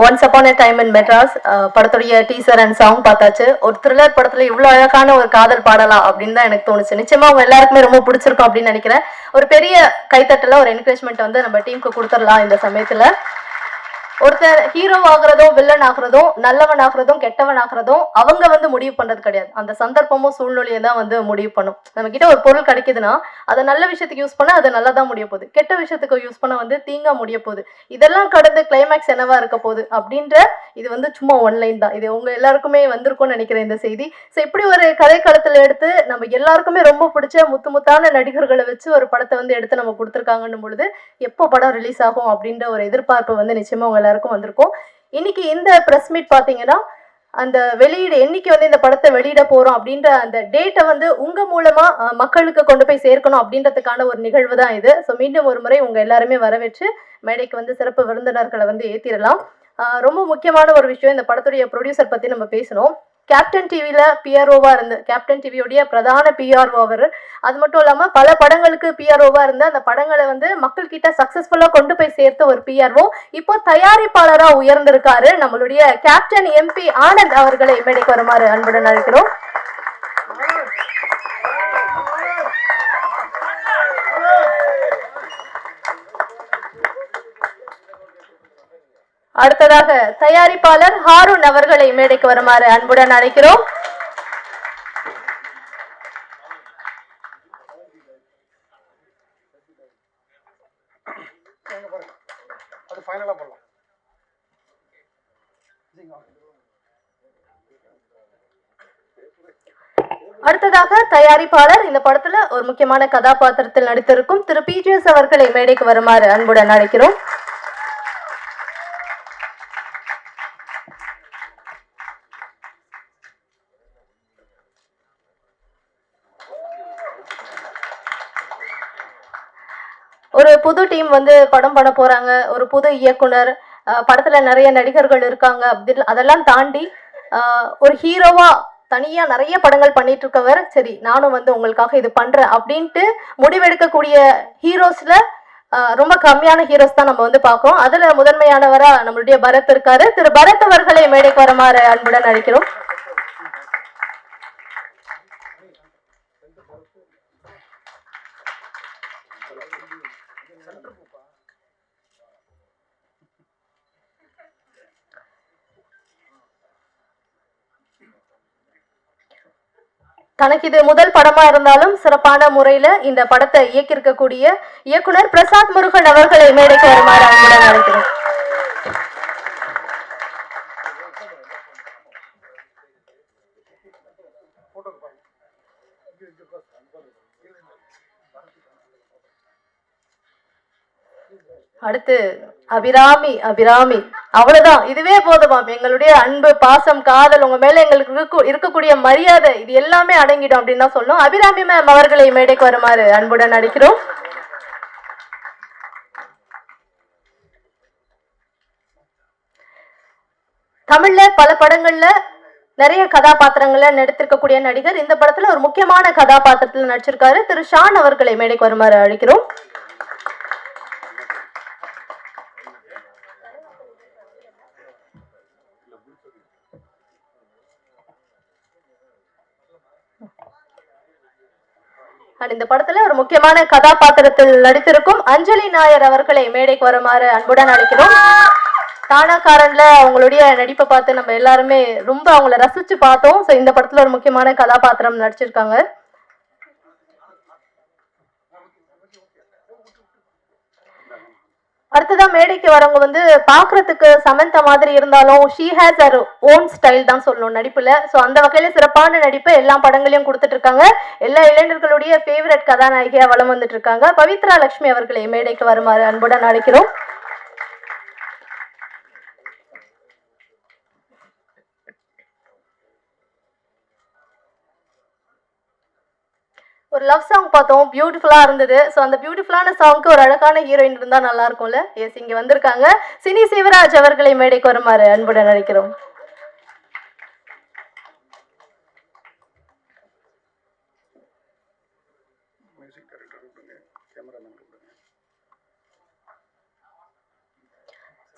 Once upon a time in Madras படத்துடைய teaser and song பார்த்தாச்சு. ஒரு த்ரில்லர் படத்துல இவ்வளவு அழகான ஒரு காதல் பாடலாம் அப்படின்னு தான் எனக்கு தோணுச்சு. நிச்சயமா அவங்க எல்லாருக்குமே ரொம்ப பிடிச்சிருக்கும் அப்படின்னு நினைக்கிறேன். ஒரு பெரிய கைத்தட்டல ஒரு என்கரேஜ்மெண்ட் வந்து நம்ம டீமுக்கு கொடுத்துடலாம் இந்த சமயத்துல. ஒருத்தர் ஹீரோ ஆகுறதும் வில்லன் ஆகுறதும் நல்லவன் ஆகுறதும் கெட்டவன் ஆகுறதும் அவங்க வந்து முடிவு பண்றது கிடையாது. அந்த சந்தர்ப்பமும் சூழ்நிலையை தான் வந்து முடிவு பண்ணும். நம்ம கிட்ட ஒரு பொருள் கிடைக்குதுன்னா அதை நல்ல விஷயத்துக்கு யூஸ் பண்ணா அது நல்லா தான் முடிய போகுது, கெட்ட விஷயத்துக்கு யூஸ் பண்ண வந்து தீங்கா முடிய போகுது. இதெல்லாம் கடந்து கிளைமேக்ஸ் என்னவா இருக்க போகுது அப்படின்ற இது வந்து சும்மா ஒன்லைன் தான். இது உங்க எல்லாருக்குமே வந்திருக்கும்னு நினைக்கிறேன் இந்த செய்தி. ஸோ இப்படி ஒரு கதைக்களத்துல எடுத்து நம்ம எல்லாருக்குமே ரொம்ப பிடிச்ச முத்தான நடிகர்களை வச்சு ஒரு படத்தை வந்து எடுத்து நம்ம கொடுத்துருக்காங்கன்னும் பொழுது எப்போ படம் ரிலீஸ் ஆகும் அப்படின்ற ஒரு எதிர்பார்ப்பு வந்து நிச்சயமா உங்க எல்லாருக்கும் வந்திருக்கும். இன்னைக்கு இந்த பிரஸ் மீட் பாத்தீங்கன்னா அந்த வெளியீடு என்னைக்கு வந்து இந்த படத்தை வெளியிட போறோம் அப்படின்ற அந்த டேட்டை வந்து உங்க மூலமா மக்களுக்கு கொண்டு போய் சேர்க்கணும் அப்படின்றதுக்கான ஒரு நிகழ்வு தான் இது. ஸோ மீண்டும் ஒரு முறை உங்க எல்லாருமே வரவேற்று மேடைக்கு வந்து சிறப்பு விருந்தினர்களை வந்து ஏத்திடலாம். ரொம்ப முக்கியமான ஒரு விஷயம், இந்த படத்துடைய ப்ரொடியூசர் பத்தி நம்ம பேசணும். கேப்டன் டிவில பிஆர்ஓவா இருந்து கேப்டன் டிவியோடைய பிரதான பிஆர்ஓ அவர். அது மட்டும் இல்லாம பல படங்களுக்கு பிஆர்ஓவா இருந்து அந்த படங்களை வந்து மக்கள் கிட்ட சக்சஸ்ஃபுல்லா கொண்டு போய் சேர்த்த ஒரு பிஆர்ஓ இப்போ தயாரிப்பாளரா உயர்ந்திருக்காரு. நம்மளுடைய கேப்டன் எம்பி ஆனந்த் அவர்களை மேடைக்கு வருமாறு அன்புடன் அழைக்கிறோம். அடுத்ததாக தயாரிப்பாளர் ஹாரூன் அவர்களை மேடைக்கு வருமாறு அன்புடன் அழைக்கிறோம். அடுத்ததாக தயாரிப்பாளர் இந்த படத்துல ஒரு முக்கியமான கதாபாத்திரத்தில் நடித்திருக்கும் திரு பிஜிஎஸ் அவர்களை மேடைக்கு வருமாறு அன்புடன் அழைக்கிறோம். ஒரு புது டீம் வந்து படம் பண்ண போறாங்க, ஒரு புது இயக்குனர், படத்துல நிறைய நடிகர்கள் இருக்காங்க. அதெல்லாம் தாண்டி ஒரு ஹீரோவா தனியா நிறைய படங்கள் பண்ணிட்டு இருக்கவர், சரி நானும் வந்து உங்களுக்காக இது பண்றேன் அப்படின்ட்டு முடிவெடுக்கக்கூடிய ஹீரோஸ்ல ரொம்ப கம்மியான ஹீரோஸ் தான் நம்ம வந்து பார்க்கிறோம். அதுல முதன்மையானவரா நம்மளுடைய பரத் இருக்காரு. திரு பரத் அவர்களை மேடைக்கு வருமாறு அன்புடன் அழைக்கிறோம். தனக்கு இது முதல் படமா இருந்தாலும் சிறப்பான முறையில இந்த படத்தை இயக்கியிருக்கக்கூடிய இயக்குனர் பிரசாத் முருகன் அவர்களை மேடைக்கு வருமாறு அன்புடன் அழைக்கிறோம். அடுத்து அபிராமி. அவ்வளவுதான், இதுவே போதுமாம். எங்களுடைய அன்பு, பாசம், காதல், உங்க மேல எங்களுக்கு இருக்கக்கூடிய மரியாதை இது எல்லாமே அடங்கிடும் அப்படின்னு தான் சொல்லணும். அபிராமி மேம் அவர்களை மேடைக்கு வருமாறு அன்புடன் அழைக்கிறோம். தமிழ்ல பல படங்கள்ல நிறைய கதாபாத்திரங்கள்ல நடித்திருக்கக்கூடிய நடிகர் இந்த படத்துல ஒரு முக்கியமான கதாபாத்திரத்துல நடிச்சிருக்காரு. திரு ஷான் அவர்களை மேடைக்கு வருமாறு அழைக்கிறோம். இந்த படத்துல ஒரு முக்கியமான கதாபாத்திரத்தில் நடித்திருக்கும் அஞ்சலி நாயர் அவர்களை மேடைக்கு வருமாறு அன்புடன் அழைக்கிறோம். தானாக்காரன்ல அவங்களுடைய நடிப்பை பார்த்து நம்ம எல்லாருமே ரொம்ப அவங்கள ரசிச்சு பார்த்தோம். ஸோ இந்த படத்துல ஒரு முக்கியமான கதாபாத்திரம் நடிச்சிருக்காங்க. அடுத்ததான் மேடைக்கு வரவங்க வந்து பாக்குறதுக்கு சமந்தா மாதிரி இருந்தாலும் she has her own style தான் சொல்லணும் நடிப்புல. ஸோ அந்த வகையில சிறப்பான நடிப்பு எல்லா படங்களையும் கொடுத்துட்டு இருக்காங்க. எல்லா இளைஞர்களுடைய ஃபேவரட் கதாநாயகியா வலம் வந்துட்டு இருக்காங்க. பவித்ரா லட்சுமி அவர்களை மேடைக்கு வருமாறு அன்புடன் அழைக்கிறோம். ஒரு லவ் சாங் பார்த்தோம், பியூட்டிஃபுல்லா இருந்தது. ஸோ அந்த பியூட்டிஃபுல்லான சாங்க்கு ஒரு அழகான ஹீரோயின் இருந்தா நல்லா இருக்கும்ல. எஸ், இங்க வந்திருக்காங்க. சினி சிவராஜ் அவர்களை மேடைக்கு வருமாறு அன்புடன் அழைக்கிறோம்.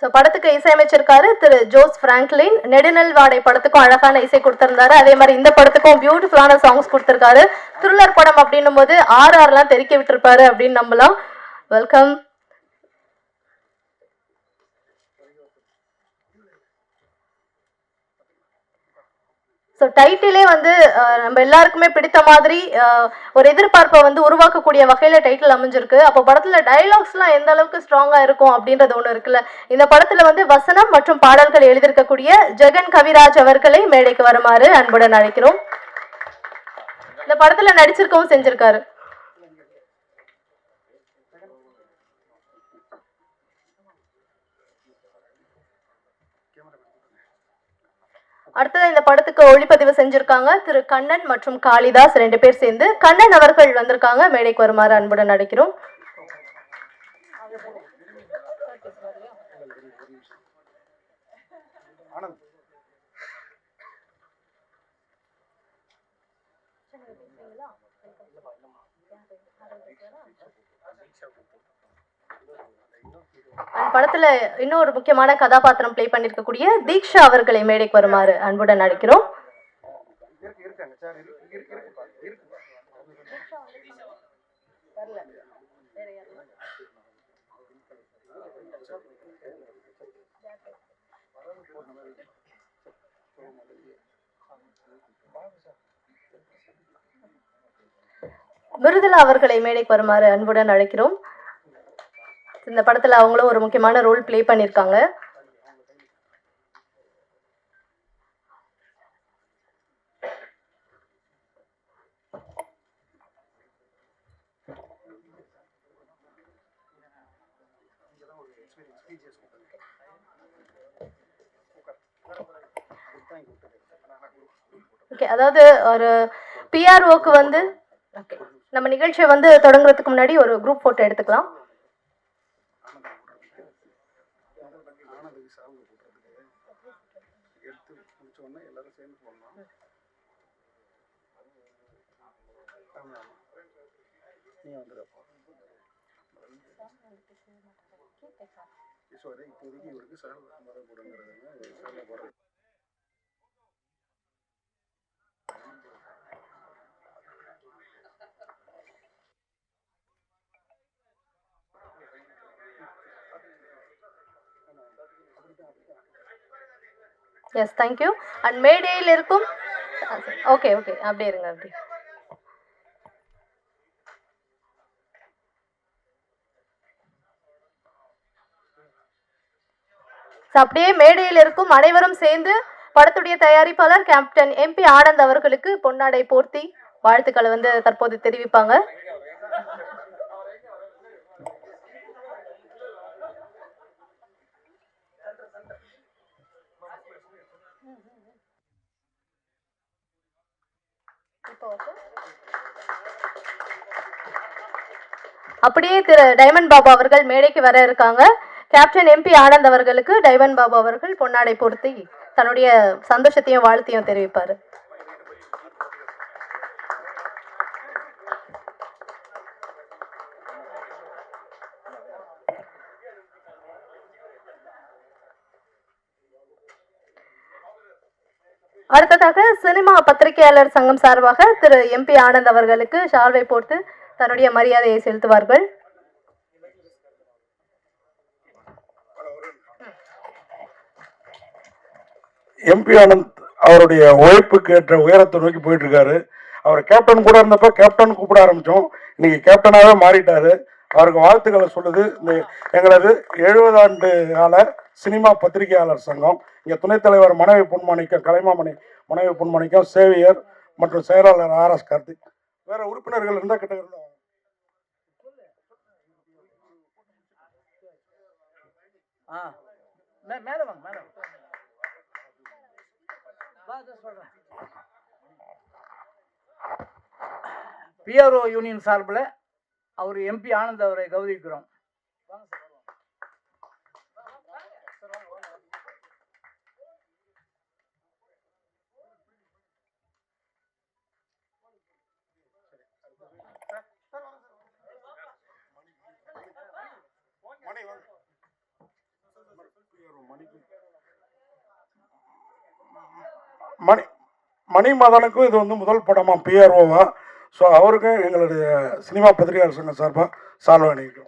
ஸோ படத்துக்கு இசையமைச்சிருக்காரு திரு ஜோஸ் பிராங்க்லின். நெடுநல் வாடை படத்துக்கும் அழகான இசை கொடுத்திருந்தாரு. அதே மாதிரி இந்த படத்துக்கும் பியூட்டிஃபுல்லான சாங்ஸ் கொடுத்திருக்காரு. த்ரில்லர் படம் அப்படின்னும் போது ஆர்ஆர்லாம் தெறிக்க விட்டுருப்பாரு அப்படின்னு நம்பலாம். வெல்கம். ஸோ டைட்டிலே வந்து நம்ம எல்லாருக்குமே பிடித்த மாதிரி ஒரு எதிர்பார்ப்பை வந்து உருவாக்கக்கூடிய வகையில் டைட்டில் அமைஞ்சிருக்கு. அப்போ படத்தில் டைலாக்ஸ்லாம் எந்த அளவுக்கு ஸ்ட்ராங்காக இருக்கும் அப்படின்றது ஒன்று இருக்குல்ல. இந்த படத்தில் வந்து வசனம் மற்றும் பாடல்கள் எழுதியிருக்கக்கூடிய ஜெகன் கவிராஜ் அவர்களை மேடைக்கு வருமாறு அன்புடன் அழைக்கிறோம். இந்த படத்தில் நடிச்சிருக்கவும் செஞ்சிருக்காரு. அடுத்தது இந்த படத்துக்கு ஒளிப்பதிவு செஞ்சிருக்காங்க திரு கண்ணன் மற்றும் காளிதாஸ், 2 பேர் சேர்ந்து. கண்ணன் அவர்கள் வந்திருக்காங்க, மேடைக்கு வருமாறு அன்புடன் அழைக்கிறோம். படத்துல இன்னொரு முக்கியமான கதாபாத்திரம் பிளே பண்ணிருக்கக்கூடிய தீக்ஷா அவர்களை மேடைக்கு வருமாறு அன்புடன் அழைக்கிறோம். மிருதுளா அவர்களை மேடைக்கு வருமாறு அன்புடன் அழைக்கிறோம். இந்த படத்துல அவங்களும் ஒரு முக்கியமான ரோல் பிளே பண்ணிருக்காங்க. ஓகே, அதாவது ஒரு பிஆர்ஓக்கு வந்து நம்ம நிகழ்ச்சியை வந்து தொடங்குறதுக்கு முன்னாடி ஒரு குரூப் போட்டோ எடுத்துக்கலாம். Yes, thank you. அண்ட் மேடையில் இருக்கும் ஓகே ஓகே அப்படியே இருங்க. அப்படி அப்படியே மேடையில் இருக்கும் அனைவரும் சேர்ந்து படத்துடைய தயாரிப்பாளர் கேப்டன் MP ஆனந்த் அவர்களுக்கு பொன்னாடை போர்த்தி வாழ்த்துக்களை வந்து தற்போது தெரிவிப்பாங்க. அப்படியே திரு டைமண்ட் பாபு அவர்கள் மேடைக்கு வர இருக்காங்க. கேப்டன் MP ஆனந்த் அவர்களுக்கு டைமண்ட் பாபு அவர்கள் பொன்னாடை பொருத்தி தன்னுடைய சந்தோஷத்தையும் வாழ்த்தையும் தெரிவிப்பாரு. அடுத்ததாக சினிமா பத்திரிகையாளர் சங்கம் சார்பாக திரு MP ஆனந்த் அவர்களுக்கு ஷால்வை போட்டு தன்னுடைய மரியாதையை செலுத்துவார்கள். MP ஆனந்த் அவருடைய உழைப்புக்கு ஏற்ற உயரத்தை நோக்கி போயிட்டு இருக்காரு. அவர் கேப்டன் கூட இருந்தப்ப கேப்டன் கூப்பிட ஆரம்பிச்சோம், இன்னைக்கு கேப்டனாகவே மாறிட்டாரு. அவருக்கு வாழ்த்துக்களை சொல்லுது இந்த எங்களது 70 ஆண்டு கால சினிமா பத்திரிகையாளர் சங்கம். இங்கே துணைத் தலைவர் மனைவி பொன்மாணிக்கம், கலைமாமணி மனைவி பொன்மாணிக்கம், சேவியர் மற்றும் செயலாளர் RS கார்த்திக். வேற உறுப்பினர்கள் இருந்தால் கிட்ட இருந்தாங்க. PRO யூனியன் சார்பில் அவர் MP ஆனந்த் அவரை கௌரவிக்கிறோம். மணி மணிமதனுக்கும் இது வந்து முதல் படமா பிஆர்ஓவா. ஸோ அவருக்கும் எங்களுடைய சினிமா பத்திரிகையாளர் சங்கம் சார்பாக சால்வா அணிவிக்கிறோம்.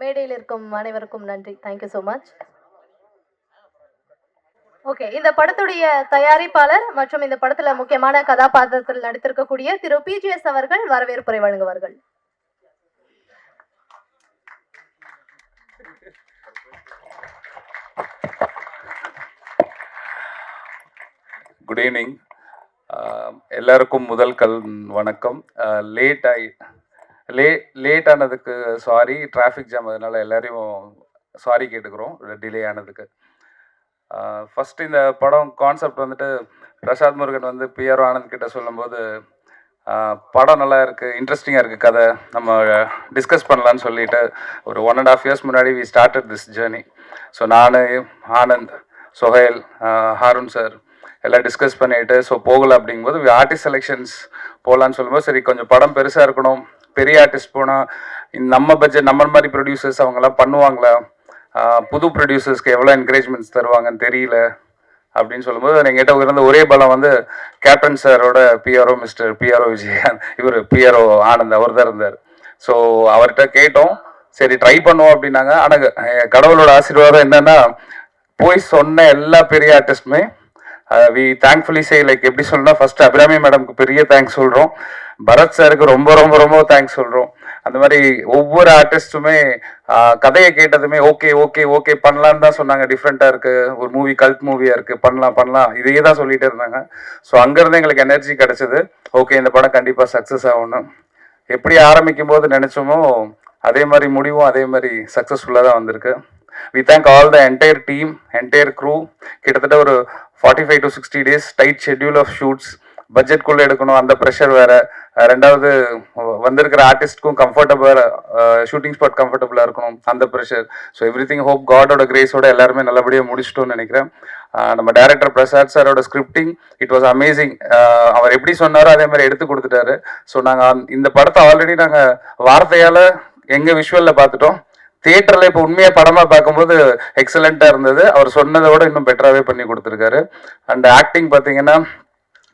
மேடையில் இருக்கும் அனைவருக்கும் நன்றி. Thank you so much. ஓகே, இந்த படத்துடைய தயாரிப்பாளர் மற்றும் இந்த படத்துல முக்கியமான கதாபாத்திரத்தில் நடித்திருக்கக்கூடிய திரு பிஜிஎஸ் அவர்கள் வரவேற்புரை வழங்குவார்கள். Good evening. எல்லாருக்கும் முதல் வணக்கம். லேட் ஆனதுக்கு சாரி, டிராஃபிக் ஜாம், அதனால எல்லாரையும் சாரி கேட்டுக்கிறோம் டிலே ஆனதுக்கு. ஃபஸ்ட்டு இந்த படம் கான்செப்ட் வந்துட்டு பிரசாத் முருகன் வந்து பிஆர்ஓ ஆனந்த் கிட்ட சொல்லும்போது படம் நல்லா இருக்குது, இன்ட்ரெஸ்டிங்காக இருக்குது, கதை நம்ம டிஸ்கஸ் பண்ணலான்னு சொல்லிட்டு ஒரு 1.5 years முன்னாடி we started this journey. So நான், ஆனந்த், சொஹேல், ஹாரூன் சார் எல்லாம் டிஸ்கஸ் பண்ணிவிட்டு ஸோ போகலை அப்படிங்கும்போது ஆர்டிஸ்ட் செலெக்ஷன்ஸ் போகலான்னு சொல்லும்போது சரி கொஞ்சம் படம் பெருசாக இருக்கணும், பெரிய ஆர்டிஸ்ட் போனால் நம்ம பட்ஜெட் நம்ம மாதிரி ப்ரொடியூசர்ஸ் அவங்கெல்லாம் பண்ணுவாங்களா, புது ப்ரொடியூசர்ஸ்க்கு எவ்வளோ என்கரேஜ்மெண்ட்ஸ் தருவாங்கன்னு தெரியல அப்படின்னு சொல்லும்போது எங்கிட்ட இருந்த ஒரே பலம் வந்து கேப்டன் சாரோட பிஆர்ஓ மிஸ்டர் பிஆர்ஓ விஜயகாந்த், இவர் பிஆர்ஓ ஆனந்த் அவர் தான் இருந்தார். ஸோ அவர்கிட்ட கேட்டோம், சரி ட்ரை பண்ணுவோம் அப்படின்னாங்க. ஆனால் கடவுளோட ஆசீர்வாதம் என்னன்னா போய் சொன்ன எல்லா பெரிய ஆர்டிஸ்ட்டுமே வி தேங்க்ஃபுல்லி சே லைக் எப்படி சொல்லணும்னா ஃபர்ஸ்ட் அபிராமி மேடம்க்கு பெரிய தேங்க்ஸ் சொல்கிறோம், பரத் சாருக்கு ரொம்ப ரொம்ப ரொம்ப தேங்க்ஸ் சொல்கிறோம். அந்த மாதிரி ஒவ்வொரு ஆர்டிஸ்ட்டுமே கதையை கேட்டதுமே ஓகே ஓகே ஓகே பண்ணலான்னு தான் சொன்னாங்க. டிஃப்ரெண்ட்டாக இருக்குது, ஒரு மூவி கல்ட் மூவியாக இருக்குது, பண்ணலாம் இதையே தான் சொல்லிகிட்டே இருந்தாங்க. ஸோ அங்கேருந்து எங்களுக்கு எனர்ஜி கிடச்சிது, ஓகே இந்த படம் கண்டிப்பாக சக்ஸஸ் ஆகணும். எப்படி ஆரம்பிக்கும் போது நினச்சோமோ அதே மாதிரி முடிவும் அதே மாதிரி சக்ஸஸ்ஃபுல்லாக தான் வந்திருக்கு. We thank all the entire team, entire crew. கிட்டத்தட்ட ஒரு 45 to 60 days tight schedule of shoots. பட்ஜெட்குள்ளே எடுக்கணும், அந்த ப்ரெஷர் வேறு. ரெண்டாவது வந்திருக்கிற ஆர்டிஸ்ட்க்கும் கம்ஃபர்டபுளாக ஷூட்டிங் ஸ்பாட் கம்ஃபர்டபுளாக இருக்கணும், அந்த pressure. So everything hope காடோட கிரேஸோட எல்லாருமே நல்லபடியாக முடிச்சிட்டோன்னு நினைக்கிறேன். நம்ம டைரக்டர் பிரசாத் சாரோட ஸ்கிரிப்டிங் இட் வாஸ் அமேசிங். அவர் எப்படி சொன்னாரோ அதே மாதிரி எடுத்து கொடுத்துட்டாரு. ஸோ நாங்கள் இந்த படத்தை ஆல்ரெடி நாங்கள் வார்த்தையால் எங்கள் விஷுவலில் பார்த்துட்டோம். தியேட்டரில் இப்போ உண்மையாக படமாக பார்க்கும்போது எக்ஸலண்ட்டாக இருந்தது. அவர் சொன்னதை விட இன்னும் பெட்டராகவே பண்ணி கொடுத்துருக்காரு. அண்ட் ஆக்டிங் பார்த்தீங்கன்னா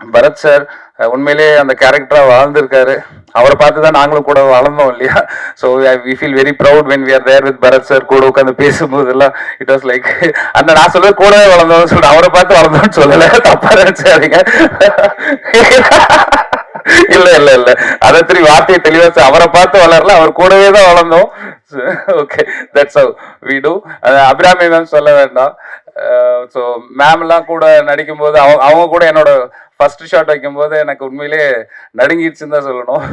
பரத் சார் உண்மையிலே அந்த கேரக்டராக வாழ்ந்திருக்காரு. அவரை பார்த்து தான் நாங்களும் கூட வளர்ந்தோம் இல்லையா. So we feel very proud when we are there with Bharath sir. கூட உட்காந்து பேசும்போதெல்லாம் இட் வாஸ் லைக் அந்த நான் சொல்லுவேன் கூடவே வளர்ந்தோம்னு சொல்லிட்டு அவரை பார்த்து வளர்ந்தோம்னு சொல்லலை, தப்பா நினைச்சாருங்க. இல்ல அதை திரும்பி வார்த்தையை தெளிவா அவரை பார்த்து வளரல, அவர் கூடவே தான் வளர்ந்தோம். Okay, that's how we do. Abirami ma'am சொல்ல வேண்டாம். ஸோ மேம்லாம் கூட நடிக்கும் போது அவங்க கூட என்னோட ஃபர்ஸ்ட் ஷாட் வைக்கும்போது எனக்கு உண்மையிலே நடுங்கிடுச்சுன்னு தான் சொல்லணும்.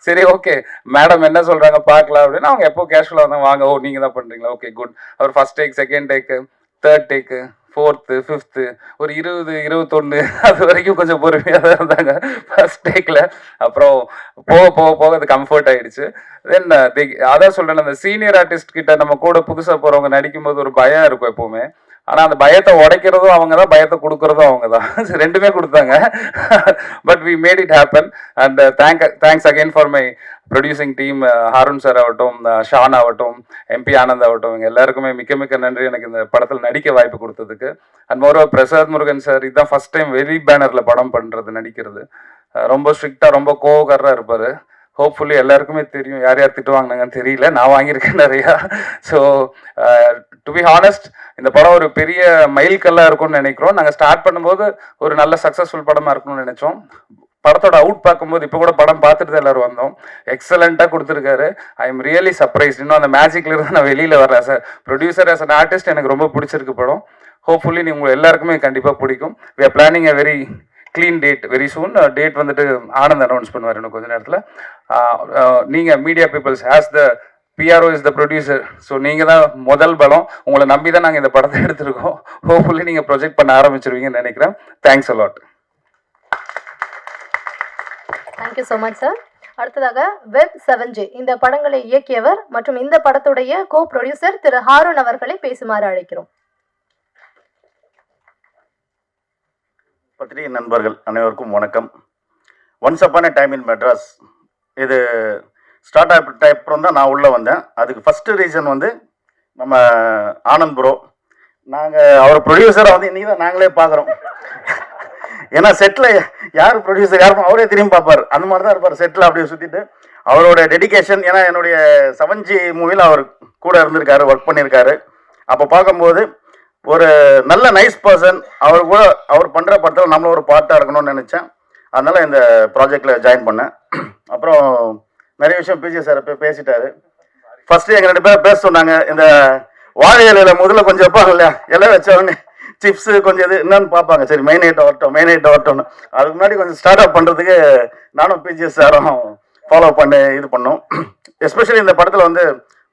சரி ஓகே மேடம் என்ன சொல்றாங்க பார்க்கலாம் அப்படின்னு அவங்க எப்போ கேஷுவலாக வந்தாங்க, வாங்க ஓ நீங்கள் தான் பண்ணுறீங்களா, ஓகே குட். அவர் ஃபர்ஸ்ட் டேக், செகண்ட் டேக்கு, தேர்ட் டேக்கு, 4th 5th ஒரு 20 21 அது வரைக்கும் கொஞ்சம் பொறுமையாக தான் இருந்தாங்க ஃபர்ஸ்ட் டேக்கில். அப்புறம் போக அது கம்ஃபர்ட் ஆகிடுச்சு. தென் அதான் சொல்கிறேன், அந்த சீனியர் ஆர்டிஸ்ட் கிட்ட நம்ம கூட புதுசாக போகிறவங்க நடிக்கும்போது ஒரு பயம் இருக்கும் எப்போவுமே. ஆனால் அந்த பயத்தை உடைக்கிறதும் அவங்க தான், பயத்தை கொடுக்குறதும் அவங்க தான். ரெண்டுமே கொடுத்தாங்க. But we made it happen. And thanks again for my producing team, Haroon sir ஆகட்டும், ஷான் ஆகட்டும், எம்பி ஆனந்த் ஆகட்டும், இவங்க எல்லாருக்குமே மிக்க நன்றி எனக்கு இந்த படத்தில் நடிக்க வாய்ப்பு கொடுத்ததுக்கு. And moreover Prasad Murugan sir இதுதான் ஃபர்ஸ்ட் டைம் வெரி பேனரில் படம் பண்ணுறது, நடிக்கிறது. ரொம்ப ஸ்ட்ரிக்டாக ரொம்ப கோவக்காரராக இருப்பார். ஹோப்ஃபுல்லி எல்லாருக்குமே தெரியும் யார் யார் திட்டு வாங்கினாங்கன்னு தெரியல, நான் வாங்கியிருக்கேன் நிறையா. ஸோ டு பி ஹானஸ்ட் இந்த படம் ஒரு பெரிய மைல்கல்லாக இருக்கும்னு நினைக்கிறோம். நாங்கள் ஸ்டார்ட் பண்ணும்போது ஒரு நல்ல சக்ஸஸ்ஃபுல் படமாக இருக்கணும்னு நினச்சோம். படத்தோட அவுட் பார்க்கும்போது இப்போ கூட படம் பார்த்துட்டு தான் எல்லாரும் வந்தோம். எக்ஸலண்ட்டாக கொடுத்துருக்காரு. I am really surprise. இன்னும் அந்த மேஜிக்ல இருந்து நான் வெளியில் வரல sir. Producer as an artist எனக்கு ரொம்ப பிடிச்சிருக்கு படம். ஹோப்ஃபுல்லி நீங்கள் எல்லாருக்குமே கண்டிப்பாக பிடிக்கும். We are planning a very clean date very soon. Date வந்துட்டு ஆனந்த் அனௌன்ஸ் பண்ணுவார் இன்னும் கொஞ்சம் நேரத்தில். நீங்கள் media peoples as the PRO is the producer. So நீங்கள் தான் முதல் பலம். உங்களை நம்பி தான் நாங்கள் இந்த படத்தை எடுத்திருக்கோம். ஹோப்ஃபுல்லி நீங்கள் ப்ரொஜெக்ட் பண்ண ஆரம்பிச்சிருவீங்கன்னு நினைக்கிறேன். Thanks a lot. Thank you so much sir. அடுத்ததாக வெப் 7J இந்த படங்களை இயக்கியவர் மற்றும் இந்த படத்துடைய கோ ப்ரொடியூசர் திரு ஹாரூன் அவர்களை பேசுமாறு அழைக்கிறோம். பத்திரிகை நண்பர்கள் அனைவருக்கும் வணக்கம். Once upon a time in Madras இது ஸ்டார்ட் அப்புறம் தான் நான் உள்ளே வந்தேன். அதுக்கு ஃபஸ்ட்டு ரீசன் வந்து நம்ம ஆனந்த் ப்ரோ. நாங்கள் அவர் ப்ரொடியூசரை வந்து இன்றைக்கி தான் நாங்களே பார்க்குறோம். ஏன்னா செட்டில் யார் ப்ரொடியூசர் யாருக்கும் அவரே திரும்பி பார்ப்பார். அந்த மாதிரி தான் இருப்பார் செட்டில் அப்படியே சுற்றிட்டு. அவரோட டெடிகேஷன், ஏன்னா என்னுடைய 7G மூவியில் அவர் கூட இருந்திருக்காரு, ஒர்க் பண்ணியிருக்காரு. அப்போ பார்க்கும்போது ஒரு நல்ல நைஸ் பர்சன். அவர் பண்ணுற படத்தில் நம்மளும் ஒரு பார்ட்டாக இருக்கணும்னு நினச்சேன். அதனால் இந்த ப்ராஜெக்டில் ஜாயின் பண்ணேன். அப்புறம் நிறைய விஷயம் பிஜி சார் போய் பேசிட்டாரு. ஃபஸ்ட்டு எங்கள் 2 பேரை பேச சொன்னாங்க. இந்த வாழை இலையில் முதல்ல கொஞ்சம் வைப்பாங்க இல்லையா, இலை வச்சவொடனே சிப்ஸு கொஞ்சம் இது என்னன்னு பார்ப்பாங்க. சரி மெயின் ஐட்டம் வரட்டும்னு அதுக்கு முன்னாடி கொஞ்சம் ஸ்டார்ட் அப் பண்ணுறதுக்கு நானும் பிஜி சாரும் ஃபாலோ பண்ணி இது பண்ணோம். எஸ்பெஷலி இந்த படத்தில் வந்து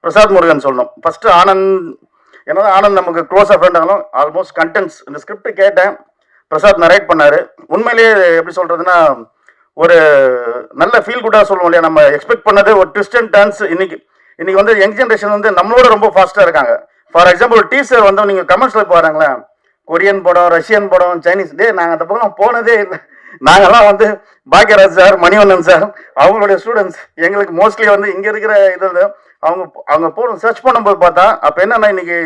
பிரசாத் முருகன் சொல்லணும். ஃபஸ்ட்டு ஆனந்த் நமக்கு க்ளோஸாக ஃப்ரெண்ட் ஆகணும். ஆல்மோஸ்ட் கண்டென்ட்ஸ் இந்த ஸ்கிரிப்ட் கேட்டேன், பிரசாத் நரேட் பண்ணார். உண்மையிலேயே எப்படி சொல்கிறதுனா ஒரு நல்ல ஃபீல் குட்டாக சொல்லுவோம் இல்லையா. நம்ம எக்ஸ்பெக்ட் பண்ணது ஒரு ட்விஸ்ட் அண்ட் டர்ன்ஸ். இன்னைக்கு வந்து யங் ஜென்ரேஷன் வந்து நம்மளோட ரொம்ப ஃபாஸ்ட்டாக இருக்காங்க. ஃபார் எக்ஸாம்பிள் ஒரு டீசர் வந்து நீங்கள் கமெண்ட்ஸில் பாருங்களேன், கொரியன் படம், ரஷ்யன் படம், சைனீஸ், நாங்கள் அந்த பக்கம் போனதே இல்லை. நாங்கள்லாம் வந்து பாக்யராஜ் சார், மணிவண்ணன் சார் அவங்களுடைய ஸ்டூடெண்ட்ஸ். எங்களுக்கு மோஸ்ட்லி வந்து இங்கே இருக்கிற இதில் அவங்க போகணும் சர்ச் பண்ணும்போது பார்த்தா அப்போ என்னென்னா இன்னைக்கு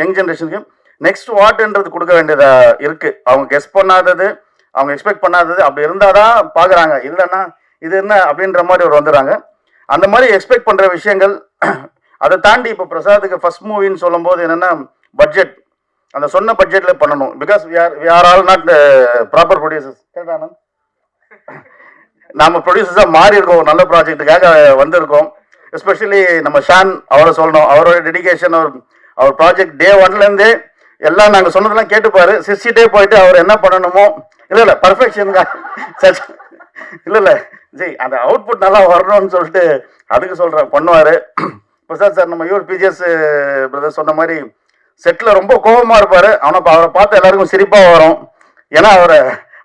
யங் ஜென்ரேஷனுக்கு நெக்ஸ்ட் வாட்ன்றது கொடுக்க வேண்டியதாக இருக்குது. அவங்க கெஸ் பண்ணாதது, அவங்க எக்ஸ்பெக்ட் பண்ணாதது அப்படி இருந்தால் தான் பார்க்குறாங்க. இல்லைன்னா இது என்ன அப்படின்ற மாதிரி ஒரு வந்துடுறாங்க. அந்த மாதிரி எக்ஸ்பெக்ட் பண்ணுற விஷயங்கள். அதை தாண்டி இப்போ பிரசாத்துக்கு ஃபர்ஸ்ட் மூவின்னு சொல்லும்போது என்னென்னா பட்ஜெட், அந்த சொன்ன பட்ஜெட்டில் பண்ணணும். Because we are all not proper producers. கேட்டானா நம்ம ப்ரொடியூசர்ஸாக மாறி இருக்கோம், நல்ல ப்ராஜெக்ட்டுக்காக வந்திருக்கோம். எஸ்பெஷலி நம்ம ஷான் அவரை சொல்லணும். அவரோட டெடிகேஷன், அவர் ப்ராஜெக்ட் டே 1லேருந்தே எல்லாம் நாங்கள் சொன்னதெல்லாம் கேட்டுப்பார். சிரிச்சிட்டே போயிட்டு அவர் என்ன பண்ணணுமோ இல்லை பர்ஃபெக்ஷனுங்க இல்லை ஜெய் அந்த அவுட்புட் நல்லா வரணும்னு சொல்லிட்டு அதுக்கு சொல்கிறேன் பண்ணுவார். பிரசாத் சார் நம்ம பிஜிஎஸ் பிரதர் சொன்ன மாதிரி செட்டில் ரொம்ப கோபமாக இருப்பார். ஆனால் இப்போ அவரை பார்த்து எல்லாருக்கும் சிரிப்பாக வரும். ஏன்னா அவரை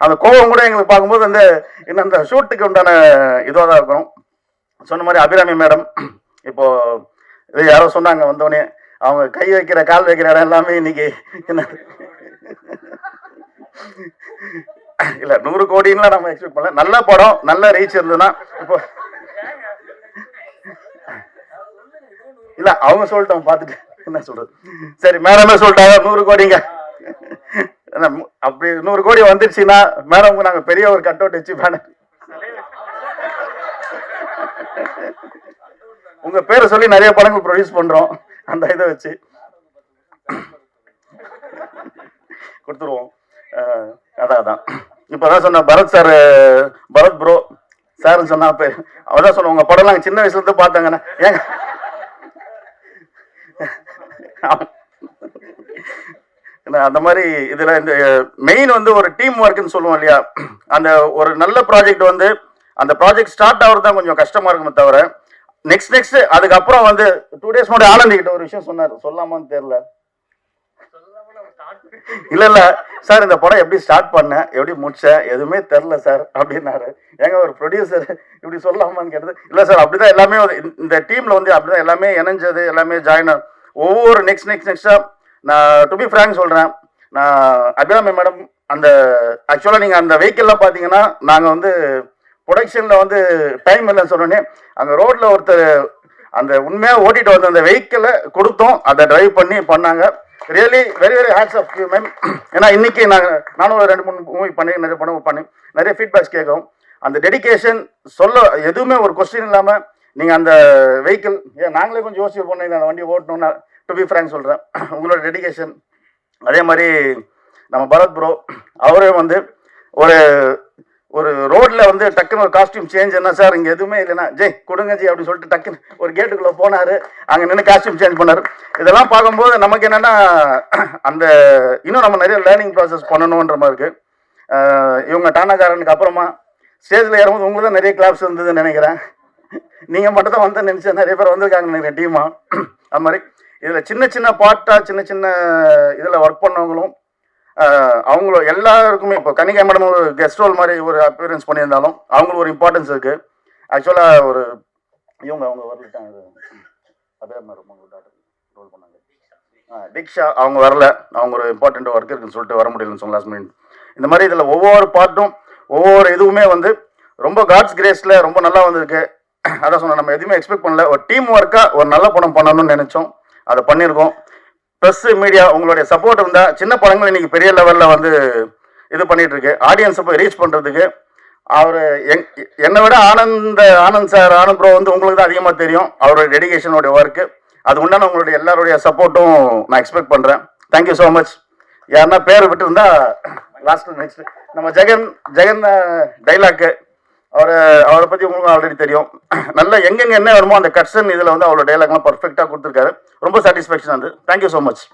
அந்த கோபம் கூட எங்களுக்கு பார்க்கும்போது இன்னும் அந்த ஷூட்டுக்கு உண்டான இதுவாக தான் இருக்கும். சொன்ன மாதிரி அபிராமி மேடம் இப்போது இது யாரோ சொன்னாங்க வந்தோடனே, அவங்க கை வைக்கிற கால் வைக்கிற இடம் எல்லாமே இன்னைக்கு என்ன இல்லை 100 கோடின்லாம் நம்ம எக்ஸ்பெக்ட் பண்ணல. நல்ல படம், நல்ல ரீச் இருந்ததுன்னா இப்போ இல்லை அவங்க சொல்லிட்டோம் பார்த்துட்டு என்ன சொல்றது. சரி மேடமே சொல்லிட்டாங்க 100 கோடிங்க. அப்படி 100 கோடி வந்துடுச்சுன்னா மேடம்க்கு நாங்கள் பெரிய ஒரு கட் அவுட் வச்சு பேனர் உங்க பேரை சொல்லி நிறைய படங்கள் ப்ரொடியூஸ் பண்றோம். அந்த இதை வச்சு கொடுத்துருவோம். அதான் இப்போதான் சொன்ன பரத் சார், பரத் ப்ரோ சார்ன்னு சொன்னா பேர். அவதான் சொன்ன உங்க படம் நாங்கள் சின்ன வயசுல இருந்து பார்த்தாங்கண்ணா. ஏங்க அந்த மாதிரி இதுல இந்த மெயின் வந்து ஒரு டீம் ஒர்க்னு சொல்லுவோம் இல்லையா. அந்த ஒரு நல்ல ப்ராஜெக்ட் வந்து அந்த ப்ராஜெக்ட் ஸ்டார்ட் ஆகிறது தான் கொஞ்சம் கஷ்டமா இருக்குமே தவிர நெக்ஸ்ட் அதுக்கப்புறம் வந்து 2 days முன்னாடி ஆனந்த் கிட்ட ஒரு விஷயம் சொன்னார், சொல்லாமான்னு தெரியல. இல்ல சார் இந்த படம் எப்படி ஸ்டார்ட் பண்ணேன், எப்படி முடிச்சேன், எதுவுமே தெரில சார் அப்படின்னாரு. ஏங்க ஒரு ப்ரொடியூசர் இப்படி சொல்லாமான்னு கேட்டது. இல்லை சார் அப்படிதான் எல்லாமே இந்த டீம்ல வந்து அப்படிதான் எல்லாமே இணைஞ்சது, எல்லாமே ஜாயின் ஒவ்வொரு நெக்ஸ்டா. நான் டு பி ஃப்ராங்க் சொல்றேன், நான் அபிராமி மேடம் அந்த ஆக்சுவலாக நீங்கள் அந்த வெஹிக்கிள்லாம் பார்த்தீங்கன்னா நாங்கள் வந்து ப்ரொடக்ஷனில் வந்து டைம் இல்லைன்னு சொன்னோன்னே அங்கே ரோட்டில் ஒருத்தர் அந்த உண்மையாக ஓட்டிகிட்டு வந்த அந்த வெஹிக்கிளை கொடுத்தோம், அதை டிரைவ் பண்ணி பண்ணாங்க. Really very very hats off you ma'am. ஏன்னா இன்னைக்கு நானும் ஒரு 2-3 மூவி பண்ணி நிறைய படம் பண்ணி நிறைய ஃபீட்பேக்ஸ் கேட்கும். அந்த டெடிகேஷன் சொல்ல எதுவுமே ஒரு கொஸ்டின் இல்லாமல் நீங்கள் அந்த வெஹிக்கிள் நாங்களே கொஞ்சம் யோசிச்சு பண்ணி அந்த வண்டியை ஓட்டணும்னு டு பி ஃப்ராங்க் சொல்கிறேன். உங்களோட டெடிகேஷன். அதே மாதிரி நம்ம பரத் ப்ரோ அவரே வந்து ஒரு ரோட்டில் வந்து டக்குன்னு ஒரு காஸ்டியூம் சேஞ்ச் என்ன சார் இங்கே எதுவுமே இல்லைன்னா ஜெய் கொடுங்க ஜி அப்படின்னு சொல்லிட்டு டக்குன்னு ஒரு கேட்டுக்குள்ளே போனார், அங்கே நின்று காஸ்டியூம் சேஞ்ச் பண்ணார். இதெல்லாம் பார்க்கும்போது நமக்கு என்னென்னா அந்த இன்னும் நம்ம நிறைய லேர்னிங் ப்ராசஸ் பண்ணணுன்ற மாதிரி இருக்குது. இவங்க டானாக்காரனுக்கு அப்புறமா ஸ்டேஜில் ஏறும்போது உங்களுக்கு தான் நிறைய கிளாப்ஸ் இருந்ததுன்னு நினைக்கிறேன். நீங்கள் மட்டும் தான் வந்து நினச்சேன், நிறைய பேர் வந்திருக்காங்க நினைக்கிறேன் டீமாக. அது மாதிரி இதில் சின்ன பார்ட்டாக சின்ன இதில் ஒர்க் பண்ணவங்களும் அவங்களும் எல்லாருக்குமே இப்போ கனிகா மேடம் ஒரு கெஸ்ட் ரோல் மாதிரி ஒரு அப்பியரன்ஸ் பண்ணியிருந்தாலும் அவங்களுக்கு ஒரு இம்பார்ட்டன்ஸ் இருக்குது. ஆக்சுவலாக ஒரு இவங்க அவங்க வரலிட்டாங்க, அதே மாதிரி ரோல் பண்ணாங்க தீக்ஷா, அவங்க வரல, அவங்க ஒரு இம்பார்ட்டண்ட் ஒர்க் இருக்குன்னு சொல்லிட்டு வர முடியலன்னு சொன்ன லாஸ்ட் மினிட். இந்த மாதிரி இதில் ஒவ்வொரு பார்ட்டும் ஒவ்வொரு இதுவுமே வந்து ரொம்ப காட்ஸ் கிரேஸில் ரொம்ப நல்லா வந்திருக்கு. அதான் சொன்னேன், நம்ம எதுவுமே எக்ஸ்பெக்ட் பண்ணல, ஒரு டீம் ஒர்க்காக ஒரு நல்ல படம் பண்ணணும்னு நினச்சோம், அதை பண்ணியிருக்கோம். ப்ளஸ் மீடியா உங்களுடைய சப்போர்ட் இருந்தால் சின்ன படங்கள் இன்றைக்கி பெரிய லெவலில் வந்து இது பண்ணிகிட்ருக்கு. ஆடியன்ஸை போய் ரீச் பண்ணுறதுக்கு அவர் என்னை விட ஆனந்த் சார், ஆனந்த் ப்ரோ வந்து உங்களுக்கு தான் அதிகமாக தெரியும் அவருடைய டெடிகேஷனோடைய ஒர்க்கு. அது உண்டான உங்களுடைய எல்லாருடைய சப்போர்ட்டும் நான் எக்ஸ்பெக்ட் பண்ணுறேன். Thank you so much. யாருன்னா பேர் விட்டு இருந்தால் லாஸ்ட் நெக்ஸ்ட் நம்ம ஜெகன் டைலாக்கு அவரை பற்றி உங்களுக்கு ஆல்ரெடி தெரியும். நல்லா எங்கெங்கே என்ன வருமோ அந்த கட்சன் இதில் வந்து அவரோட டைலாக்லாம் பர்ஃபெக்டாக கொடுத்துருக்காரு. ரொம்ப சாட்டிஸ்ஃபேக்ஷன் அது. Thank you so much.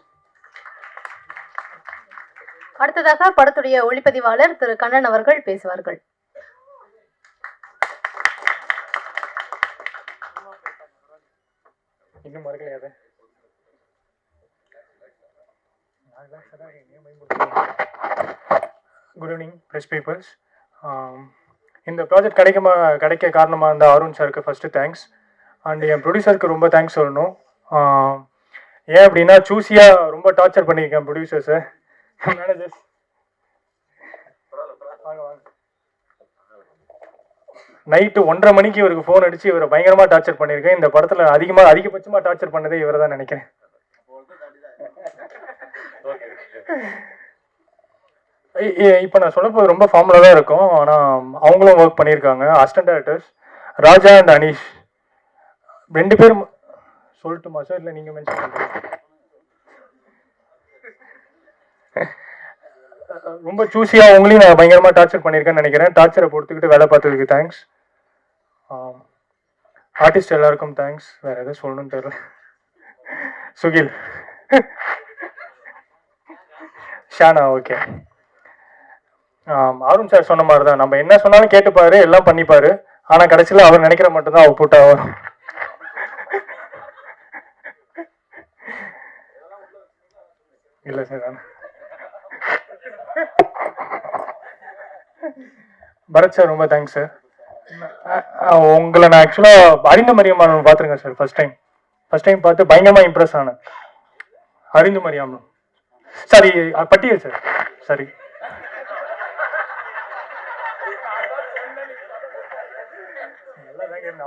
அடுத்ததாக படத்துடைய ஒளிப்பதிவாளர் திரு கண்ணன் அவர்கள் பேசுவார்கள். இன்னும் மறக்கலையாது. Good evening press peoples. இந்த ப்ராஜெக்ட் கிடைக்க காரணமாக இருந்த அருண் சாருக்கு ஃபஸ்ட்டு தேங்க்ஸ். அண்ட் என் ப்ரொடியூசருக்கு ரொம்ப தேங்க்ஸ் சொல்லணும். ஏன் அப்படின்னா சூஸியாக ரொம்ப டார்ச்சர் பண்ணியிருக்கேன் ப்ரொடியூசர்ஸை, மேனேஜர்ஸ். நைட்டு 1:30 மணிக்கு இவருக்கு ஃபோன் அடித்து இவரை பயங்கரமாக டார்ச்சர் பண்ணியிருக்கேன். இந்த படத்தில் அதிகபட்சமாக டார்ச்சர் பண்ணதே இவரை தான் நினைக்கிறேன். இப்போ நான் சொல்லப்போ ரொம்ப ஃபார்முலாக தான் இருக்கும், ஆனால் அவங்களும் ஒர்க் பண்ணியிருக்காங்க. Assistant directors Raja and Anish 2 பேரும். சொல்லட்டுமா சார், இல்லை நீங்கள் மென்ஷன் பண்ணுறீங்க? ரொம்ப சூஸியாக அவங்களையும் நான் பயங்கரமாக டார்ச்சர் பண்ணியிருக்கேன்னு நினைக்கிறேன். டார்ச்சரை பொறுத்துக்கிட்டு வேலை பார்த்ததுக்கு தேங்க்ஸ். ஆர்டிஸ்ட் எல்லாருக்கும் தேங்க்ஸ். வேறு எதாவது சொல்லணும்னு தெரியல. சுகில், ஷானா, ஓகே. அருண் சார் சொன்ன மாதிரி தான், நம்ம என்ன சொன்னாலும் கேட்டுப்பாரு, எல்லாம் பண்ணிப்பாரு. ஆனால் கடைசியில் அவர் நினைக்கிற மட்டும்தான் அவர் போட்டா வரும். இல்லை சார், பரத் சார் ரொம்ப தேங்க்ஸ் சார். உங்களை நான் ஆக்சுவலாக அறிந்து மரியாமல் பார்த்துருக்கேன் சார். ஃபர்ஸ்ட் டைம் பார்த்து பயங்கரமாக இம்ப்ரெஸ் ஆனேன். அறிந்து மரியாமல், சாரி பட்டியல் சார், சாரி.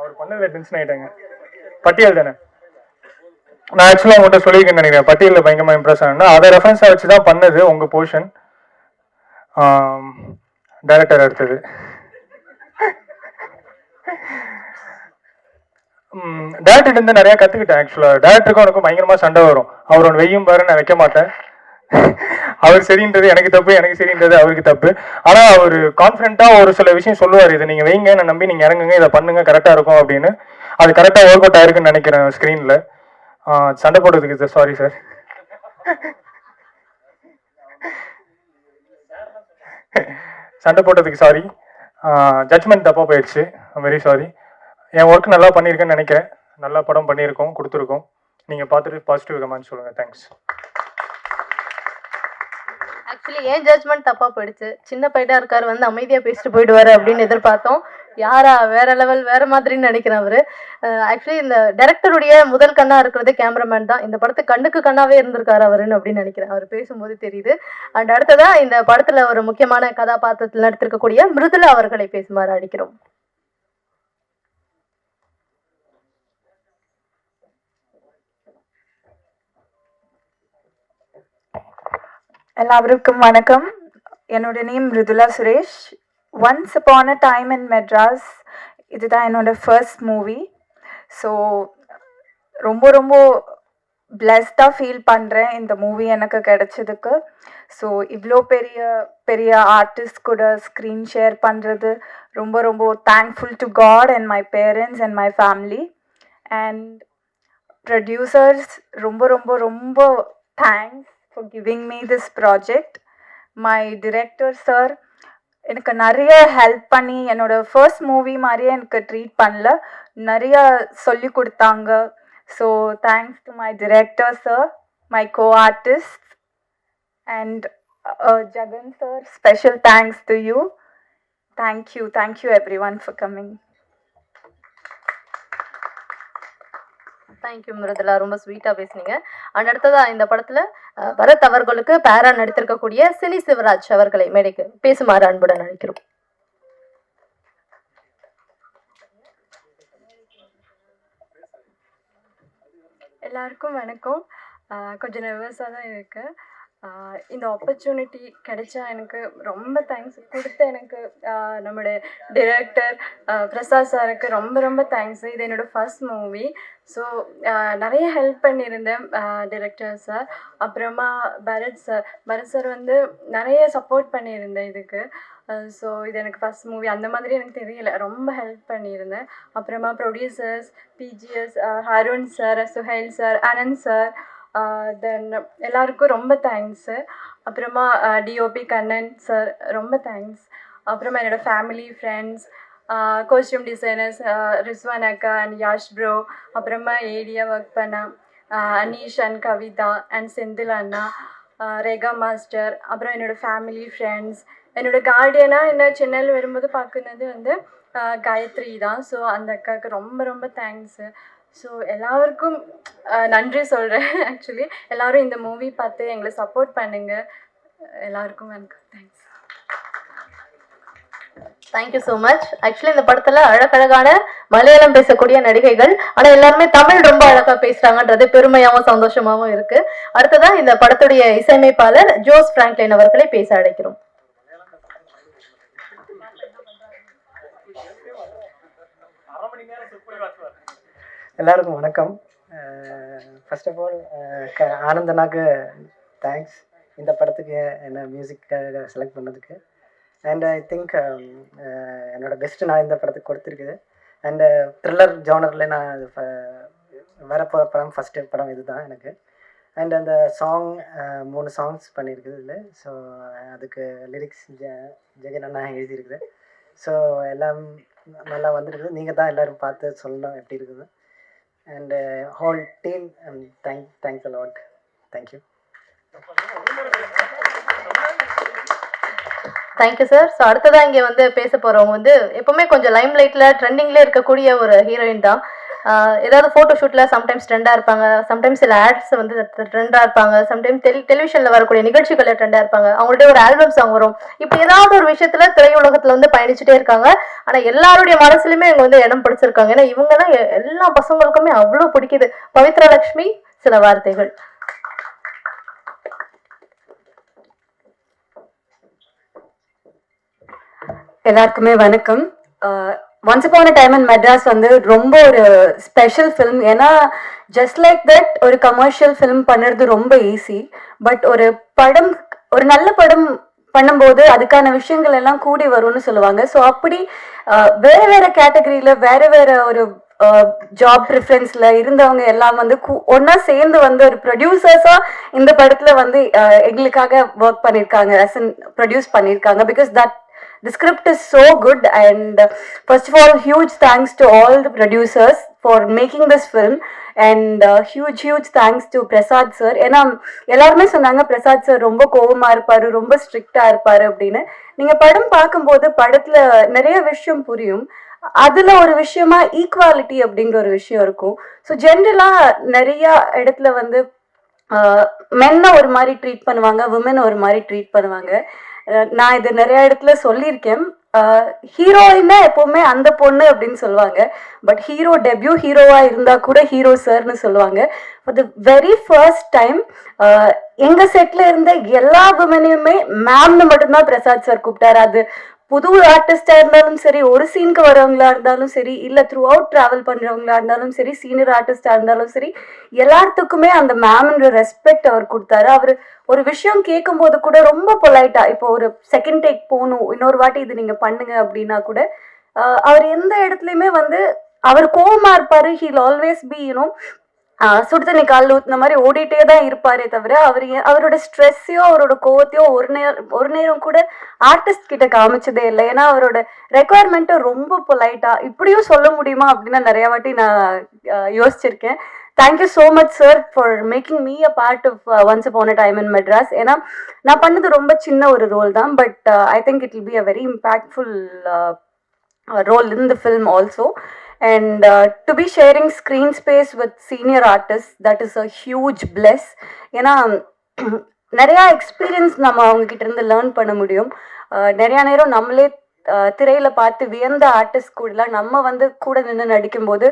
அவர் பண்ணதில் டென்ஷன் ஆகிட்டாங்க. பட்டியல் தானே, நான் ஆக்சுவலாக உங்கள்கிட்ட சொல்லியிருக்கேன்னு நினைக்கிறேன். பட்டியலில் பயங்கரமாக இம்ப்ரெஸ் ஆனேன். அதை ரெஃபரன்ஸாக வச்சு தான் பண்ணது உங்கள் போர்ஷன். டைரக்டர் அடுத்தது டேரக்டர் இருந்து நிறைய கற்றுக்கிட்டேன். ஆக்சுவலாக டேரக்டருக்கும் எனக்கும் பயங்கரமாக சண்டை வரும். அவர் ஒன்று வெய்யும் பாரு, நான் வைக்க மாட்டேன். அவர் சரின்றது எனக்கு தப்பு, எனக்கு சரின்றது அவருக்கு தப்பு. ஆனால் அவர் கான்ஃபிடென்ட்டாக ஒரு சில விஷயம் சொல்லுவார், இதை நீங்கள் வைங்க, நான் நம்பி நீங்கள் இறங்குங்க, இதை பண்ணுங்க, கரெக்டாக இருக்கும் அப்படின்னு. அது கரெக்டாக ஒர்க் அவுட் ஆயிருக்குன்னு நினைக்கிறேன் ஸ்க்ரீனில். சண்டை போடுறதுக்கு சாரி சார். சண்டை போட்டதுக்கு சாரி. ஜட்ஜ்மெண்ட் தப்பாக போயிடுச்சு, வெரி சாரி. என் ஒர்க் நல்லா பண்ணியிருக்கேன்னு நினைக்கிறேன். நல்லா படம் பண்ணியிருக்கோம், கொடுத்துருக்கோம். நீங்கள் பார்த்துட்டு பாசிட்டிவ் கமெண்ட் சொல்லுங்கள். தேங்க்ஸ். ஆக்சுவலி ஏன் ஜட்ஜ்மெண்ட் தப்பா போயிடுச்சு. சின்ன பையனா இருக்காரு, வந்து அமைதியா பேசிட்டு போயிடுவாரு அப்படின்னு எதிர்பார்த்தோம். யாரா வேற லெவல், வேற மாதிரின்னு நினைக்கிறேன் அவரு. ஆக்சுவலி இந்த டைரக்டருடைய முதல் கண்ணா இருக்கிறது கேமராமேன் தான். இந்த படத்துக்கு கண்ணுக்கு கண்ணாவே இருந்திருக்காரு அவருன்னு அப்படின்னு நினைக்கிறேன். அவர் பேசும்போது தெரியுது. அண்ட் அடுத்ததா இந்த படத்துல ஒரு முக்கியமான கதாபாத்திரத்தில் நடித்திருக்கக்கூடிய மிருதுளா அவர்களை பேசுமாறு அழைக்கிறோம். எல்லாருக்கும் வணக்கம். என்னோட name Mridula Suresh. Once upon a time in Madras இதுதான் என்னோட ஃபர்ஸ்ட் மூவி. ஸோ ரொம்ப ரொம்ப பிளெஸ்டாக ஃபீல் பண்ணுறேன் இந்த மூவி எனக்கு கிடைச்சதுக்கு. ஸோ இவ்வளோ பெரிய பெரிய ஆர்டிஸ்ட் கூட ஸ்க்ரீன் ஷேர் பண்ணுறது ரொம்ப ரொம்ப thankful to God and my parents and my family. And producers ரொம்ப ரொம்ப ரொம்ப thanks for giving me this project. My director sir எனக்கு நிறைய ஹெல்ப் பண்ணி என்னோட ஃபர்ஸ்ட் மூவி மாதிரியே எனக்கு ட்ரீட் பண்ணல, நிறைய சொல்லி கொடுத்தாங்க. So thanks to my director sir, my co artist and Jagan sir, special thanks to you. Thank you every one for coming. Thank you Mridula, ரொம்ப ஸ்வீட்டா பேசுனீங்க. அண்ட் அடுத்ததா இந்த படத்துல பரத் அவர்களுக்கு பேரா நடித்திருக்கக்கூடிய சினி சிவராஜ் அவர்களை மேடைக்கு பேசுமாறு அன்புடன் அழைக்கிறோம். எல்லாருக்கும் வணக்கம். கொஞ்சம் நர்வஸாக தான் இருக்கு. இந்த ஆப்பர்ச்சுனிட்டி கிடைச்சா எனக்கு ரொம்ப தேங்க்ஸ். கொடுத்த எனக்கு நம்முடைய டிரெக்டர் பிரசாத் சாருக்கு ரொம்ப ரொம்ப தேங்க்ஸ். இது என்னோடய ஃபர்ஸ்ட் மூவி. ஸோ நிறைய ஹெல்ப் பண்ணியிருந்தேன் டிரெக்டர் சார். அப்புறமா பரத் சார் வந்து நிறைய சப்போர்ட் பண்ணியிருந்தேன் இதுக்கு. ஸோ இது எனக்கு ஃபஸ்ட் மூவி, அந்த மாதிரி எனக்கு தெரியல, ரொம்ப ஹெல்ப் பண்ணியிருந்தேன். அப்புறமா producers BGS, Harun sir, Suhail sir, Anand sir, then எல்லாருக்கும் ரொம்ப தேங்க்ஸு. அப்புறமா டிஓபி கண்ணன் சார் ரொம்ப தேங்க்ஸ். அப்புறமா என்னோடய family, friends, costume designers Rizwan அக்கா அண்ட் யாஷ் ப்ரோ, அப்புறமா ஏடியா ஒர்க் பண்ண அனீஷ் அண்ட் கவிதா அண்ட் செந்தில் அண்ணா, ரேகா மாஸ்டர், அப்புறம் என்னோடய ஃபேமிலி, ஃப்ரெண்ட்ஸ், என்னோடய கார்டியனாக என்ன சென்னையில் வரும்போது பார்க்குறது வந்து காயத்ரி தான். ஸோ அந்த அக்காவுக்கு ரொம்ப ரொம்ப தேங்க்ஸு. ஸோ எல்லாருக்கும் நன்றி சொல்கிறேன். ஆக்சுவலி எல்லோரும் இந்த மூவி பார்த்து எங்களை சப்போர்ட் பண்ணுங்கள். எல்லாருக்கும் எனக்கு thanks. Thank you so much. Actually இந்த படத்துல அழகழகான மலையாளம் பேசக்கூடிய நடிகைகள், ஆனா எல்லாருமே தமிழ் ரொம்ப அழகா பேசுறாங்கன்றது பெருமையாகவும் சந்தோஷமாகவும் இருக்கு. அடுத்ததா இந்த படத்துடைய இசையமைப்பாளர் ஜோஸ் பிராங்க்லின் அவர்களை பேச அழைக்கிறோம். எல்லாருக்கும் வணக்கம். ஃபர்ஸ்ட் ஆஃப் ஆல் ஆனந்தனாக்கு தேங்க்ஸ் இந்த படத்துக்கு என்ன மியூசிக்காக செலக்ட் பண்ணதுக்கு. அண்ட் ஐ திங்க் என்னோடய பெஸ்ட்டு நான் இந்த படத்துக்கு கொடுத்துருக்குது. அண்டு த்ரில்லர் ஜானரில் நான் வரப்போகிற படம் ஃபஸ்ட்டு படம் இது தான் எனக்கு. அண்ட் அந்த சாங் 3 சாங்ஸ் பண்ணியிருக்குது இதில். ஸோ அதுக்கு லிரிக்ஸ் ஜெகன் அண்ணா எழுதியிருக்குது. ஸோ எல்லாம் நல்லா வந்துருக்குது. நீங்கள் தான் எல்லோரும் பார்த்து சொல்லணும் எப்படி இருக்குது. And whole team, thanks a lot. Thank you. Thank you sir. So அடுத்ததா இங்கே வந்து பேச போகிறவங்க வந்து எப்போவுமே கொஞ்சம் லைம் லைட்டில் ட்ரெண்டிங்லேயே இருக்கக்கூடிய ஒரு ஹீரோயின் தான். ஏதாவது ஃபோட்டோ ஷூட்டில் சம்டைம்ஸ் ட்ரெண்டாக இருப்பாங்க, சம்டைம்ஸ் சில ஆட்ஸ் வந்து ட்ரெண்டாக இருப்பாங்க, சம்டைம்ஸ் டெலிவிஷனில் வரக்கூடிய நிகழ்ச்சிகளில் ட்ரெண்டாக இருப்பாங்க. அவங்கள்ட்ட ஒரு ஆல்பம் சாங் வரும். இப்போ ஏதாவது ஒரு விஷயத்தில் திரையுலகத்தில் வந்து பயணிச்சுட்டே இருக்காங்க. ஆனால் எல்லாருடைய மனசுலையுமே இவங்க வந்து இடம் பிடிச்சிருக்காங்க. ஏன்னா இவங்க தான் எல்லா பசங்களுக்குமே அவ்வளோ பிடிக்குது. பவித்ரா லக்ஷ்மி, சில வார்த்தைகள். எல்லாருக்குமே வணக்கம். Once upon a time in Madras வந்து ரொம்ப ஒரு ஸ்பெஷல் ஃபிலிம். ஏன்னா ஜஸ்ட் லைக் தட் ஒரு கமர்ஷியல் ஃபிலிம் பண்ணுறது ரொம்ப ஈஸி. பட் ஒரு நல்ல படம் பண்ணும்போது அதுக்கான விஷயங்கள் எல்லாம் கூடி வரும்னு சொல்லுவாங்க. ஸோ அப்படி வேறு வேறு கேட்டகரியில் வேறு ஒரு ஜாப் ப்ரிஃபரன்ஸில் இருந்தவங்க எல்லாம் வந்து ஒன்றா சேர்ந்து வந்து ஒரு ப்ரொடியூசர்ஸாக இந்த படத்தில் வந்து எங்களுக்காக ஒர்க் பண்ணியிருக்காங்க, ப்ரொடியூஸ் பண்ணியிருக்காங்க. Because the script is so good. And first of all, huge thanks to all the producers for making this film. And huge thanks to Prasad sir. ஏன்னா எல்லாருமே சொன்னாங்க பிரசாத் சார் ரொம்ப கோவமாக இருப்பார், ரொம்ப ஸ்ட்ரிக்டாக இருப்பார் அப்படின்னு. நீங்கள் படம் பார்க்கும்போது படத்தில் நிறைய விஷயம் புரியும். அதில் ஒரு விஷயமா ஈக்குவாலிட்டி அப்படிங்கிற ஒரு விஷயம் இருக்கும். ஸோ ஜென்ரலாக நிறையா இடத்துல வந்து மென்னை ஒரு மாதிரி ட்ரீட் பண்ணுவாங்க, விமனை ஒரு மாதிரி ட்ரீட் பண்ணுவாங்க. நான் இது நிறைய இடத்துல சொல்லியிருக்கேன். ஹீரோயின்னா எப்போவுமே அந்த பொண்ணு அப்படின்னு சொல்லுவாங்க. பட் ஹீரோ டெபியூ ஹீரோவாக இருந்தால் கூட ஹீரோ சார்னு சொல்லுவாங்க. For the very first time எங்கள் செட்டில் இருந்த எல்லா விமனையுமே மேம்னு மட்டும்தான் பிரசாத் சார் கூப்பிட்டாரு. அது புது ஆர்டிஸ்டாக இருந்தாலும் சரி, ஒரு சீனுக்கு வரவங்களா இருந்தாலும் சரி, இல்லை த்ரூ அவுட் ட்ராவல் பண்ணுறவங்களா இருந்தாலும் சரி, சீனியர் ஆர்டிஸ்டாக இருந்தாலும் சரி, எல்லாத்துக்குமே அந்த மேம்ன்ற ரெஸ்பெக்ட் அவர் கொடுத்தாரு. அவர் ஒரு விஷயம் கேட்கும்போது கூட ரொம்ப பொலைட்டாக, இப்போ ஒரு செகண்ட் டேக் போகணும், இன்னொரு வாட்டி இது நீங்கள் பண்ணுங்க அப்படின்னா கூட அவர் எந்த இடத்துலையுமே வந்து அவர் கோவமாக இருப்பார். ஹீல் ஆல்வேஸ் பி சுடு தண்ணி காலில் ஊற்றின மாதிரி ஓடிட்டே தான் இருப்பாரே தவிர அவரோட ஸ்ட்ரெஸ்ஸையோ அவரோட கோவத்தையோ ஒரு நேரம் கூட ஆர்டிஸ்ட் கிட்ட காமிச்சதே இல்லை. ஏன்னா அவரோட ரெக்குவயர்மெண்ட்டை ரொம்ப பொலைட்டாக இப்படியும் சொல்ல முடியுமா அப்படின்னு நிறைய வாட்டி நான் யோசிச்சிருக்கேன். Thank you so much sir for making me a part of once upon a time in Madras. ஏன்னா நான் பண்ணது ரொம்ப சின்ன ஒரு ரோல் தான். But I think it will be a very impactful role in the film also. and to be sharing screen space with senior artists, that is a huge bless. ஏன்னா நிறையா experience நம்ம அவங்கக்கிட்ட இருந்து லேர்ன் பண்ண முடியும். நிறையா நேரம் நம்மளே திரையில் பார்த்து வியந்த ஆர்டிஸ்ட் கூடலாம் நம்ம வந்து கூட நின்று நடிக்கும்போது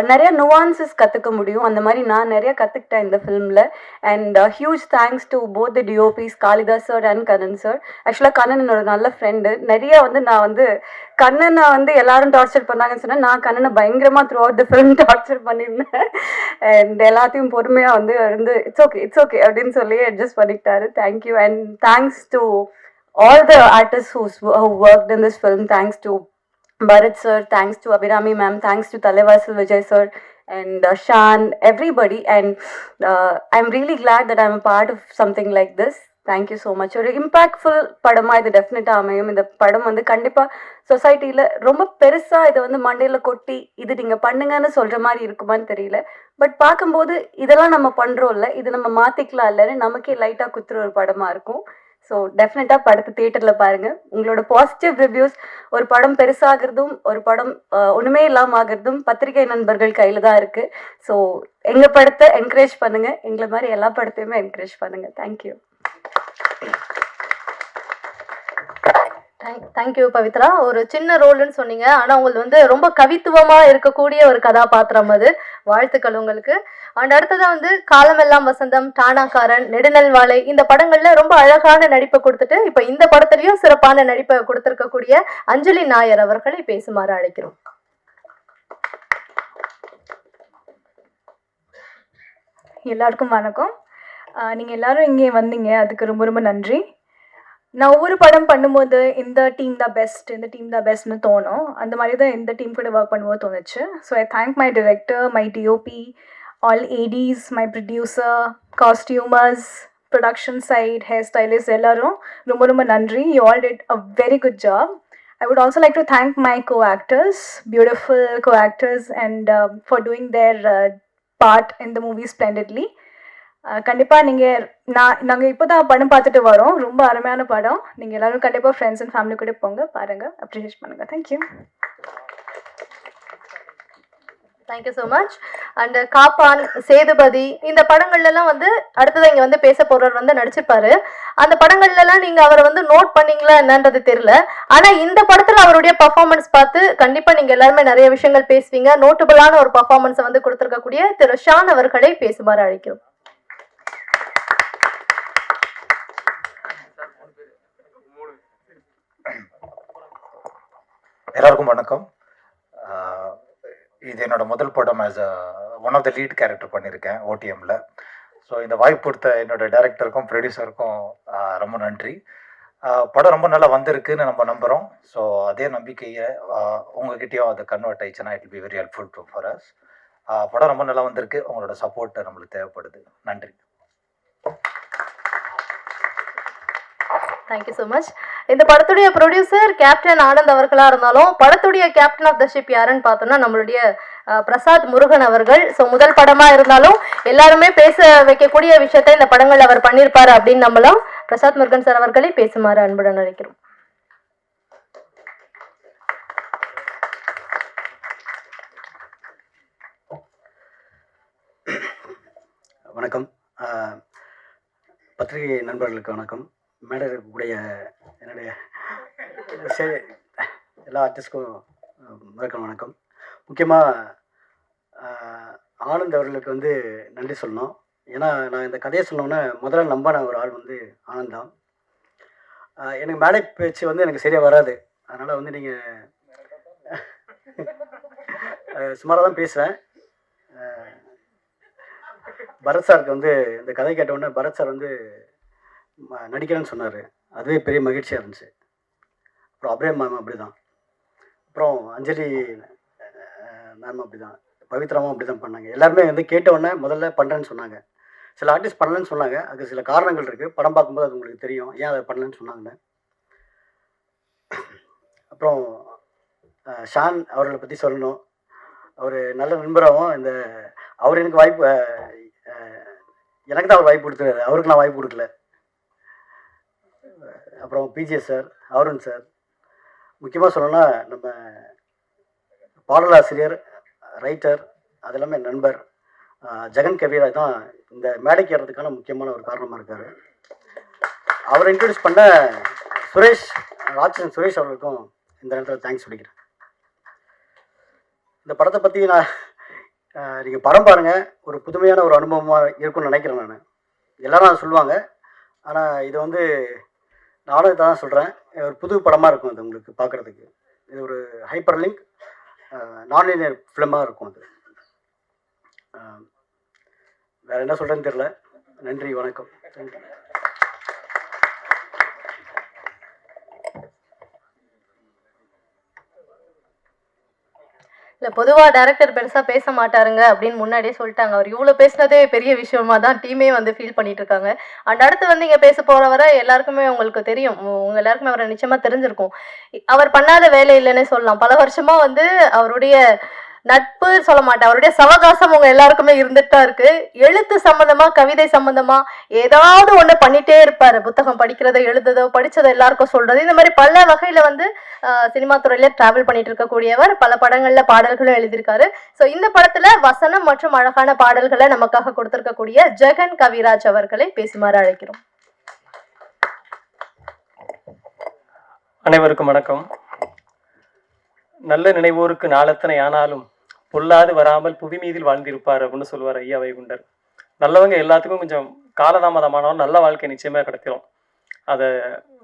நிறைய நுவான்சஸ் கற்றுக்க முடியும். அந்த மாதிரி நான் நிறைய கற்றுக்கிட்டேன் இந்த ஃபிலிமில். And huge thanks to both the DOPs, Kalidas sir and Kannan sir. ஆக்சுவலாக கண்ணன் என்னோட நல்ல ஃப்ரெண்டு. நிறைய வந்து நான் வந்து கண்ணனை வந்து எல்லாரும் டார்ச்சர் பண்ணாங்கன்னு சொன்னேன். நான் கண்ணனை பயங்கரமாக throughout the film torture பண்ணியிருந்தேன். அண்ட் எல்லாத்தையும் பொறுமையாக வந்து இட்ஸ் ஓகே அப்படின்னு சொல்லி அட்ஜஸ்ட் பண்ணிக்கிட்டாரு. Thank you and thanks to all the artists who worked in this film. Thanks to Bharat sir, thanks to Abhirami ma'am, thanks to Talevasil Vijay sir and Shan, everybody. And I'm really glad that I'm a part of something like this. Thank you so much. ஒரு impactful படமாக இது டெஃபினட்டாக அமையும். இந்த படம் வந்து கண்டிப்பாக சொசைட்டியில் ரொம்ப பெருசாக இதை வந்து மண்டையில் கொட்டி இது நீங்கள் பண்ணுங்கன்னு சொல்கிற மாதிரி இருக்குமான்னு தெரியல. பட் பார்க்கும்போது இதெல்லாம் நம்ம பண்ணுறோம்ல, இது நம்ம மாற்றிக்கலாம் இல்லைன்னு நமக்கே லைட்டாக குத்துற ஒரு படமாக இருக்கும். ஸோ டெஃபினட்டாக படத்தை தியேட்டரில் பாருங்கள். உங்களோட பாசிட்டிவ் ரிவ்யூஸ், ஒரு படம் பெருசாகிறதும் ஒரு படம் ஒன்றுமே இல்லாமல் ஆகிறதும் பத்திரிகை நண்பர்கள் கையில் தான் இருக்குது. ஸோ எங்கள் படத்தை என்கரேஜ் பண்ணுங்கள், எங்களை மாதிரி எல்லா படத்தையுமே என்கரேஜ் பண்ணுங்கள். தேங்க்யூ. தேங்க்யூ பவித்ரா. ஒரு சின்ன ரோல்னு சொன்னீங்க, ஆனால் உங்களுக்கு வந்து ரொம்ப கவித்துவமாக இருக்கக்கூடிய ஒரு கதாபாத்திரம் அது. வாழ்த்துக்கள் உங்களுக்கு. அண்ட் அடுத்ததான் வந்து காலமெல்லாம் வசந்தம், டானாக்காரன், நெடுநல் வாழை, இந்த படங்கள்ல ரொம்ப அழகான நடிப்பை கொடுத்துட்டு இப்போ இந்த படத்துலையும் சிறப்பான நடிப்பை கொடுத்துருக்கக்கூடிய அஞ்சலி நாயர் அவர்களை பேசுமாறு அழைக்கிறோம். எல்லாருக்கும் வணக்கம். நீங்கள் எல்லாரும் இங்கே வந்தீங்க, அதுக்கு ரொம்ப ரொம்ப நன்றி. நான் ஒவ்வொரு படம் பண்ணும்போது இந்த டீம் தான் பெஸ்ட்னு தோணும். அந்த மாதிரி தான் இந்த டீம் கூட ஒர்க் பண்ணும்போது தோணுச்சு. So I thank my director, my DOP, all ADs, my producer, costumers, production side, hairstylist, ellarum ரொம்ப நன்றி. You all did a very good job. I would also like to thank my co-actors, beautiful co-actors, and for doing their part in the movie splendidly. கண்டிப்பாக நாங்கள் இப்போ தான் படம் பார்த்துட்டு வரோம். ரொம்ப அருமையான படம். நீங்கள் எல்லோரும் கண்டிப்பாக ஃப்ரெண்ட்ஸ் அண்ட் ஃபேமிலி கூட போங்க, பாருங்கள், அப்ரிஷியேட் பண்ணுங்கள். Thank you. Thank you so much. And Kaappaan, Sethupathi, இந்த படங்கள்லாம் வந்து அடுத்தது இங்கே வந்து பேச போகிறவர் வந்து நடிச்சிருப்பாரு. அந்த படங்கள்லாம் நீங்கள் அவரை வந்து நோட் பண்ணீங்களா என்னன்றது தெரியல. ஆனால் இந்த படத்தில் அவருடைய பர்ஃபார்மன்ஸ் பார்த்து கண்டிப்பாக நீங்கள் எல்லாருமே நிறைய விஷயங்கள் பேசுவீங்க. நோட்டபுளான ஒரு பர்ஃபார்மன்ஸை வந்து கொடுத்துருக்கக்கூடிய திரு ஷான் அவர்களை பேசுமாறு அழைக்கிறோம். எல்லாருக்கும் வணக்கம். இது என்னோட முதல் படம். As one of the lead character பண்ணியிருக்கேன் ஓடிஎம்மில். ஸோ இந்த வாய்ப்பு கொடுத்த என்னோட டைரக்டருக்கும் ப்ரொடியூசருக்கும் ரொம்ப நன்றி. படம் ரொம்ப நல்லா வந்திருக்குன்னு நம்ம நம்புகிறோம். ஸோ அதே நம்பிக்கையை உங்ககிட்டயும் அதை கன்வெர்ட் ஆயிடுச்சுன்னா it will be very helpful to for us. படம் ரொம்ப நல்லா வந்திருக்கு. உங்களோட சப்போர்ட் நம்மளுக்கு தேவைப்படுது. நன்றி. Thank you so much. இந்த படத்துடைய ப்ரொடியூசர் கேப்டன் ஆனந்த் அவர்களாக இருந்தாலும் படத்துடைய கேப்டன் ஆஃப் த ஷிப் யாருன்னு பார்த்தோம்னா நம்மளுடைய பிரசாத் முருகன் அவர்கள். ஸோ முதல் படமாக இருந்தாலும் எல்லாருமே பேச வைக்கக்கூடிய விஷயத்தை இந்த படங்கள் அவர் பண்ணியிருப்பாரு அப்படின்னு நம்மளும் பிரசாத் முருகன் சார் அவர்களை பேசுமாறு அன்புடன் அழைக்கிறோம். வணக்கம். பத்திரிகை நண்பர்களுக்கு வணக்கம். மேடை இருக்கக்கூடிய என்னுடைய எல்லா ஆர்டிஸ்ட்க்கும் முதற்க வணக்கம். முக்கியமாக ஆனந்த் அவர்களுக்கு வந்து நன்றி சொல்லணும். ஏன்னா நான் இந்த கதையை சொன்னோன்னே முதல்ல நம்பின ஒரு ஆள் வந்து ஆனந்த் தான். எனக்கு மேடை பேச்சு வந்து எனக்கு சரியாக வராது. அதனால் வந்து நீங்கள் சுமாராக தான் பேசுவேன். பரத் சாருக்கு வந்து இந்த கதை கேட்டவுடனே பரத் சார் வந்து நடிக்கிறேன்னு சொன்னார். அதுவே பெரிய மகிழ்ச்சியாக இருந்துச்சு. அப்புறம் அப்ரேம் மேம் அப்படி தான், அப்புறம் அஞ்சலி மேம் அப்படி தான், பவித்ராவும் அப்படி தான் பண்ணாங்க. எல்லாருமே வந்து கேட்டவுடனே முதல்ல பண்ணுறேன்னு சொன்னாங்க. சில ஆர்டிஸ்ட் பண்ணலன்னு சொன்னாங்க. அதுக்கு சில காரணங்கள் இருக்குது. படம் பார்க்கும்போது அது உங்களுக்கு தெரியும் ஏன் அதை பண்ணலன்னு சொன்னாங்கன்னு. அப்புறம் ஷான் அவர்களை பற்றி சொல்லணும். அவர் நல்ல நண்பராகவும் அவர் எனக்கு வாய்ப்பு, எனக்கு தான் அவர் வாய்ப்பு கொடுத்துருக்காரு, அவருக்கு நான் வாய்ப்பு கொடுக்கல. அப்புறம் பிஜே சார், அருண் சார், முக்கியமாக சொல்லணும்னா நம்ம பாடலாசிரியர், ரைட்டர், அது எல்லாமே நண்பர் ஜெகன் கவிராஜ் தான் இந்த மேடைக்கு ஏறதுக்கான முக்கியமான ஒரு காரணமாக இருக்கார். அவரை இன்ட்ரடியூஸ் பண்ண சுரேஷ், ராட்சன் சுரேஷ் அவர்களுக்கும் இந்த நேரத்தில் தேங்க்ஸ் சொல்லிக்கிறேன். இந்த படத்தை பற்றி நீங்கள் படம் பாருங்கள், ஒரு புதுமையான ஒரு அனுபவமாக இருக்கும்னு நினைக்கிறேன். நான் எல்லாரும் அதை சொல்லுவாங்க, ஆனால் இது வந்து நானும் இதை தான் சொல்கிறேன், ஒரு புது படமாக இருக்கும் அது உங்களுக்கு பார்க்குறதுக்கு. இது ஒரு ஹைப்பர் லிங்க் நான்லீனியர் ஃபிலிமாக இருக்கும் அது. வேறு என்ன சொல்கிறேன்னு தெரில. நன்றி, வணக்கம். நன்றி. இல்லை, பொதுவாக டேரக்டர் பெருசாக பேச மாட்டாருங்க அப்படின்னு முன்னாடியே சொல்லிட்டாங்க. அவர் இவ்வளோ பேசினதே பெரிய விஷயமா தான் டீமே வந்து ஃபீல் பண்ணிட்டு இருக்காங்க. அண்ட் அடுத்து வந்து இங்கே பேச போகிறவரை எல்லாருக்குமே உங்களுக்கு தெரியும், உங்கள் எல்லாருக்குமே அவரை நிச்சயமாக தெரிஞ்சிருக்கும். அவர் பண்ணாத வேலை இல்லைன்னே சொல்லலாம். பல வருஷமாக வந்து அவருடைய நட்பு சொல்ல மாட்டேன், அவருடைய சவகாசம் உங்க எல்லாருக்குமே இருந்துட்டு தான் இருக்கு. எழுத்து சம்பந்தமா, கவிதை சம்பந்தமா ஏதாவது ஒண்ணு பண்ணிட்டே இருப்பாரு. புத்தகம் படிக்கிறதோ, எழுதுதோ, படிச்சதோ எல்லாருக்கும் சொல்றது, இந்த மாதிரி பல வகையில வந்து சினிமா துறையில டிராவல் பண்ணிட்டு இருக்கக்கூடியவர். பல படங்கள்ல பாடல்களும் எழுதியிருக்காரு. ஸோ இந்த படத்துல வசனம் மற்றும் அழகான பாடல்களை நமக்காக கொடுத்திருக்கக்கூடிய ஜெகன் கவிராஜ் அவர்களை பேசுமாறு அழைக்கிறோம். அனைவருக்கும் வணக்கம். நல்ல நினைவோருக்கு நாளத்தனை ஆனாலும் பொல்லாது வராமல் புவி மீதில் வாழ்ந்திருப்பார் அப்படின்னு சொல்லுவார் ஐயா வைகுண்டர். நல்லவங்க எல்லாத்துக்கும் கொஞ்சம் காலதாமதமானாலும் நல்ல வாழ்க்கை நிச்சயமாக கிடைக்கும். அதை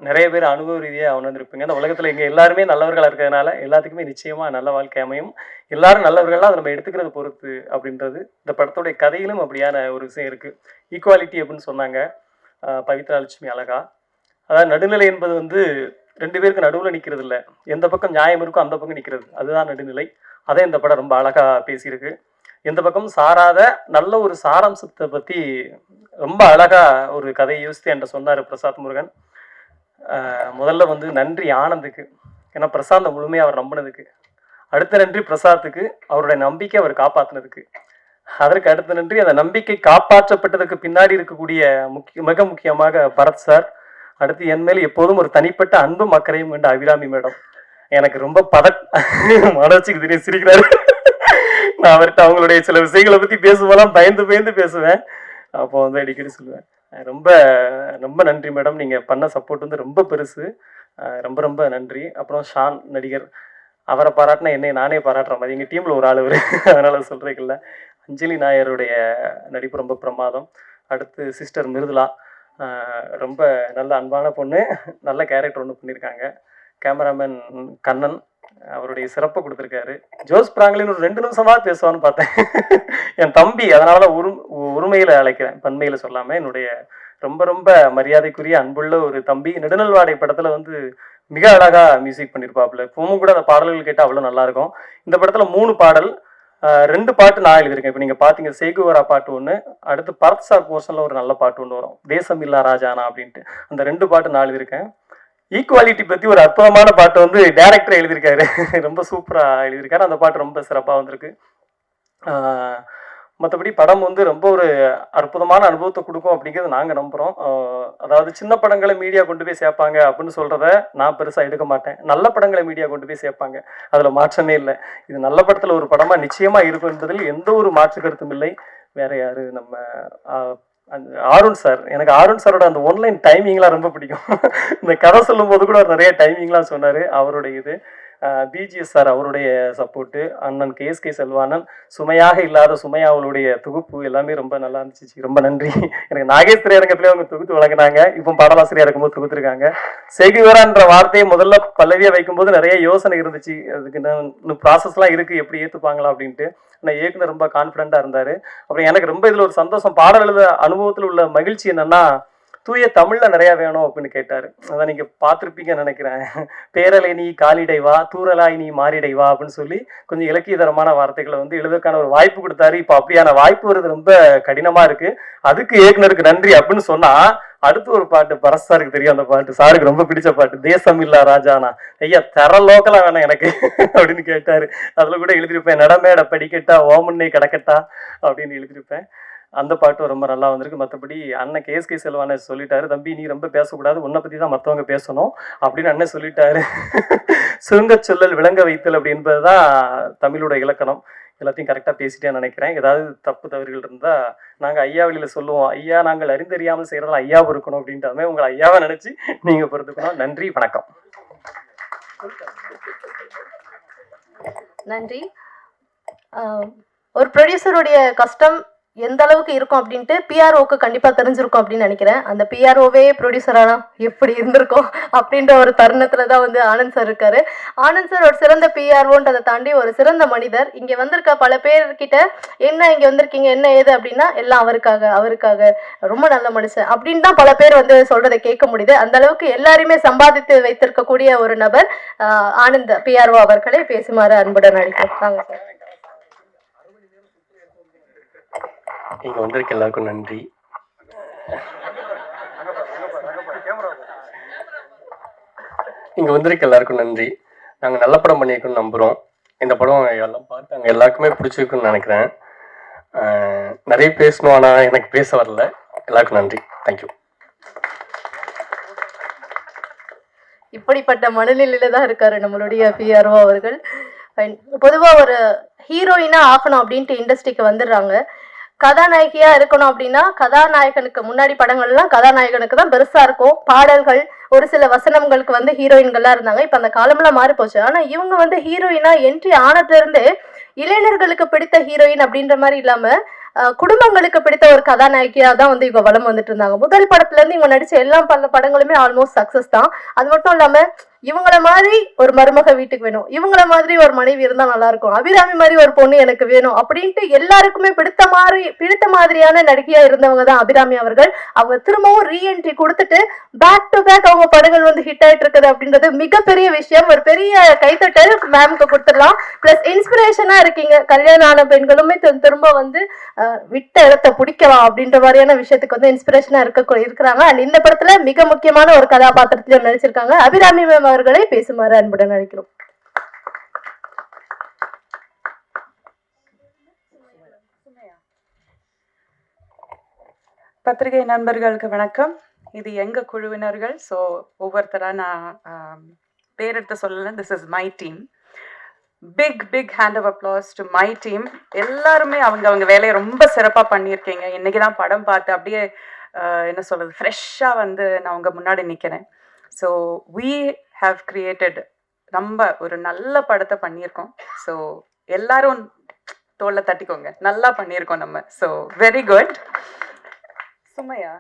நிறைய பேர் அனுபவ ரீதியாக உணர்ந்திருப்பீங்க. இந்த உலகத்தில் இங்கே எல்லாருமே நல்லவர்களாக இருக்கிறதுனால எல்லாத்துக்குமே நிச்சயமாக நல்ல வாழ்க்கை அமையும். எல்லாரும் நல்லவர்களாக அதை நம்ம எடுத்துக்கிறது பொறுத்து அப்படின்றது இந்த படத்துடைய கதையிலும் அப்படியான ஒரு விஷயம் இருக்குது. ஈக்குவாலிட்டி அப்படின்னு சொன்னாங்க பவித்ரா லட்சுமி அழகா. அதாவது நடுநிலை என்பது வந்து ரெண்டு பேருக்கு நடுவில் நிற்கிறது இல்லை, எந்த பக்கம் நியாயம் இருக்கோ அந்த பக்கம் நிற்கிறது, அதுதான் நடுநிலை. அதே இந்த படம் ரொம்ப அழகாக பேசியிருக்கு. எந்த பக்கம் சாராத நல்ல ஒரு சாராம்சத்தை பற்றி ரொம்ப அழகாக ஒரு கதையை யோசித்து என்கிட்ட சொன்னார் பிரசாத் முருகன். முதல்ல வந்து நன்றி ஆனந்துக்கு, ஏன்னா பிரசாந்தை முழுமையாக அவர் நம்பினதுக்கு. அடுத்த நன்றி பிரசாத்துக்கு, அவருடைய நம்பிக்கை அவர் காப்பாற்றினதுக்கு. அதற்கு அடுத்த நன்றி அந்த நம்பிக்கை காப்பாற்றப்பட்டதுக்கு பின்னாடி இருக்கக்கூடிய மிக முக்கியமாக பரத் சார். அடுத்து என் மேல் எப்போதும் ஒரு தனிப்பட்ட அன்பும் அக்கறையும் கொண்ட அபிராமி மேடம். எனக்கு ரொம்ப மனசுக்கு தெரியும், சிரிக்கிறாரு. நான் அவர்கிட்ட அவங்களுடைய சில விஷயங்களை பற்றி பேசும்போதெல்லாம் பயந்து பேசுவேன். அப்போ வந்து அடிக்கடி சொல்லுவேன், ரொம்ப ரொம்ப நன்றி மேடம், நீங்கள் பண்ண சப்போர்ட் வந்து ரொம்ப பெருசு, ரொம்ப ரொம்ப நன்றி. அப்புறம் ஷான் நடிகர், அவரை பாராட்டினா என்னை நானே பாராட்டுற மாதிரி, எங்கள் டீமில் ஒரு ஆள் அவர், அதனால் சொல்கிறதுக்கில்ல. அஞ்சலி நாயருடைய நடிப்பு ரொம்ப பிரமாதம். அடுத்து சிஸ்டர் மிருதுலா, ரொம்ப நல்ல அன்பான பொண்ணு, நல்ல கேரக்டர் ஒன்று பண்ணியிருக்காங்க. கேமராமேன் கண்ணன் அவருடைய சிறப்பை கொடுத்துருக்காரு. ஜோஸ் பிராங்க்லின் ஒரு 2 நிமிஷமாக பேசுவான்னு பார்த்தேன். என் தம்பி, அதனால உரிமையில் அழைக்கிறேன், பன்மையில் சொல்லாமல். என்னுடைய ரொம்ப ரொம்ப மரியாதைக்குரிய அன்புள்ள ஒரு தம்பி. நெடுநல்வாடை படத்தில் வந்து மிக அழகாக மியூசிக் பண்ணியிருப்பாப்புல. இப்பவும் கூட அந்த பாடல்கள் கேட்டால் அவ்வளோ நல்லாயிருக்கும். இந்த படத்தில் 3 பாடல், 2 பாட்டு நான் எழுதியிருக்கேன். இப்போ நீங்கள் பார்த்தீங்க, சேகுவரா பாட்டு ஒன்று, அடுத்து பரத் சார் போர்ஷனில் ஒரு நல்ல பாட்டு ஒன்று வரும், தேசமில்லா ராஜானா அப்படின்ட்டு. அந்த 2 பாட்டு நான் எழுதியிருக்கேன். ஈக்குவாலிட்டி பற்றி ஒரு அற்புதமான பாட்டு வந்து டைரக்டர் எழுதியிருக்காரு, ரொம்ப சூப்பராக எழுதியிருக்காரு. அந்த பாட்டு ரொம்ப சிறப்பாக வந்திருக்கு. மற்றபடி படம் வந்து ரொம்ப ஒரு அற்புதமான அனுபவத்தை கொடுக்கும் அப்படிங்கிறது நாங்கள் நம்புகிறோம். அதாவது சின்ன படங்களை மீடியா கொண்டு போய் சேர்ப்பாங்க அப்படின்னு சொல்கிறத நான் பெருசாக எடுக்க மாட்டேன். நல்ல படங்களை மீடியா கொண்டு போய் சேர்ப்பாங்க, அதில் மாற்றமே இல்லை. இது நல்ல படத்தில் ஒரு படமாக நிச்சயமாக இருக்கும் என்பதில் எந்த ஒரு மாற்று கருத்தும் இல்லை. வேறு யார், நம்ம ஆருண் சார். எனக்கு ஆருண் சாரோட அந்த ஒன்லைன் டைமிங்லாம் ரொம்ப பிடிக்கும். இந்த கதை சொல்லும் போது கூட நிறைய டைமிங்லாம் சொன்னார். அவருடைய இது பிஜிஎஸ் சார், அவருடைய சப்போர்ட்டு, அண்ணன் கேஎஸ்கே செல்வானன், சுமையாக இல்லாத சுமையா அவளுடைய தொகுப்பு எல்லாமே ரொம்ப நல்லா இருந்துச்சு. ரொம்ப நன்றி. எனக்கு நாகேஸ்வரி அரங்கத்திலே அவங்க தொகுத்து வழங்கினாங்க, இப்போ பாடலாசிரியர் இருக்கும்போது தொகுத்துருக்காங்க. சேகுவரான்ற வார்த்தையை முதல்ல பல்லவியாக வைக்கும்போது நிறைய யோசனை இருந்துச்சு, அதுக்கு இன்னும் ப்ராசஸ்லாம் இருக்குது, எப்படி ஏற்றுப்பாங்களா அப்படின்ட்டு. ஆனால் இயக்குனர் ரொம்ப கான்ஃபிடென்ட்டாக இருந்தார். அப்புறம் எனக்கு ரொம்ப இதில் ஒரு சந்தோஷம், பாடல் எழுத அனுபவத்தில் உள்ள மகிழ்ச்சி என்னென்னா, தூய தமிழில் நிறையா வேணும் அப்படின்னு கேட்டார். அதான் நீங்கள் பார்த்துருப்பீங்கன்னு நினைக்கிறேன். பேரலை நீ காலிடை வா, தூரலாய் நீ மாறிடை வா அப்படின்னு சொல்லி கொஞ்சம் இலக்கியதரமான வார்த்தைகளை வந்து எழுதுறதுக்கான ஒரு வாய்ப்பு கொடுத்தாரு. இப்போ அப்படியான வாய்ப்பு வருது ரொம்ப கடினமாக இருக்குது. அதுக்கு இயக்குனருக்கு நன்றி அப்படின்னு சொன்னால், அடுத்து ஒரு பாட்டு பரத் சாருக்கு தெரியும், அந்த பாட்டு சாருக்கு ரொம்ப பிடிச்ச பாட்டு, தேசமில்லா ராஜானா. ஐயா தர லோக்கலாக வேணாம் எனக்கு அப்படின்னு கேட்டார். அதில் கூட எழுதியிருப்பேன், நடமேட படிக்கட்டா ஓமண்ணை கிடக்கட்டா அப்படின்னு எழுதியிருப்பேன். அந்த பாட்டும் ரொம்ப நல்லா வந்திருக்கு. மற்றபடி அண்ணன் கேஎஸ்கே செல்வான சொல்லிட்டாரு, தம்பி நீ ரொம்ப பேசக்கூடாது, உன்னை பற்றி தான் மற்றவங்க பேசணும் அப்படின்னு அண்ணன் சொல்லிட்டாரு. சுருங்க சொல்லல் விளங்க வைத்தல் அப்படி என்பது தான் தமிழோட இலக்கணம். எல்லாத்தையும் கரெக்டாக பேசிட்டேன்னு நினைக்கிறேன். ஏதாவது தப்பு தவறுகள் இருந்தால் நாங்கள் ஐயா வழியில் சொல்லுவோம், ஐயா நாங்கள் அறிந்தறியாமல் செய்கிறதால ஐயாவும் இருக்கணும் அப்படின்ட்டு உங்களை ஐயாவை நினச்சி நீங்கள் பொறுத்துக்கணும். நன்றி, வணக்கம். நன்றி. ஒரு ப்ரொடியூசருடைய கஷ்டம் எந்த அளவுக்கு இருக்கும் அப்படின்ட்டு பிஆர்ஓக்கு கண்டிப்பா தெரிஞ்சிருக்கும் அப்படின்னு நினைக்கிறேன். அந்த பிஆர்ஓவே ப்ரொடியூசரானா எப்படி இருந்திருக்கும் அப்படின்ற ஒரு தருணத்துல தான் வந்து ஆனந்த் சார் இருக்காரு. ஆனந்த் சார் ஒரு சிறந்த பிஆர்ஓன்றதை தாண்டி ஒரு சிறந்த மனிதர். இங்க வந்திருக்க பல பேர்கிட்ட என்ன இங்க வந்திருக்கீங்க என்ன ஏது அப்படின்னா எல்லாம் அவருக்காக ரொம்ப நல்ல மனுஷன் அப்படின்னு தான் பல பேர் வந்து சொல்றதை கேட்க முடியுது. அந்த அளவுக்கு எல்லாருமே சம்பாதித்து வைத்திருக்கக்கூடிய ஒரு நபர் ஆனந்த் பிஆர்ஓ அவர்களை பேசுமாறு அன்புடன் அழைக்கிறோம். சார், இங்கே வந்திருக்க எல்லாருக்கும் நன்றி. நாங்கள் நல்ல படம் பண்ணியிருக்கோன்னு நம்புகிறோம். இந்த படம் எல்லாம் பார்த்தாங்க, எல்லாருக்குமே பிடிச்சிருக்குன்னு நினைக்கிறேன். நிறைய பேசணும், ஆனால் எனக்கு பேச வரல. எல்லாருக்கும் நன்றி, தேங்க்யூ. இப்படிப்பட்ட மனநிலையில தான் இருக்காரு நம்மளுடைய பிஆர்ஓ அவர்கள். பொதுவா ஒரு ஹீரோயினா ஆகணும் அப்படின்ட்டு இண்டஸ்ட்ரிக்கு வந்துடுறாங்க. கதாநாயகியா இருக்கணும் அப்படின்னா கதாநாயகனுக்கு முன்னாடி படங்கள்லாம் கதாநாயகனுக்கு தான் பெருசா இருக்கும். பாடல்கள் ஒரு சில வசனங்களுக்கு வந்து ஹீரோயின்கள்லாம் இருந்தாங்க. இப்ப அந்த காலம்லாம் மாறி போச்சு. ஆனா இவங்க வந்து ஹீரோயினா என்ட்ரி ஆனதுல இருந்து இளைஞர்களுக்கு பிடித்த ஹீரோயின் அப்படின்ற மாதிரி இல்லாம குடும்பங்களுக்கு பிடித்த ஒரு கதாநாயகியா தான் வந்து இவங்க வளம் வந்துட்டு இருந்தாங்க. முதல் படத்துல இருந்து இவங்க நடிச்ச எல்லா படங்களுமே ஆல்மோஸ்ட் சக்சஸ் தான். அது மட்டும் இல்லாம இவங்கள மாதிரி ஒரு மருமக வீட்டுக்கு வேணும், இவங்கள மாதிரி ஒரு மனைவி இருந்தா நல்லா இருக்கும், அபிராமி மாதிரி ஒரு பொண்ணு எனக்கு வேணும் அப்படின்ட்டு எல்லாருக்குமே பிடித்த மாதிரியான நடிகையா இருந்தவங்க தான் அபிராமி அவர்கள். அவங்க திரும்பவும் ரீஎன்ட்ரி கொடுத்துட்டு பேக் டு பேக் அவங்க படங்கள் வந்து ஹிட் ஆயிட்டு இருக்குது அப்படின்றது மிகப்பெரிய விஷயம். ஒரு பெரிய கைத்தட்டல் மேம்க்கு கொடுத்துடலாம். பிளஸ் இன்ஸ்பிரேஷனா இருக்கீங்க. கல்யாணம் ஆன பெண்களுமே திரும்ப வந்து விட்ட இடத்த பிடிக்கலாம் அப்படின்ற மாதிரியான விஷயத்துக்கு வந்து இன்ஸ்பிரேஷனா இருக்கிறாங்க. அண்ட் இந்த படத்துல மிக முக்கியமான ஒரு கதாபாத்திரத்திலும் நடிச்சிருக்காங்க. அபிராமி மேம் அவர்களை பேசுமாறு அன்புடன் அழைக்கிறோம். பத்திரிகை நண்பர்களுக்கு வணக்கம். இது எங்க குழுவினர்கள். ஸோ ஒவ்வொருத்தரா நான் பேரெடுத்து சொல்லல. This is my team. Big hand of applause to my team. எல்லாருமே அவங்க வேலையை ரொம்ப சிறப்பாக பண்ணியிருக்கீங்க. இன்னைக்கு தான் படம் பார்த்து அப்படியே என்ன சொல்றது ஃப்ரெஷ்ஷாக வந்து நான் உங்க முன்னாடி நிற்கிறேன். ஸோ we have created ரொம்ப ஒரு நல்ல படத்தை பண்ணியிருக்கோம். ஸோ எல்லாரும் தோல்ல தட்டிக்கோங்க, நல்லா பண்ணியிருக்கோம் நம்ம. So very good. சுமையா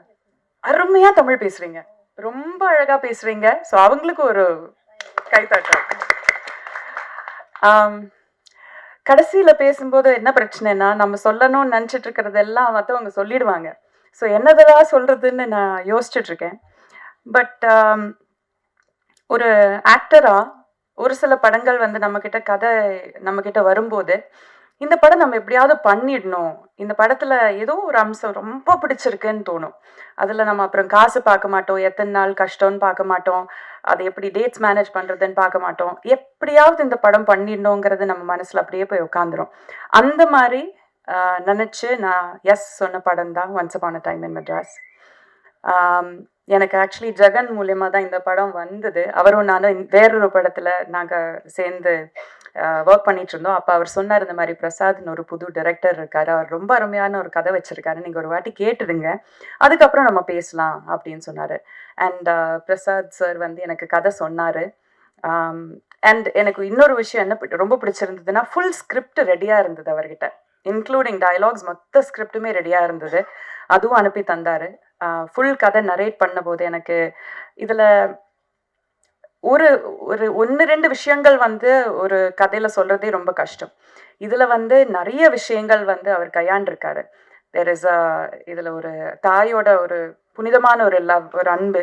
அருமையா தமிழ் பேசுறீங்க, ரொம்ப அழகா பேசுறீங்க. ஸோ அவங்களுக்கு ஒரு கைத்தட்டல். கடைசியில பேசும்போது என்ன பிரச்சனைனா, நம்ம சொல்லணும்னு நினைச்சிட்டு இருக்கிறதெல்லாம் மற்றவங்க சொல்லிடுவாங்க. ஸோ என்னதெல்லாம் சொல்றதுன்னு நான் யோசிச்சுட்டு இருக்கேன். பட் ஒரு ஆக்டரா ஒரு சில படங்கள் வந்து நம்ம கிட்ட வரும்போது இந்த படம் நம்ம எப்படியாவது பண்ணிடணும், இந்த படத்துல ஏதோ ஒரு அம்சம் ரொம்ப பிடிச்சிருக்குன்னு தோணும். அதுல நம்ம அப்புறம் காசு பார்க்க மாட்டோம், எத்தனை நாள் கஷ்டம்னு பார்க்க மாட்டோம், அது எப்படி டேட்ஸ் மேனேஜ் பண்றதுன்னு பார்க்க மாட்டோம். எப்படியாவது இந்த படம் பண்ணிடணுங்கிறது நம்ம மனசுல அப்படியே போய் உட்காந்துரும். அந்த மாதிரி நினைச்சு நான் எஸ் சொன்ன படம் தான் once upon a time in Madras. எனக்கு ஆக்சுவலி ஜெகன் மூலியமாக தான் இந்த படம் வந்தது. அவரும் நானும் வேறொரு படத்தில் நாங்கள் சேர்ந்து ஒர்க் பண்ணிட்டு இருந்தோம். அப்போ அவர் சொன்னார், இந்த மாதிரி பிரசாத்னு ஒரு புது டைரக்டர் இருக்காரு, அவர் ரொம்ப அருமையான ஒரு கதை வச்சிருக்காரு, நீங்கள் ஒரு வாட்டி கேட்டுடுங்க, அதுக்கப்புறம் நம்ம பேசலாம் அப்படின்னு சொன்னார். அண்ட் பிரசாத் சார் வந்து எனக்கு கதை சொன்னார். அண்ட் எனக்கு இன்னொரு விஷயம் என்ன ரொம்ப பிடிச்சிருந்ததுன்னா, ஃபுல் ஸ்கிரிப்ட் ரெடியாக இருந்தது அவர்கிட்ட, இன்க்ளூடிங் டயலாக்ஸ் மொத்த ஸ்கிரிப்டுமே ரெடியாக இருந்தது. அதுவும் அனுப்பி தந்தார். ஃபுல் கதை நரேட் பண்ண போது எனக்கு இதில் ஒரு ஒரு 1-2 விஷயங்கள் வந்து ஒரு கதையில் சொல்கிறதே ரொம்ப கஷ்டம். இதில் வந்து நிறைய விஷயங்கள் வந்து அவர் கையாண்டிருக்காரு. இதில் ஒரு தாயோட ஒரு புனிதமான ஒரு லவ், ஒரு அன்பு,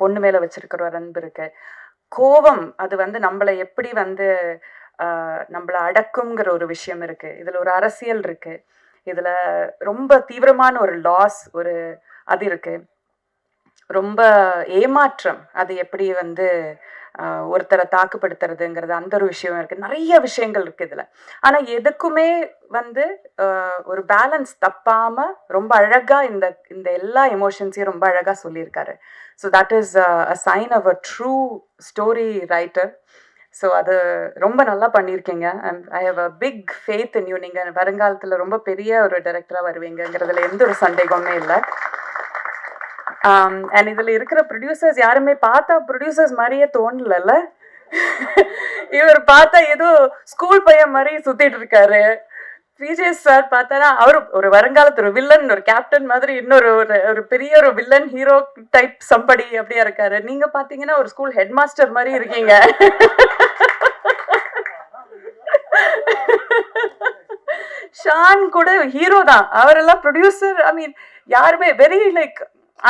பொண்ணு மேலே வச்சிருக்கிற ஒரு அன்பு இருக்கு. கோபம், அது வந்து நம்மளை எப்படி வந்து நம்மளை அடக்குங்கிற ஒரு விஷயம் இருக்கு. இதில் ஒரு அரசியல் இருக்கு. இதில் ரொம்ப தீவிரமான ஒரு லாஸ் அது இருக்கு. ரொம்ப ஏமாற்றம், அது எப்படி வந்து ஒருத்தரை தாக்குப்படுத்துறதுங்கிறது அந்த ஒரு விஷயம் இருக்குது, நிறைய விஷயங்கள் இருக்குது இதில். ஆனால் எதுக்குமே வந்து ஒரு பேலன்ஸ் தப்பாமல் ரொம்ப அழகாக இந்த இந்த எல்லா எமோஷன்ஸையும் ரொம்ப அழகாக சொல்லியிருக்காரு. So that is a sign of a true story writer. So அது ரொம்ப நல்லா பண்ணியிருக்கீங்க. And I have a big faith in you. நீங்கள் வருங்காலத்தில் ரொம்ப பெரிய ஒரு டைரக்டராக வருவீங்கிறதுல எந்த ஒரு சந்தேகமே இல்லை. அண்ட் இதில் இருக்கிற ப்ரொடியூசர்ஸ் யாருமே பார்த்தா ப்ரொடியூசர்ஸ் மாதிரியே தோணலல்ல. இவர் பார்த்தா ஏதோ ஸ்கூல் பையன் மாதிரி சுற்றிட்டு இருக்காரு. விஜய் சார் பார்த்தாரா அவர் ஒரு வருங்காலத்து ஒரு வில்லன், ஒரு கேப்டன் மாதிரி, இன்னொரு ஒரு பெரிய ஒரு வில்லன் ஹீரோ டைப் சம்படி அப்படியா இருக்காரு. நீங்கள் பார்த்தீங்கன்னா ஒரு ஸ்கூல் ஹெட் மாஸ்டர் மாதிரி இருக்கீங்க. ஷான் கூட ஹீரோ தான், அவரெல்லாம் ப்ரொடியூசர். ஐ மீன் யாருமே வெரி லைக்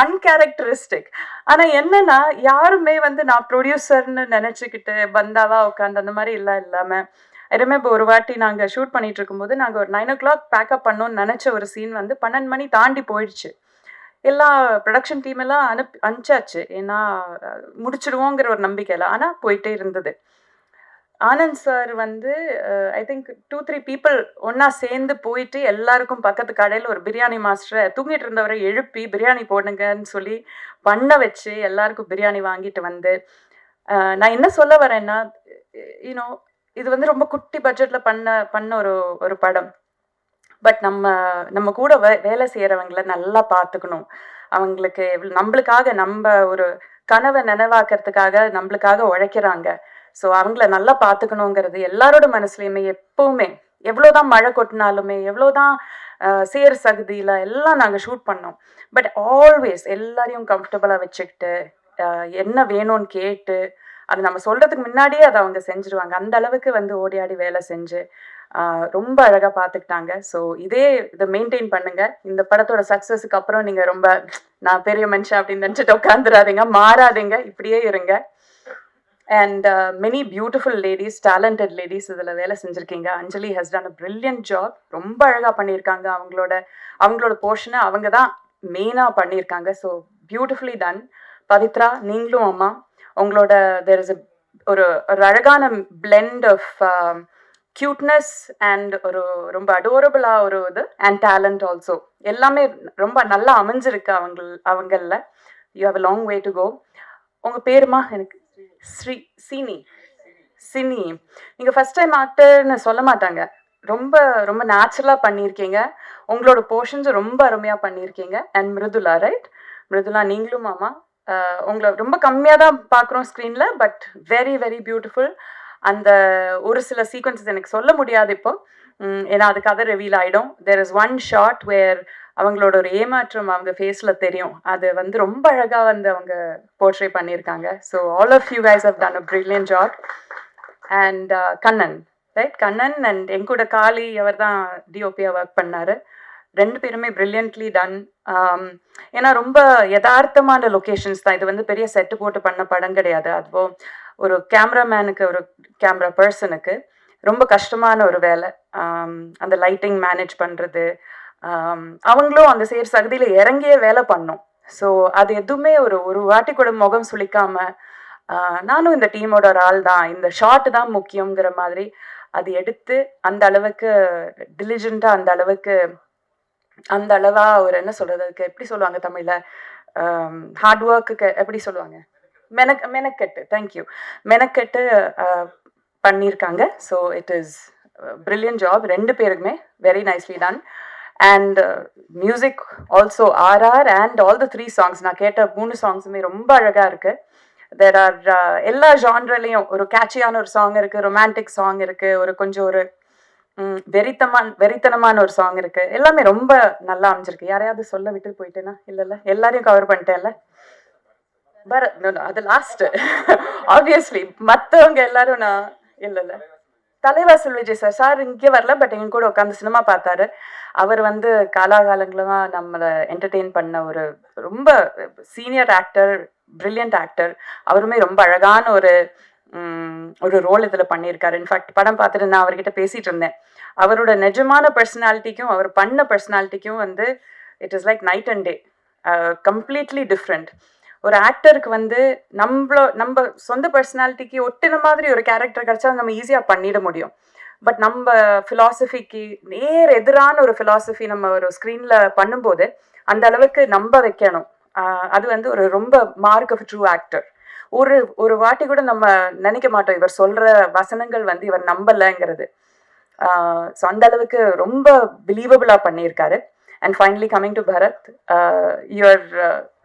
அன்கேரக்டரிஸ்டிக். ஆனால் என்னன்னா யாருமே வந்து நான் ப்ரொடியூசர்னு நினச்சிக்கிட்டு பந்தாவா உட்காந்து அந்த மாதிரி இல்லாமல் ஐ ரிமெம்பர் ஒரு வாட்டி நாங்கள் ஷூட் பண்ணிட்டு இருக்கும்போது நாங்கள் ஒரு 9 o'clock பேக்கப் பண்ணோன்னு நினச்ச ஒரு சீன் வந்து 12 மணி தாண்டி போயிடுச்சு. எல்லா ப்ரொடக்ஷன் டீம் எல்லாம் அனுப்பிச்சாச்சு, ஏன்னா முடிச்சிடுவோங்கிற ஒரு நம்பிக்கையில். ஆனால் போயிட்டே இருந்தது. ஆனந்த் சார் வந்து ஐ திங்க் 2-3 பீப்புள் ஒன்றா சேர்ந்து போயிட்டு எல்லாருக்கும் பக்கத்து கடையில் ஒரு பிரியாணி மாஸ்டரை தூங்கிட்டு இருந்தவரை எழுப்பி பிரியாணி போடுங்கன்னு சொல்லி பண்ண வச்சு எல்லாருக்கும் பிரியாணி வாங்கிட்டு வந்து, நான் என்ன சொல்ல வரேன்னா, யூனோ இது வந்து ரொம்ப குட்டி பட்ஜெட்டில் பண்ண ஒரு படம். பட் நம்ம கூட வேலை செய்கிறவங்கள நல்லா பார்த்துக்கணும். அவங்களுக்கு நம்மளுக்காக நம்ம ஒரு கனவை நினைவாக்கிறதுக்காக நம்மளுக்காக உழைக்கிறாங்க. ஸோ அவங்கள நல்லா பார்த்துக்கணுங்கிறது எல்லாரோட மனசுலையுமே எப்போவுமே. எவ்வளோதான் மழை கொட்டினாலுமே, எவ்வளோதான் சேர் சகுதியில் எல்லாம் நாங்கள் ஷூட் பண்ணோம். பட் ஆல்வேஸ் எல்லாரையும் கம்ஃபர்டபுளாக வச்சுக்கிட்டு என்ன வேணும்னு கேட்டு அது நம்ம சொல்கிறதுக்கு முன்னாடியே அதை அவங்க செஞ்சுருவாங்க. அந்த அளவுக்கு வந்து ஓடி ஆடி வேலை செஞ்சு ரொம்ப அழகாக பார்த்துக்கிட்டாங்க. ஸோ இதை மெயின்டைன் பண்ணுங்க. இந்த படத்தோட சக்ஸஸுக்கு அப்புறம் நீங்கள் ரொம்ப நான் பெரிய மனுஷன் அப்படின்னு நினச்சிட்டு உட்காந்துடாதீங்க, மாறாதீங்க, இப்படியே இருங்க. And many beautiful ladies, talented ladies இதில் வேலை செஞ்சுருக்கீங்க. Anjali has done a brilliant job. ரொம்ப அழகாக பண்ணியிருக்காங்க. அவங்களோட போர்ஷனை அவங்க தான் மெயினாக பண்ணியிருக்காங்க. So beautifully done. பவித்ரா, நீங்களும் அம்மா உங்களோட தேர் இஸ் ஒரு அழகான பிளெண்ட் ஆஃப் க்யூட்னஸ் அண்ட் ஒரு ரொம்ப அடோரபிளாக ஒரு இது அண்ட் டேலண்ட் ஆல்சோ எல்லாமே ரொம்ப நல்லா அமைஞ்சிருக்கு அவங்களில். You have a long way to go. உங்கள் பேருமா? எனக்கு சினி. நீங்கள் ஃபஸ்ட் டைம் ஆக்டர்னு சொல்ல மாட்டாங்க, ரொம்ப ரொம்ப நேச்சுரலாக பண்ணியிருக்கீங்க. உங்களோட போர்ஷன்ஸும் ரொம்ப அருமையாக பண்ணியிருக்கீங்க. And Mridula, right? மிருதுலா, நீங்களும் மாமா உங்களை ரொம்ப கம்மியாக தான் பார்க்குறோம் ஸ்க்ரீனில், பட் வெரி வெரி பியூட்டிஃபுல். அந்த ஒரு சில சீக்வன்சஸ் எனக்கு சொல்ல முடியாது இப்போ, ஏன்னா அது கதை ரிவீல் ஆகிடும். தேர் இஸ் ஒன் ஷாட் வேர் அவங்களோட ஒரு ஏமாற்றம் அவங்க ஃபேஸில் தெரியும். அது வந்து ரொம்ப அழகாக வந்து அவங்க போர்ட்ரே பண்ணியிருக்காங்க. So all of you guys have done a brilliant job. And Kannan, right? Kannan and எங்கூட காளி, அவர் தான் டிஓபியாக ஒர்க் பண்ணார். 2 பேருமே பிரில்லியன்ட்லி டன். ஏன்னா ரொம்ப யதார்த்தமான லொக்கேஷன்ஸ் தான். இது வந்து பெரிய செட்டு போட்டு பண்ண படம் கிடையாது. அதுவும் ஒரு கேமராமேனுக்கு, ஒரு கேமரா பர்சனுக்கு ரொம்ப கஷ்டமான ஒரு வேலை. அந்த லைட்டிங் மேனேஜ் பண்ணுறது, அவங்களும் அந்த சேர் சகுதியில் இறங்கியே வேலை பண்ணோம். ஸோ அது எதுவுமே ஒரு வாட்டி கூட முகம் சுளிக்காமல், நானும் இந்த டீமோட ஒரு ஆள் தான், இந்த ஷாட் தான் முக்கியங்கிற மாதிரி அது எடுத்து அந்த அளவுக்கு டிலிஜெண்ட்டாக, அந்த அளவாக ஒரு என்ன சொல்கிறது, அதுக்கு எப்படி சொல்லுவாங்க தமிழில், ஹார்ட் ஒர்க்குக்கு எப்படி சொல்லுவாங்க, மெனக்கெட்டு, தேங்க்யூ, மெனக்கெட்டு பண்ணியிருக்காங்க. So it is brilliant job 2 பேருக்குமே, very nicely done. And music also RR and all the 3 songs, நான் கேட்ட 3 சாங்ஸுமே ரொம்ப அழகாக இருக்குது. தேர் ஆர் எல்லா ஜான்ரலையும் ஒரு கேட்சியான ஒரு சாங் இருக்குது, ரொமான்டிக் சாங் இருக்குது, ஒரு கொஞ்சம் ஒரு வெறித்தனமான ஒரு சாங் இருக்குது. எல்லாமே ரொம்ப நல்லா அமைஞ்சிருக்கு. யாரையாவது சொல்ல விட்டு போயிட்டேன்னா? இல்லைல்ல, எல்லாரையும் கவர் பண்ணிட்டேன்ல. அது லாஸ்ட்டு ஆப்வியஸ்லி. மற்றவங்க எல்லாரும் நான் இல்லைல்ல. தலைவாசல் விஜய் சார் இங்கே வரல, பட் எங்க கூட உட்காந்து சினிமா பார்த்தாரு. அவர் வந்து காலாகாலங்களமாக நம்மளை என்டர்டெயின் பண்ண ஒரு ரொம்ப சீனியர் ஆக்டர், பிரில்லியன்ட் ஆக்டர். அவருமே ரொம்ப அழகான ஒரு ரோல் இதில் பண்ணியிருக்காரு. இன்ஃபேக்ட் படம் பார்த்துட்டு நான் அவர்கிட்ட பேசிகிட்டு இருந்தேன். அவரோட நிஜமான பர்சனாலிட்டிக்கும் அவர் பண்ண பர்சனாலிட்டிக்கும் வந்து it is like night and day, completely different. ஒரு ஆக்டருக்கு வந்து நம்ம சொந்த பர்சனாலிட்டிக்கு ஒட்டின மாதிரி ஒரு கேரக்டர் கிடைச்சா நம்ம ஈஸியாக பண்ணிட முடியும். பட் நம்ம ஃபிலாசபிக்கு நேர் எதிரான ஒரு ஃபிலாசபி நம்ம ஒரு ஸ்க்ரீனில் பண்ணும்போது அந்த அளவுக்கு நம்ப வைக்கணும். அது வந்து ஒரு ரொம்ப மார்க் ஆஃப் ட்ரூ ஆக்டர். ஒரு வாட்டி கூட நம்ம நினைக்க மாட்டோம் இவர் சொல்கிற வசனங்கள் வந்து இவர் நம்பலைங்கிறது. ஸோ அந்த அளவுக்கு ரொம்ப பிலீவபிளாக பண்ணியிருக்காரு. And finally coming to Bharath, your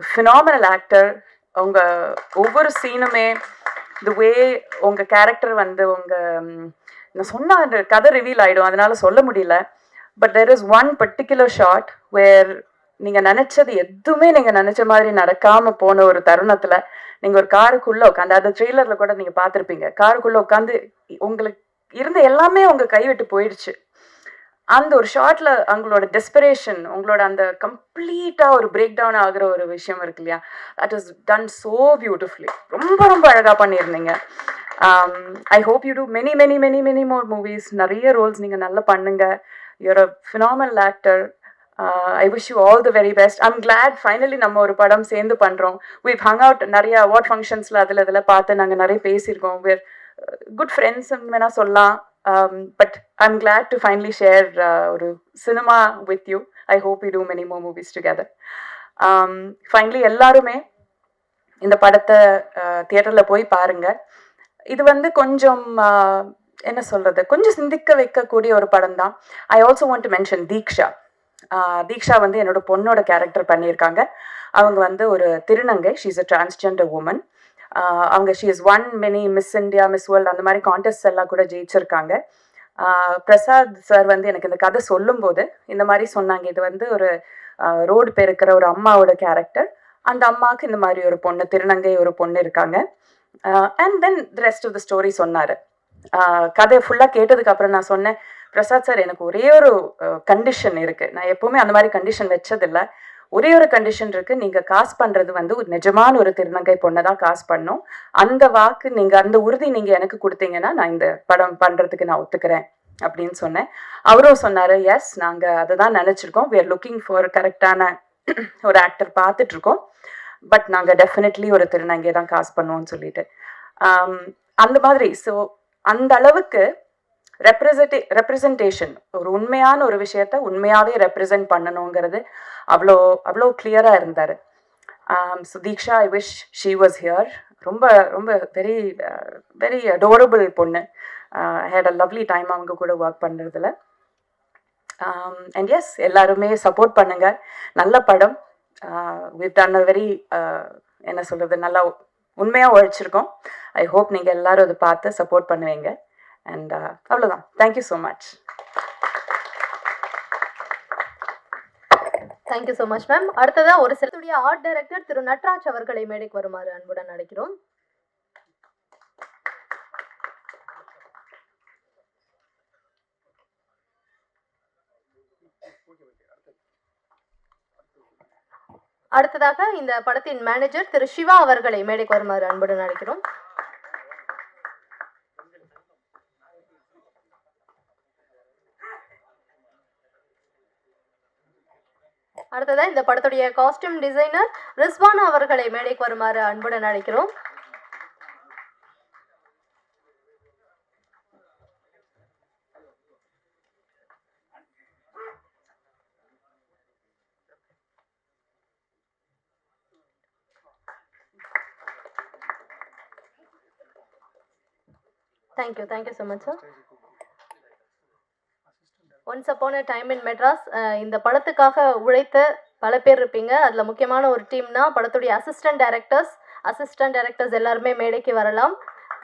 phenomenal actor. உங்கள் ஒவ்வொரு சீனுமே த வே உங்கள் கேரக்டர் வந்து நான் சொன்னால் அந்த கதை ரிவீல் ஆகிடும், அதனால சொல்ல முடியல. But there is one particular shot where நீங்கள் நினச்சது எதுவுமே நீங்கள் நினச்ச மாதிரி நடக்காமல் போன ஒரு தருணத்தில் நீங்கள் ஒரு காருக்குள்ளே உட்காந்து, அது ட்ரெய்லரில் கூட நீங்கள் பார்த்துருப்பீங்க, காருக்குள்ளே உட்காந்து உங்களுக்கு இருந்த எல்லாமே உங்கள் கைவிட்டு போயிடுச்சு. அந்த ஒரு ஷார்ட்ல அவங்களோட டெஸ்பரேஷன், உங்களோட அந்த கம்ப்ளீட்டாக ஒரு பிரேக் டவுன் ஆகுற ஒரு விஷயம் இருக்கு இல்லையா, that is done so beautifully. ரொம்ப ரொம்ப அழகாக பண்ணியிருந்தீங்க. I hope you do many more movies. நிறைய ரோல்ஸ் நீங்கள் நல்லா பண்ணுங்க. You're a phenomenal actor. I wish you all the very best. I'm glad finally நம்ம ஒரு படம் சேர்ந்து பண்ணுறோம். வீவ் ஹங் அவுட் நிறைய அவார்ட் ஃபங்க்ஷன்ஸில் இதில் பார்த்து நாங்கள் நிறைய பேசியிருக்கோம். வேர் குட் ஃப்ரெண்ட்ஸ்ன்னு வேணால் சொல்லலாம். But I'm glad to finally share ஒரு cinema with you. I hope we do many more movies together. Finally எல்லாருமே இந்த படத்தை தியேட்டரில் போய் பாருங்க. இது வந்து கொஞ்சம் என்ன சொல்கிறது, கொஞ்சம் சிந்திக்க வைக்கக்கூடிய ஒரு படம் தான். I also want to mention Deeksha. Deeksha வந்து என்னோட பொண்ணோட கேரக்டர் பண்ணியிருக்காங்க. அவங்க வந்து ஒரு திருநங்கை. She is a transgender woman. அவங்க she is one many Miss India, Miss world அந்த மாதிரி கான்டெஸ்ட் எல்லாம் கூட ஜெயிச்சிருக்காங்க. பிரசாத் சார் வந்து எனக்கு இந்த கதை சொல்லும்போது இந்த மாதிரி சொன்னாங்க, இது வந்து ஒரு ரோடு பெருக்கிற ஒரு அம்மாவோட கேரக்டர். அந்த அம்மாவுக்கு இந்த மாதிரி ஒரு பொண்ணு, திருநங்கை ஒரு பொண்ணு இருக்காங்க. And then the rest of the story சொன்னார். கதை ஃபுல்லாக கேட்டதுக்கப்புறம் நான் சொன்னேன், பிரசாத் சார் எனக்கு ஒரே ஒரு கண்டிஷன் இருக்குது. நான் எப்போவுமே அந்த மாதிரி கண்டிஷன் வச்சதில்லை. ஒரே ஒரு கண்டிஷன் இருக்குது. நீங்கள் காசு பண்ணுறது வந்து ஒரு நிஜமான ஒரு திருநங்கை பொண்ணை தான் காசு பண்ணணும். அந்த வாக்கு நீங்கள், அந்த உறுதி நீங்கள் எனக்கு கொடுத்தீங்கன்னா நான் இந்த படம் பண்ணுறதுக்கு நான் ஒத்துக்கிறேன் அப்படின்னு சொன்னேன். அவரும் சொன்னார், எஸ் நாங்கள் அதை தான் நினச்சிருக்கோம். வி ஆர் லுக்கிங் ஃபார் கரெக்டான ஒரு ஆக்டர் பார்த்துட்ருக்கோம். பட் நாங்கள் டெஃபினெட்லி ஒரு திருநங்கை தான் காசு பண்ணுவோம்னு சொல்லிட்டு அந்த மாதிரி. ஸோ அந்த அளவுக்கு ரெப்ரசன்டேஷன், ஒரு உண்மையான ஒரு விஷயத்த உண்மையாகவே ரெப்ரசன்ட் பண்ணணுங்கிறது அவ்வளோ அவ்வளோ கிளியராக இருந்தார். So Diksha, I wish she was here. ரொம்ப ரொம்ப வெரி வெரி அடோரபிள் பொண்ணு. ஹேட் அ லவ்லி டைம் அவங்க கூட ஒர்க் பண்ணுறதுல. அண்ட் எஸ், எல்லாருமே சப்போர்ட் பண்ணுங்க. நல்ல படம். we've done a very என்ன சொல்கிறது, நல்லா உண்மையாக உழைச்சிருக்கோம். ஐ ஹோப் நீங்கள் எல்லோரும் அதை பார்த்து சப்போர்ட் பண்ணுவீங்க. அண்ட் அவ்வளோதான். Thank you so much. Thank you so much ma'am. அடுத்ததா ஒரு சிலருடைய ஆர்ட் டைரக்டர் திரு நட்ராஜ் அவர்களை மேடைக்கு வருமாறு அன்புடன் அழைக்கிறோம். அடுத்ததாக இந்த படத்தின் மேனேஜர் திரு சிவா அவர்களை மேடைக்கு வருமாறு அன்புடன் அழைக்கிறோம். அடுத்ததா இந்த படத்துடைய காஸ்டியூம் டிசைனர் ரிஸ்வானா அவர்களை மேடைக்கு வருமாறு அன்புடன் அழைக்கிறோம். Thank you so much sir. Once upon a time in Madras இந்த படத்துக்காக உழைத்த பல பேர் இருப்பீங்க. அதில் முக்கியமான ஒரு டீம்னா படத்துடைய அசிஸ்டன்ட் டைரக்டர்ஸ் எல்லாருமே மேடைக்கு வரலாம்.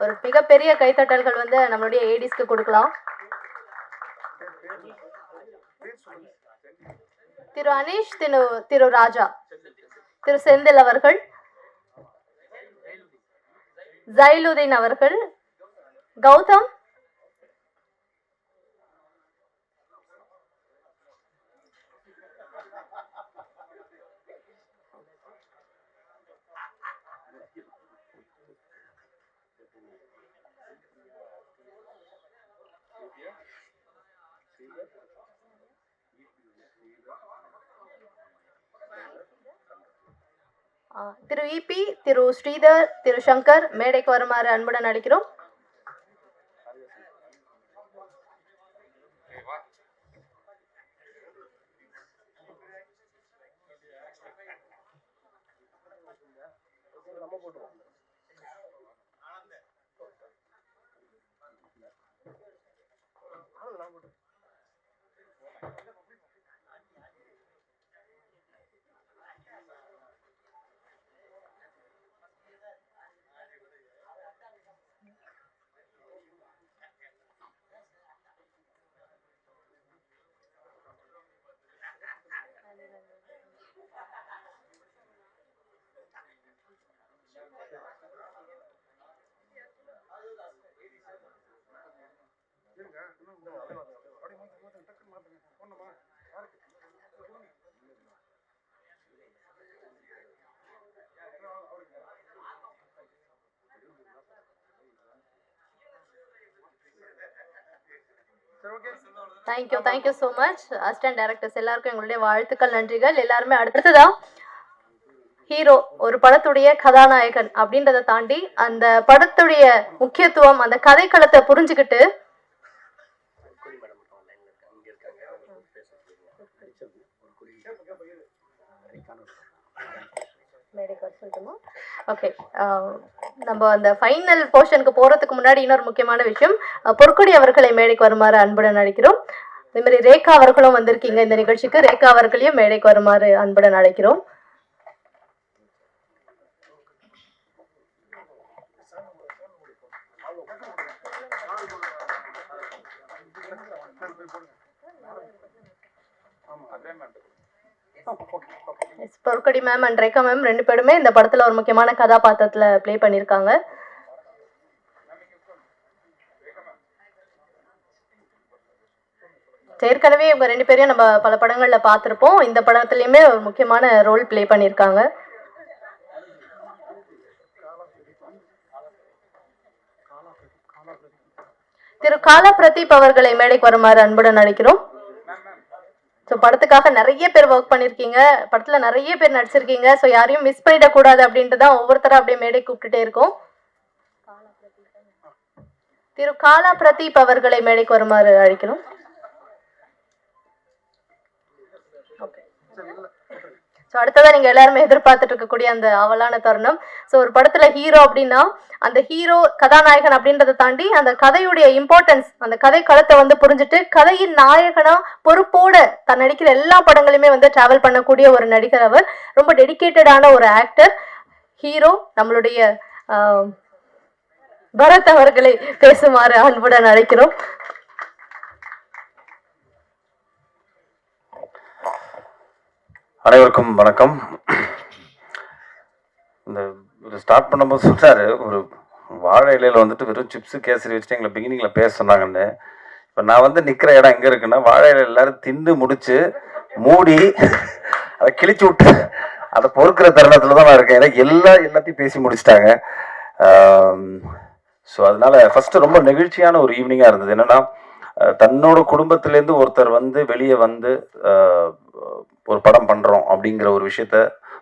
ஒரு மிகப்பெரிய கைத்தட்டல்கள் வந்து நம்மளுடைய ஏடிஸ்க்கு கொடுக்கலாம். திரு அனீஷ், திரு ராஜா, திரு செந்தில் அவர்கள், ஜைலுதீன் அவர்கள், கௌதம், திரு இபி, திரு ஸ்ரீதர், திரு சங்கர் மேடைக்கு வருமாறு அன்புடன் அழைக்கிறோம். Thank you so much. Assistant directors எல்லாருக்கும் எங்களுடைய வாழ்த்துக்கள், நன்றிகள். எல்லாருமே அடுத்ததா ஹீரோ, ஒரு படத்துடைய கதாநாயகன் அப்படின்றத தாண்டி அந்த படத்துடைய முக்கியத்துவம், அந்த கதைக்களத்தை புரிஞ்சுக்கிட்டு ஓகே, நம்ம அந்த ஃபைனல் போர்ஷனுக்கு போறதுக்கு முன்னாடி இன்னொரு முக்கியமான விஷயம், பொற்கொடி அவர்களை மேடைக்கு வருமாறு அன்புடன் அழைக்கிறோம். அதே மாதிரி ரேகா அவர்களும் வந்திருக்கீங்க இந்த நிகழ்ச்சிக்கு. ரேகா அவர்களையும் மேடைக்கு வருமாறு அன்புடன் அழைக்கிறோம். பொற்கொடி மேம் அண்ட் ரேகா மேம் ரெண்டு பேருமே இந்த படத்துல ஒரு முக்கியமான கதாபாத்திரத்துல ப்ளே பண்ணியிருக்காங்க. ஏற்கனவே இவங்க ரெண்டு பேரையும் நம்ம பல படங்கள்ல பார்த்திருப்போம். இந்த படத்துலயுமே ஒரு முக்கியமான ரோல் ப்ளே பண்ணியிருக்காங்க. திரு காலா பிரதீப் அவர்களை மேடைக்கு வருமாறு அன்புடன் அழைக்கிறோம். ஸோ படத்துக்காக நிறைய பேர் ஒர்க் பண்ணியிருக்கீங்க, படத்தில் நிறைய பேர் நடிச்சிருக்கீங்க. ஸோ யாரையும் மிஸ் பண்ணிடக்கூடாது அப்படின்ட்டு தான் ஒவ்வொருத்தரும் அப்படியே மேடை கூப்பிட்டுட்டே இருக்கோம். திரு காலா பிரதீப் அவர்களை மேடைக்கு வருமாறு அழைக்கிறோம். ஸோ அடுத்ததான் நீங்கள் எல்லாருமே எதிர்பார்த்துட்டு இருக்கக்கூடிய அந்த அவலான தருணம். ஸோ ஒரு படத்தில் ஹீரோ அப்படின்னா அந்த ஹீரோ கதாநாயகன் அப்படின்றத தாண்டி அந்த கதையுடைய இம்பார்ட்டன்ஸ், அந்த கதை களத்தை வந்து புரிஞ்சுட்டு கதையின் நாயகனா பொறுப்போட தன் நடிக்கிற எல்லா படங்களுமே வந்து டிராவல் பண்ணக்கூடிய ஒரு நடிகர். அவர் ரொம்ப டெடிகேட்டடான ஒரு ஆக்டர். ஹீரோ நம்மளுடைய பரத் அவர்களை பேசுமாறு அன்புடன் அழைக்கிறோம். அனைவருக்கும் வணக்கம். இந்த ஸ்டார்ட் பண்ணும்போது சொன்னார், ஒரு வாழை இலையில் வந்துட்டு வெறும் சிப்ஸு கேசரி வச்சுட்டு எங்களை பிகினிங்கில் பேச சொன்னாங்கன்னு. இப்போ நான் வந்து நிற்கிற இடம் எங்கே இருக்குன்னா, வாழை இலையில் எல்லாரும் தின்னு முடிச்சு மூடி அதை கிழிச்சு விட்டு அதை பொறுக்கிற தருணத்தில் தான் நான் இருக்கேன். ஏன்னா எல்லாத்தையும் பேசி முடிச்சிட்டாங்க. ஸோ அதனால ஃபஸ்ட்டு ரொம்ப நெகிழ்ச்சியான ஒரு ஈவினிங்காக இருந்தது. என்னென்னா, தன்னோட குடும்பத்திலேருந்து ஒருத்தர் வந்து வெளியே வந்து ஒரு படம் பண்ணுறோம் அப்படிங்கிற ஒரு விஷயத்த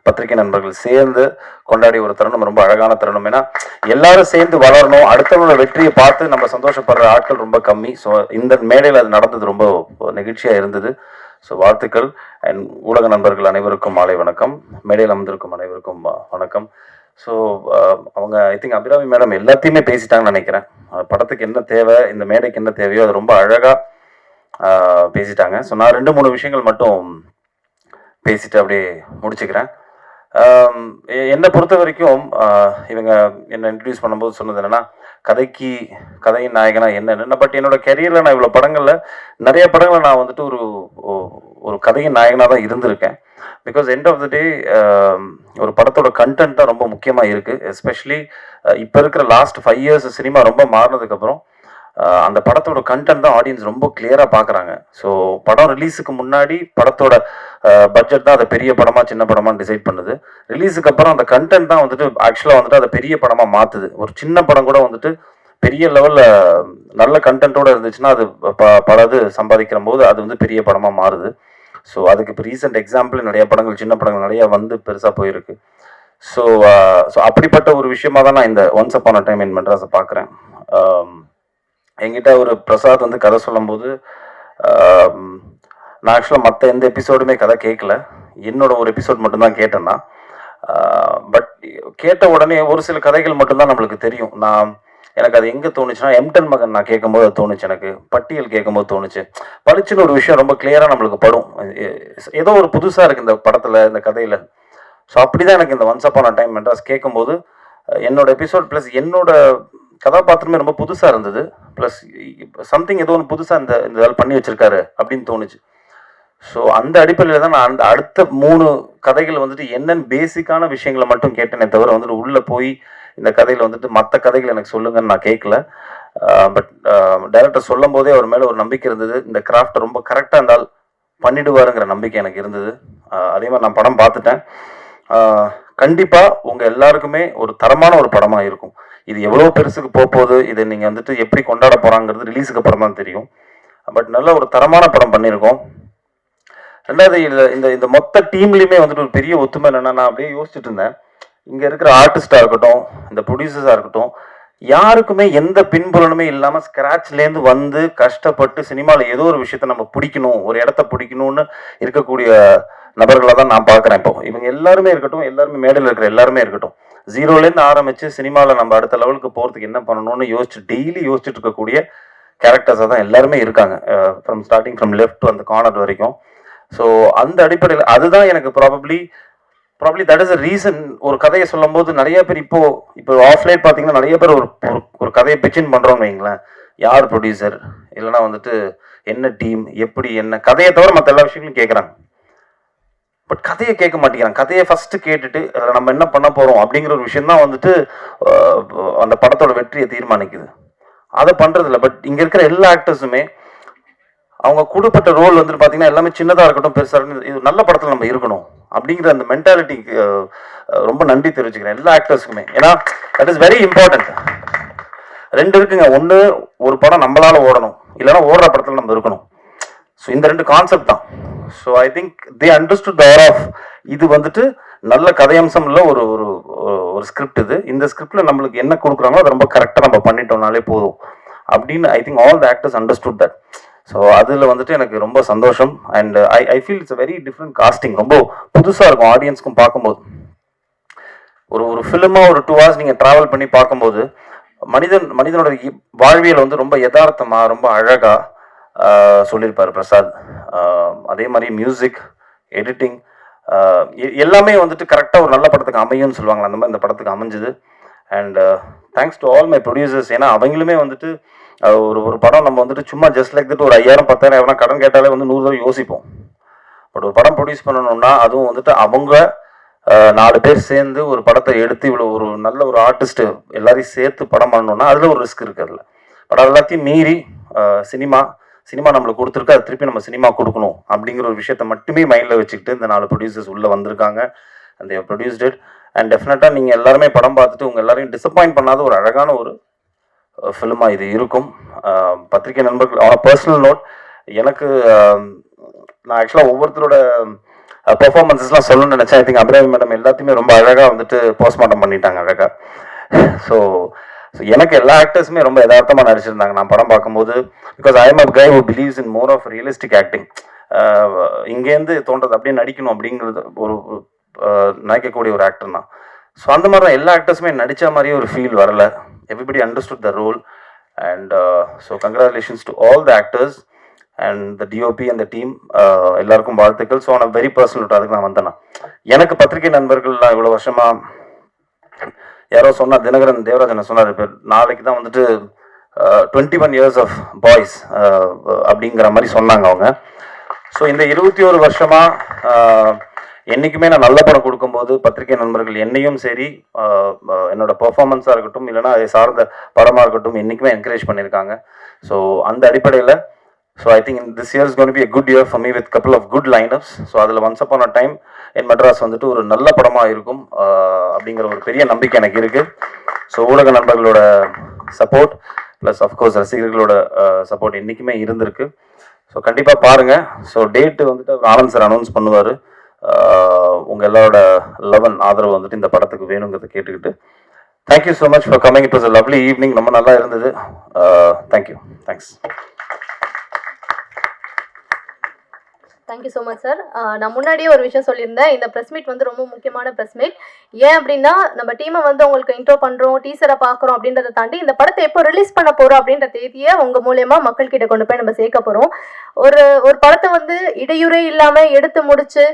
பத்திரிகை நண்பர்கள் சேர்ந்து கொண்டாடிய ஒரு தருணம் ரொம்ப அழகான தருணம். ஏன்னா எல்லாரும் சேர்ந்து வளரணும், அடுத்தவங்களோட வெற்றியை பார்த்து நம்ம சந்தோஷப்படுற ஆட்கள் ரொம்ப கம்மி. ஸோ இந்த மேடையில் அது நடந்தது ரொம்ப நெகிழ்ச்சியாக இருந்தது. ஸோ வாழ்த்துக்கள். அண்ட் ஊடக நண்பர்கள் அனைவருக்கும் மாலை வணக்கம். மேடையில் அமர்ந்திருக்கும் அனைவருக்கும் வணக்கம். ஸோ அவங்க ஐ திங்க் அபிராமி மேடம் எல்லாத்தையுமே பேசிட்டாங்கன்னு நினைக்கிறேன். படத்துக்கு என்ன தேவை, இந்த மேடைக்கு என்ன தேவையோ அது ரொம்ப அழகாக பேசிட்டாங்க. ஸோ நான் 2-3 விஷயங்கள் மட்டும் பேசிட்டு அப்படியே முடிச்சுக்கிறேன். என்னை பொறுத்த வரைக்கும் இவங்க என்னை இன்ட்ரடியூஸ் பண்ணும்போது சொன்னது என்னென்னா, கதையின் நாயகனா என்னென்ன. பட் என்னோட கெரியரில் நான் இவ்வளோ படங்களில் நிறைய படங்களில் நான் வந்துட்டு ஒரு கதையின் நாயகனாக தான் இருந்திருக்கேன். பிகாஸ் எண்ட் ஆஃப் த டே ஒரு படத்தோட கண்டென்ட் தான் ரொம்ப முக்கியமாக இருக்குது. எஸ்பெஷலி இப்போ இருக்கிற லாஸ்ட் 5 years சினிமா ரொம்ப மாறினதுக்கப்புறம் அந்த படத்தோட கண்டென்ட் தான் ஆடியன்ஸ் ரொம்ப கிளியராக பார்க்குறாங்க. ஸோ படம் ரிலீஸுக்கு முன்னாடி படத்தோட பட்ஜெட் தான் அதை பெரிய படமாக சின்ன படமாக டிசைட் பண்ணுது. ரிலீஸுக்கு அப்புறம் அந்த கண்டென்ட் தான் வந்துட்டு ஆக்சுவலாக வந்துட்டு அதை பெரிய படமாக மாற்றுது. ஒரு சின்ன படம் கூட வந்துட்டு பெரிய லெவலில் நல்ல கண்டென்ட்டோடு இருந்துச்சுன்னா அது பல இது சம்பாதிக்கிற போது அது வந்து பெரிய படமாக மாறுது. ஸோ அதுக்கு இப்போ ரீசெண்ட் எக்ஸாம்பிள் நிறைய படங்கள், சின்ன படங்கள் நிறையா வந்து பெருசாக போயிருக்கு. ஸோ அப்படிப்பட்ட ஒரு விஷயமா தான் நான் இந்த once upon a time in மெட்ராஸை பார்க்குறேன். என்கிட்ட ஒரு பிரசாத் வந்து கதை சொல்லும்போது நான் ஆக்சுவலாக மற்ற எந்த எபிசோடுமே கதை கேட்கல, என்னோட ஒரு எபிசோட் மட்டும்தான் கேட்டேன்னா. பட் கேட்ட உடனே ஒரு சில கதைகள் மட்டும்தான் நம்மளுக்கு தெரியும். எனக்கு அது எங்கே தோணுச்சுன்னா, எம்டன் மகன் நான் கேட்கும்போது அது தோணுச்சு, எனக்கு பட்டியல் கேட்கும்போது தோணுச்சு. பளிச்சுன்னு ஒரு விஷயம் ரொம்ப கிளியராக நம்மளுக்கு படும், ஏதோ ஒரு புதுசாக இருக்குது இந்த படத்தில், இந்த கதையில். ஸோ அப்படி தான் எனக்கு இந்த once upon a time Madras கேட்கும்போது என்னோட எபிசோட் ப்ளஸ் என்னோட கதாபாத்திரமே ரொம்ப புதுசாக இருந்தது. ப்ளஸ் சம்திங் ஏதோ ஒன்று புதுசாக இந்த வேலை பண்ணி வச்சுருக்காரு அப்படின்னு தோணுச்சு. ஸோ அந்த அடிப்படையில் தான் நான் அந்த அடுத்த 3 கதைகள் வந்துட்டு என்னென்ன பேசிக்கான விஷயங்களை மட்டும் கேட்டேனே தவிர வந்துட்டு உள்ளே போய் இந்த கதையில் வந்துட்டு மற்ற கதைகள் எனக்கு சொல்லுங்கன்னு நான் கேட்கல. பட் டைரக்டர் சொல்லும் போதே அவர் மேலே ஒரு நம்பிக்கை இருந்தது, இந்த கிராஃப்டை ரொம்ப கரெக்டாக இருந்தால் பண்ணிடுவாருங்கிற நம்பிக்கை எனக்கு இருந்தது. அதே மாதிரி நான் படம் பார்த்துட்டேன். கண்டிப்பாக உங்கள் எல்லாருக்குமே ஒரு தரமான ஒரு படமாக இருக்கும். இது எவ்வளோ பெருசுக்கு போகுது, இதை நீங்கள் வந்துட்டு எப்படி கொண்டாட போகிறாங்கிறது ரிலீஸுக்கு அப்புறம் தான் தெரியும். பட் நல்ல ஒரு தரமான படம் பண்ணியிருக்கோம். ரெண்டாவது இந்த மொத்த டீம்லேயுமே வந்துட்டு ஒரு பெரிய ஒத்துமை என்னென்னா, நான் அப்படியே யோசிச்சுட்டு இருந்தேன், இங்கே இருக்கிற ஆர்டிஸ்டாக இருக்கட்டும், இந்த ப்ரொடியூசர்ஸாக இருக்கட்டும், யாருக்குமே எந்த பின்புலனுமே இல்லாமல் ஸ்க்ராட்ச்லேருந்து வந்து கஷ்டப்பட்டு சினிமாவில் ஏதோ ஒரு விஷயத்த நம்ம பிடிக்கணும், ஒரு இடத்த பிடிக்கணும்னு இருக்கக்கூடிய நபர்களாக தான் நான் பார்க்குறேன். இப்போ இவங்க எல்லாருமே இருக்கட்டும், எல்லாருமே மேடையில் இருக்கிற எல்லாருமே இருக்கட்டும், 0லேருந்து ஆரம்பித்து சினிமாவில் நம்ம அடுத்த லெவலுக்கு போகிறதுக்கு என்ன பண்ணணும்னு டெய்லி யோசிச்சுட்டு இருக்கக்கூடிய கேரக்டர்ஸாக தான் எல்லாருமே இருக்காங்க. ஸ்டார்டிங் லெஃப்ட் டு அந்த கார்னர் வரைக்கும். ஸோ அந்த அடிப்படையில் அதுதான் எனக்கு probably that is a reason. ஒரு கதையை சொல்லும் போது நிறைய பேர் இப்போ ஆஃப்லைன் பார்த்தீங்கன்னா நிறைய பேர் ஒரு கதையை பிச்சின் பண்ணுறோன்னு வைங்களேன், யார் ப்ரொடியூசர், இல்லைனா வந்துட்டு என்ன டீம், எப்படி என்ன கதையை தவிர மற்ற எல்லா விஷயங்களும் கேட்குறாங்க. பட் கதையை கேட்க மாட்டேங்கிறாங்க. கதையை ஃபஸ்ட்டு கேட்டுட்டு அதில் நம்ம என்ன பண்ண போகிறோம் அப்படிங்கிற ஒரு விஷயம் தான் வந்துட்டு அந்த படத்தோட வெற்றியை தீர்மானிக்குது. அதை பண்ணுறதில்ல. பட் இங்கே இருக்கிற எல்லா ஆக்டர்ஸுமே அவங்க கொடுப்பட்ட ரோல் வந்துட்டு பார்த்தீங்கன்னா எல்லாமே சின்னதாக இருக்கட்டும், பெருசாக இருக்கட்டும், இது நல்ல படத்தில் நம்ம இருக்கணும் அப்படிங்கிற அந்த மென்டாலிட்டிக்கு ரொம்ப நன்றி தெரிவிச்சுக்கிறேன் எல்லா ஆக்டர்ஸுக்குமே. ஏன்னா தட் இஸ் வெரி இம்பார்ட்டன்ட். 2 இருக்குங்க. ஒன்று, ஒரு படம் நம்மளால ஓடணும், இல்லைன்னா ஓடுற படத்தில் நம்ம இருக்கணும். ஸோ இந்த 2 கான்செப்ட் தான். So I think they understood the of இது வந்துட்டு நல்ல கதையம்சம் இல்லை, ஒரு ஸ்கிரிப்ட் இது. இந்த ஸ்கிரிப்டில் நம்மளுக்கு என்ன கொடுக்குறாங்களோ அதை ரொம்ப கரெக்டாக நம்ம பண்ணிட்டோம்னாலே போதும் அப்படின்னு I think all the actors understood that. So அதில் வந்துட்டு எனக்கு ரொம்ப சந்தோஷம். And I feel it's a very different casting. ரொம்ப புதுசாக இருக்கும் ஆடியன்ஸ்க்கும் பார்க்கும்போது. ஒரு ஃபிலிமாக ஒரு 2 hours நீங்கள் ட்ராவல் பண்ணி பார்க்கும்போது மனிதனோட வாழ்வியல் வந்து ரொம்ப யதார்த்தமாக ரொம்ப அழகாக சொல்லியிருப்பார் பிரசாத். அதே மாதிரி மியூசிக், எடிட்டிங் எல்லாமே வந்துட்டு கரெக்டாக ஒரு நல்ல படத்துக்கு அமையும்னு சொல்லுவாங்களா, அந்த மாதிரி இந்த படத்துக்கு அமைஞ்சுது. And thanks to all my producers. ஏன்னா அவங்களுமே வந்துட்டு ஒரு படம் நம்ம வந்துட்டு சும்மா ஜஸ்ட் லைக் தட் ஒரு 5000 10,000 எவ்வளோ கடன் கேட்டாலே வந்து 100 தடவை யோசிப்போம். பட் ஒரு படம் ப்ரொடியூஸ் பண்ணணும்னா அதுவும் வந்துட்டு அவங்க 4 பேர் சேர்ந்து ஒரு படத்தை எடுத்து இவ்வளோ ஒரு நல்ல ஒரு ஆர்டிஸ்ட்டு எல்லாரையும் சேர்த்து படம் பண்ணணும்னா அதில் ஒரு ரிஸ்க் இருக்குது அதில். பட் அது எல்லாத்தையும் மீறி சினிமா நம்மளுக்கு கொடுத்துருக்கு, அது திருப்பி நம்ம சினிமா கொடுக்கணும் அப்படிங்கிற ஒரு விஷயத்த மட்டுமே மைண்டில் வச்சுக்கிட்டு இந்த 4 ப்ரொடியூசர்ஸ் உள்ளே வந்திருக்காங்க. And they've produced it. And டெஃபினட்டாக நீங்கள் எல்லாருமே படம் பார்த்துட்டு உங்கள் எல்லாரையும் டிசப்பாயிண்ட் பண்ணாத ஒரு அழகான ஒரு ஃபிலிமாக இது இருக்கும். பத்திரிகை நண்பர்கள் அவன் பர்சனல் நோட், எனக்கு நான் ஆக்சுவலாக ஒவ்வொருத்தரோட பெர்ஃபார்மன்ஸஸ்லாம் சொல்லணும்னு நினச்சேன். ஐ திங்க் அபிராமி மேடம் எல்லாத்தையுமே ரொம்ப அழகாக வந்துட்டு போஸ்ட்மார்ட்டம் பண்ணிட்டாங்க அழகாக. ஸோ எனக்கு எல்லா ஆக்டர்ஸுமே ரொம்ப யதார்த்தமாக நடிச்சிருந்தாங்க நான் படம் பார்க்கும்போது. Because I am a guy who believes in more of realistic acting. இங்கேருந்து தோன்றது அப்படியே நடிக்கணும் அப்படிங்கிறது ஒரு நினைக்கக்கூடிய ஒரு ஆக்டர் தான். ஸோ அந்த மாதிரி தான் எல்லா ஆக்டர்ஸுமே நடித்த மாதிரியே ஒரு ஃபீல் வரல. Everybody understood the role, and so congratulations to all the actors and the DOP and the team. எல்லாருக்கும் வாழ்த்துக்கள். ஸோ நான் வெரி பர்சனல் அதுக்கு நான் வந்தேன்னா, எனக்கு பத்திரிகை நண்பர்கள்லாம் இவ்வளோ வருஷமாக யாரோ சொன்னார், தினகரன் தேவராஜன் சொன்னார், இப்போ நாளைக்கு தான் வந்துட்டு 21 years of boys அப்படிங்கிற மாதிரி சொன்னாங்க அவங்க. ஸோ இந்த 21 வருஷமாக என்றைக்குமே நான் நல்ல படம் கொடுக்கும்போது பத்திரிகை நண்பர்கள் என்னையும் சரி என்னோட பெர்ஃபார்மன்ஸாக இருக்கட்டும், இல்லைனா அதை சார்ந்த படமாக இருக்கட்டும், என்றைக்குமே என்கரேஜ் பண்ணியிருக்காங்க. ஸோ அந்த அடிப்படையில் I think this year is gonna be a good year for me with couple of good lineups. So அதில் once upon a time in Madras வந்துட்டு ஒரு நல்ல படமாக இருக்கும் அப்படிங்கிற ஒரு பெரிய நம்பிக்கை எனக்கு இருக்குது. ஸோ ஊடக நண்பர்களோட சப்போர்ட் ப்ளஸ் அஃப்கோர்ஸ் ரசிகர்களோட சப்போர்ட் என்றைக்குமே இருந்திருக்கு. ஸோ கண்டிப்பாக பாருங்கள். ஸோ டேட்டு வந்துட்டு ஆனந்த் சார் அனௌன்ஸ் பண்ணுவார். உங்கள் எல்லாரோட லவ் அண்ட் ஆதரவு வந்துட்டு இந்த படத்துக்கு வேணுங்கிறத கேட்டுக்கிட்டு thank you so much for coming. It was a lovely evening. ரொம்ப நல்லா இருந்தது. Thank you. Thanks. Thank you so much sir. நான் முன்னாடியே ஒரு விஷயம் சொல்லியிருந்தேன், இந்த ப்ரெஸ் மீட் வந்து ரொம்ப முக்கியமான ப்ரெஸ் மீட். ஏன் அப்படின்னா நம்ம டீமை வந்து உங்களுக்கு இன்ட்ரோ பண்ணுறோம், டீசரை பார்க்குறோம் அப்படின்றத தாண்டி இந்த படத்தை எப்போ ரிலீஸ் பண்ண போகிறோம் அப்படின்ற தேதியை உங்கள் மூலயமா மக்கள்கிட்ட கொண்டு போய் நம்ம சேர்க்க போகிறோம். ஒரு படத்தை வந்து இடையூறே இல்லாமல் எடுத்து முடிச்சு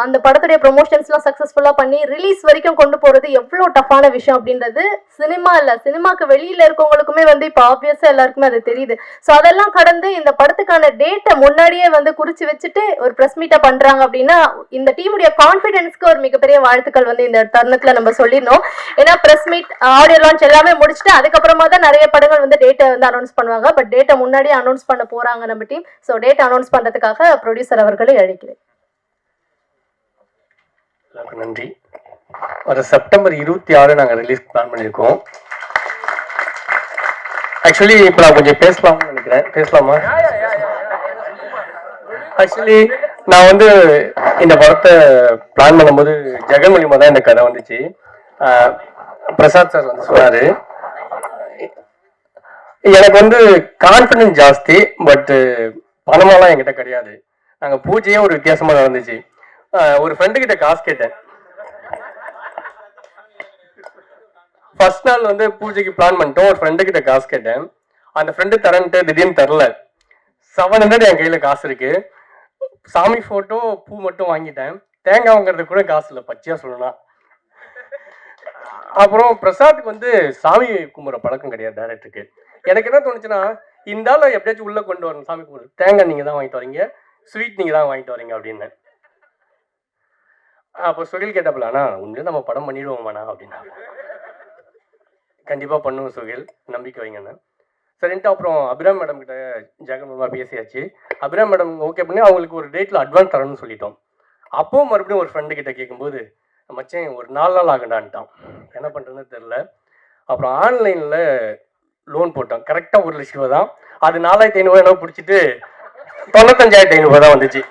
அந்த படத்துடைய ப்ரொமோஷன்ஸ்லாம் சக்ஸஸ்ஃபுல்லாக பண்ணி ரிலீஸ் வரைக்கும் கொண்டு போகிறது எவ்வளோ டஃப்பான விஷயம் அப்படின்றது சினிமாவுக்கு வெளியில் இருக்கவங்களுக்குமே வந்து இப்போ ஆப்வியஸாக எல்லாருக்குமே அது தெரியுது. ஸோ அதெல்லாம் கடந்து இந்த படத்துக்கான டேட்டை முன்னாடியே வந்து குறித்து வச்சுட்டு ஒரு ப்ரெஸ் மீட்டை பண்ணுறாங்க அப்படின்னா இந்த டீமுடைய கான்ஃபிடென்ஸ்க்கு ஒரு மிகப்பெரிய வாழ்த்துக்கள் வந்து இந்த தருணத்தில் நம்ம சொல்லிடணும். ஏன்னா ப்ரெஸ் மீட், ஆடியோ லான்ச் எல்லாமே முடிச்சுட்டு அதுக்கப்புறமா தான் நிறைய படங்கள் வந்து டேட்டை வந்து அனௌன்ஸ் பண்ணுவாங்க. பட் டேட்டை முன்னாடியே அனௌன்ஸ் பண்ண போகிறாங்க நம்ம டீம். ஸோ டேட் அனௌன்ஸ் பண்ணுறதுக்காக ப்ரொடியூசர் அவர்களை அழைக்கிறேன். எல்லாருக்கும் நன்றி. ஒரு செப்டம்பர் 26 நாங்கள் ரிலீஸ் பிளான் பண்ணியிருக்கோம். ஆக்சுவலி இப்போ நான் கொஞ்சம் பேசலாம்னு நினைக்கிறேன். பேசலாமா? ஆக்சுவலி நான் வந்து இந்த படத்தை பிளான் பண்ணும்போது ஜெகன் மூலியமாக தான் இந்த கதை வந்துச்சு. பிரசாத் சார் வந்து சொன்னார், எனக்கு வந்து கான்ஃபிடன்ஸ் ஜாஸ்தி, பட் பணமெல்லாம் என்கிட்ட கிடையாது. நாங்கள் பூஜையே ஒரு வித்தியாசமாக நடந்துச்சு. ஒரு ஃப்ரெண்டு கிட்ட காசு கேட்டேன். ஃபர்ஸ்ட் நாள் வந்து பூஜைக்கு பிளான் பண்ணிட்டோம். ஒரு ஃப்ரெண்டு கிட்ட காசு கேட்டேன். அந்த ஃப்ரெண்டு தரன்ட்டு திடீர்னு தரல. 700 என் கையில் காசு இருக்கு. சாமி ஃபோட்டோ பூ மட்டும் வாங்கிட்டேன். தேங்காய் வாங்குறதுக்கு கூட காசு இல்லை, பச்சையா சொல்லணும். அப்புறம் பிரசாத்துக்கு வந்து சாமி கும்பிட்ற பழக்கம் கிடையாது டைரக்டருக்கு. எனக்கு என்ன தோணுச்சுன்னா, இந்த ஆள் எப்படியாச்சும் உள்ள கொண்டு வரணும். சாமி கும்பிட்றது தேங்காய் நீங்கள் தான் வாங்கிட்டு வரீங்க, ஸ்வீட் நீங்கள் தான் வாங்கிட்டு வரீங்க அப்படின்னு. அப்போ சுகில் கேட்டப்பலாண்ணா உண்மையிலே நம்ம படம் பண்ணிடுவோமாண்ணா அப்படின்னா. கண்டிப்பாக பண்ணுவோம் சுகில், நம்பிக்கை வைங்கண்ணா சரின்ட்டு. அப்புறம் அபிராம் மேடம் கிட்ட ஜெகன் மூலமாக பேசியாச்சு. அபிராம் மேடம் ஓகே பண்ணி அவங்களுக்கு ஒரு டேட்டில் அட்வான்ஸ் தரணும்னு சொல்லிட்டோம். அப்போவும் மறுபடியும் ஒரு ஃப்ரெண்டு கிட்ட கேட்கும்போது மச்சேன் ஒரு 4 நாள் ஆகண்டான்ட்டான். என்ன பண்ணுறதுன்னு தெரில. அப்புறம் ஆன்லைனில் லோன் போட்டோம். கரெக்டாக 1 லட்ச ரூபா தான். அது 4500 என்ன பிடிச்சிட்டு 95,500 தான் வந்துச்சு.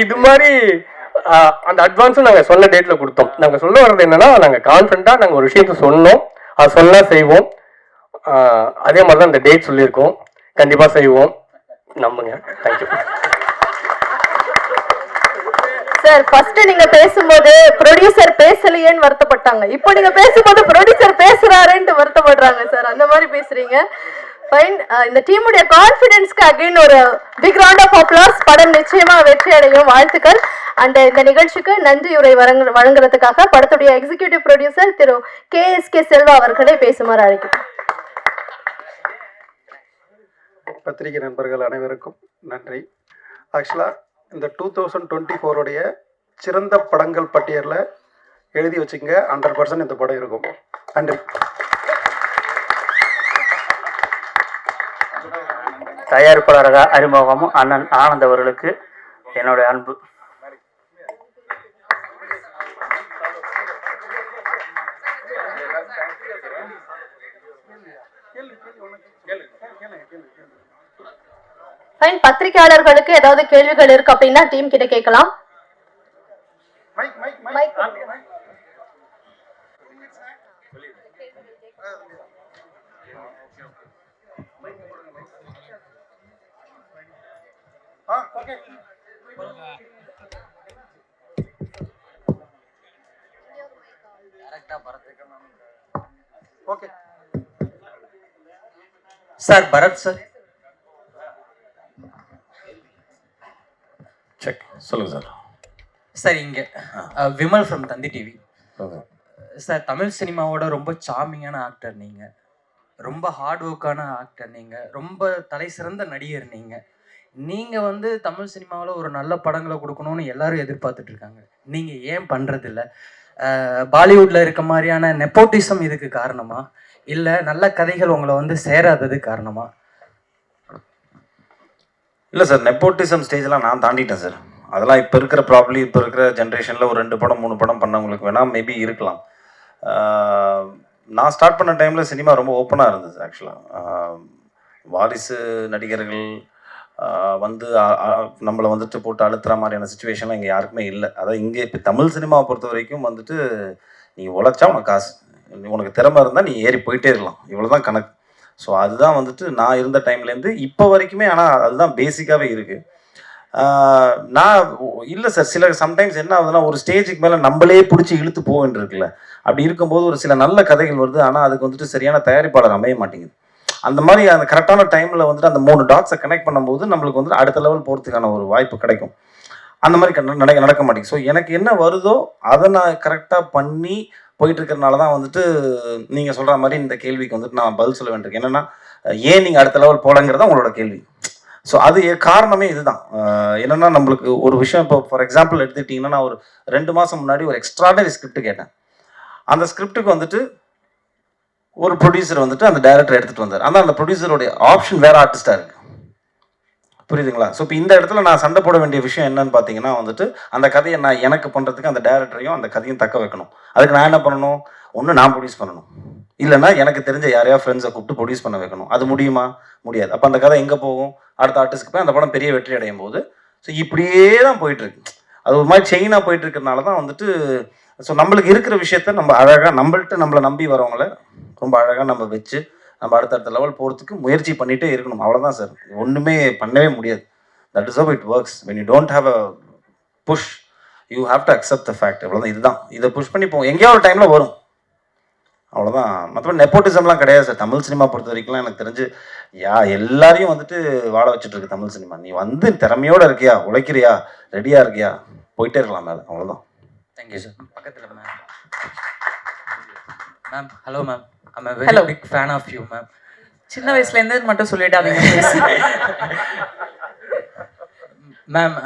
இது மாதிரி அந்த அட்வான்ஸும் நாங்கள் சொன்ன டேட்டில் கொடுத்தோம். நாங்கள் சொல்ல வர்றது என்னன்னா, நாங்கள் கான்ஃபிடண்ட்டாக நாங்கள் ஒரு விஷயத்த சொன்னோம், அது சொன்னா செய்வோம். அதே மாதிரி தான் இந்த டேட் சொல்லியிருக்கோம். கண்டிப்பாக செய்வோம், நம்புங்க. Thank you sir. ஃபர்ஸ்ட் நீங்க பேசும்போது ப்ரொடியூசர் பேசலையேன்னு வருத்தப்பட்டாங்க. இப்போ நீங்க பேசும்போது ப்ரொடியூசர் பேசுறாருன்னு வருத்தப்படுறாங்க சார். அந்த மாதிரி பேசுறீங்க. ஃபைன். இந்த டீமுடைய கான்ஃபிடென்ஸ்க்கு அகைன் ஒரு பிக் ரவுண்ட் ஆஃப் அப்ளாஸ். படம் நிச்சயமா வெற்றி அடையும், வாழ்த்துக்கள். அண்ட் இந்த நிகழ்ச்சிக்கு நன்றி உரை வழங்குறதுக்காக படத்துடைய எக்ஸிகியூட்டிவ் ப்ரொடியூசர் திரு KSK செல்வா அவர்களை பேசுமாறு அழைக்கிறேன். பத்திரிகை நண்பர்கள் அனைவருக்கும் நன்றி. ஆக்சுவலாக இந்த 2024 சிறந்த படங்கள் பட்டியலில் எழுதி வச்சுங்க, 100% இந்த படம் இருக்கும். நன்றி. தயாரிப்பாளராக அறிமுகமும் அண்ணன் ஆனந்த் அவர்களுக்கு என்னுடைய அன்பு. ஃபைன். பத்திரிகையாளர்களுக்கு ஏதாவது கேள்விகள் இருக்கு அப்படின்னா டீம் கிட்ட கேட்கலாம். Sir Bharath sir. செக் சொல்லுங்கள் சார். சார் இங்கே Vimal from Thanthi TV. Sir Tamil சினிமாவோட ரொம்ப சார்மிங்கான ஆக்டர் நீங்கள், ரொம்ப ஹார்ட் ஒர்க்கான ஆக்டர் நீங்கள், ரொம்ப தலை சிறந்த நடிகர் நீங்கள். நீங்கள் வந்து தமிழ் சினிமாவில் ஒரு நல்ல படங்களை கொடுக்கணும்னு எல்லாரும் எதிர்பார்த்துட்டு இருக்காங்க. நீங்கள் ஏன் பண்ணுறதில்ல? பாலிவுட்டில் இருக்க மாதிரியான நெப்போட்டிசம் இதுக்கு காரணமா, இல்லை நல்ல கதைகள் உங்களை வந்து சேராதது காரணமா? இல்லை சார், நெப்போட்டிசம் ஸ்டேஜெலாம் நான் தாண்டிட்டேன் சார். அதெல்லாம் இப்போ இருக்கிற ப்ராப்ளம், இப்போ இருக்கிற ஜென்ரேஷனில் ஒரு 2 படம் 3 படம் பண்ணவங்களுக்கு வேணால் மேபி இருக்கலாம். நான் ஸ்டார்ட் பண்ண டைமில் சினிமா ரொம்ப ஓப்பனாக இருந்தது. ஆக்சுவலாக வாரிசு நடிகர்கள் வந்து நம்மளை வந்துட்டு போட்டு அழுத்துற மாதிரியான சுச்சுவேஷன்லாம் இங்கே யாருக்குமே இல்லை. அதான் இங்கே இப்போ தமிழ் சினிமாவை பொறுத்த வரைக்கும் வந்துட்டு நீ உழைச்சா உனக்கு காசு, உனக்கு திறமை இருந்தால் நீ ஏறி போயிட்டே இருக்கலாம், இவ்வளோ தான் கணக்கு. ஸோ அதுதான் வந்துட்டு நான் இருந்த டைம்லேருந்து இப்போ வரைக்குமே. ஆனால் அதுதான் பேசிக்காகவே இருக்குது. நான் இல்லை சார், சில சம்டைம்ஸ் என்ன ஆகுதுன்னா ஒரு ஸ்டேஜுக்கு மேலே நம்மளே பிடிச்சி இழுத்து போக வேண்டியிருக்குல்ல. அப்படி இருக்கும்போது ஒரு சில நல்ல கதைகள் வருது, ஆனால் அதுக்கு வந்துட்டு சரியான தயாரிப்பாளர் அமைய மாட்டேங்குது. அந்த மாதிரி அந்த கரெக்டான டைமில் வந்துட்டு அந்த 3 டாட்ஸை கனெக்ட் பண்ணும்போது நம்மளுக்கு வந்துட்டு அடுத்த லெவல் போகிறதுக்கான ஒரு வாய்ப்பு கிடைக்கும். அந்த மாதிரி நடக்க மாட்டேங்குது. ஸோ எனக்கு என்ன வருதோ அதை நான் கரெக்டாக பண்ணி போயிட்டு இருக்கிறனால தான் வந்துட்டு நீங்கள் சொல்கிற மாதிரி இந்த கேள்விக்கு வந்துட்டு நான் பதில் சொல்ல வேண்டியிருக்கேன். என்னென்னா ஏன் நீங்கள் அடுத்த லெவல் போலங்கிறத உங்களோட கேள்வி. ஸோ அது காரணமே இதுதான். என்னென்னா நம்மளுக்கு ஒரு விஷயம் இப்போ ஃபார் எக்ஸாம்பிள் எடுத்துக்கிட்டிங்கன்னா, நான் ஒரு 2 மாதம் முன்னாடி ஒரு எக்ஸ்ட்ராடனரி ஸ்கிரிப்ட் கேட்டேன். அந்த ஸ்கிரிப்டுக்கு வந்துட்டு ஒரு ப்ரொடியூசர் வந்துட்டு அந்த டைரக்டர் எடுத்துகிட்டு வந்தார். ஆனால் அந்த ப்ரொடியூசருடைய ஆப்ஷன் வேறு ஆர்டிஸ்டாக இருக்குது. புரியுதுங்களா? ஸோ இப்போ இந்த இடத்துல நான் சண்டை போட வேண்டிய விஷயம் என்னன்னு பார்த்தீங்கன்னா வந்துட்டு அந்த கதையை நான் எனக்கு பண்ணுறதுக்கு அந்த டேரக்டரையும் அந்த கதையும் தக்க வைக்கணும். அதுக்கு நான் என்ன பண்ணணும்? ஒன்று நான் ப்ரொடியூஸ் பண்ணணும், இல்லைனா எனக்கு தெரிஞ்ச யாரையா ஃப்ரெண்ட்ஸை கூப்பிட்டு ப்ரொடியூஸ் பண்ண வைக்கணும். அது முடியுமா? முடியாது. அப்போ அந்த கதை எங்கே போகும்? அடுத்த ஆர்டிஸ்ட்க்கு போய் அந்த படம் பெரிய வெற்றி அடையும் போது. ஸோ இப்படியே தான் போயிட்டுருக்கு. அது ஒரு மாதிரி செயினாக போயிட்டு இருக்கிறதுனால தான் வந்துட்டு ஸோ நம்மளுக்கு இருக்கிற விஷயத்த நம்ம அழகாக நம்மளை நம்பி வரவங்கள ரொம்ப அழகாக நம்ம வச்சு நம்ம அடுத்தடுத்த லெவல் போகிறதுக்கு முயற்சி பண்ணிகிட்டே இருக்கணும். அவ்வளோதான் சார், ஒன்றுமே பண்ணவே முடியாது. That is how it works. When you don't have a push, you have to accept the fact. அவ்வளோதான். இதுதான், இதை புஷ் பண்ணி போவோம், எங்கேயோ ஒரு டைமில் வரும், அவ்வளோதான். மற்றபடி நெப்போட்டிசம்லாம் கிடையாது சார். தமிழ் சினிமா பொறுத்த வரைக்கும்லாம் எனக்கு தெரிஞ்சு எல்லாரையும் வந்துட்டு வாழ வச்சுட்டு இருக்கு தமிழ் சினிமா. நீ வந்து திறமையோடு இருக்கியா, உழைக்கிறியா, ரெடியாக இருக்கியா, போயிட்டே இருக்கலாம் மேலே, அவ்வளோதான். Thank you sir. பக்கத்தில் ma'am. Hello ma'am. I'm a very big fan of you, ma'am. சின்ன வயசுலேருந்து மட்டும் சொல்லிடாதீங்க மேம்.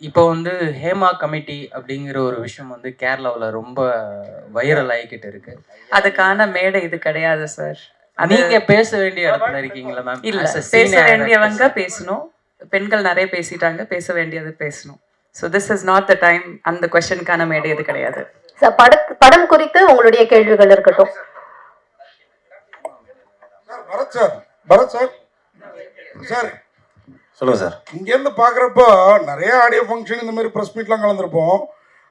இப்போ வந்து ஹேமா கமிட்டி அப்படிங்கிற ஒரு விஷயம் வந்து கேரளாவில் ரொம்ப வைரல் ஆகிக்கிட்டு இருக்கு. அதுக்கான மேடை இது கிடையாது சார். நீங்க பேச வேண்டிய இடத்துல இருக்கீங்களா மேம்? இல்லை, பேச வேண்டியவங்க பேசணும். பெண்கள் நிறைய பேசிட்டாங்க, பேச வேண்டியது பேசணும். So this is not the time. அந்த கொஸ்டனுக்கான மேடை இது கிடையாது சார். படம் குறித்து உங்களுடைய கேள்விகள் இருக்கட்டும். பரத் சார் சார் சொல்லுங்கள் சார். இங்கேருந்து பார்க்குறப்போ நிறைய ஆடியோ ஃபங்க்ஷன் இந்த மாதிரி ப்ரெஸ் மீட்லாம் கலந்துருப்போம்.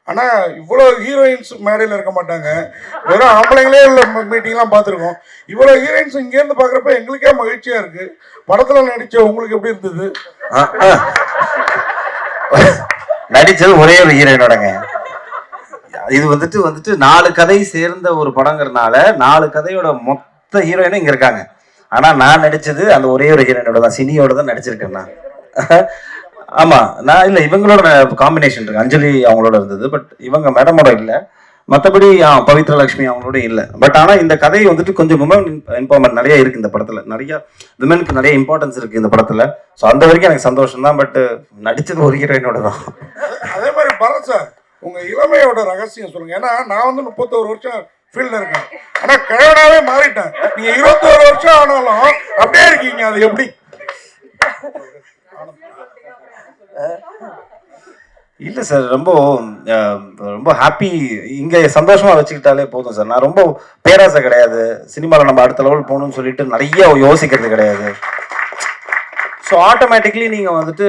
ஆனால் இவ்வளோ ஹீரோயின்ஸ் மேடையில் இருக்க மாட்டாங்க, வெறும் ஆம்பளைங்களே உள்ள மீட்டிங்லாம் பார்த்துருக்கோம். இவ்வளோ ஹீரோயின்ஸ் இங்கேருந்து பார்க்குறப்ப எங்களுக்கே மகிழ்ச்சியாக இருக்குது. படத்தில் நடித்த உங்களுக்கு எப்படி இருந்தது? நடித்தது ஒரே ஒரு ஹீரோயினோடங்க. இது வந்துட்டு 4 கதை சேர்ந்த ஒரு படங்கிறதுனால 4 கதையோட மொத்த ஹீரோயினும் இங்கே இருக்காங்க. ஆனால் நான் நடித்தது அந்த ஒரே ஒரு ஹீரோயினோட தான், சினியோட தான் நடிச்சிருக்கேன் நான். ஆமாம், நான் இல்லை, இவங்களோட காம்பினேஷன் இருக்கு, அஞ்சலி அவங்களோட இருந்தது. பட் இவங்க மேடமோட இல்லை. மற்றபடி பவித்ரா லட்சுமி அவங்களோட இல்லை. பட் ஆனால் இந்த கதை வந்துட்டு கொஞ்சம் விமன் எம்பவர்மெண்ட் நிறைய இருக்குது இந்த படத்தில். நிறைய விமனுக்கு நிறைய இம்பார்ட்டன்ஸ் இருக்குது இந்த படத்தில். ஸோ அந்த வரைக்கும் எனக்கு சந்தோஷம் தான். பட் நடித்தது ஒரு ஹீரோயினோட தான். அதே மாதிரி பரத் சார், உங்கள் இளமையோட ரகசியம் சொல்லுங்கள். ஏன்னா நான் வந்து 31 வருஷம் ஃபீல்டில் இருக்கேன், ஆனால் கிழவனாவே மாறிட்டேன். நீங்கள் 21 வருஷம் ஆனாலும் அப்படியே இருக்கீங்க, அது எப்படி? இல்லை சார், ரொம்ப ஹாப்பி. இங்கே சந்தோஷமாக வச்சுக்கிட்டாலே போதும் சார். நான் ரொம்ப பேராசை கிடையாது. சினிமாவில் நம்ம அடுத்த லெவல் போகணும்னு சொல்லிட்டு நிறைய யோசிக்கிறது கிடையாது. ஸோ ஆட்டோமேட்டிக்லி நீங்கள் வந்துட்டு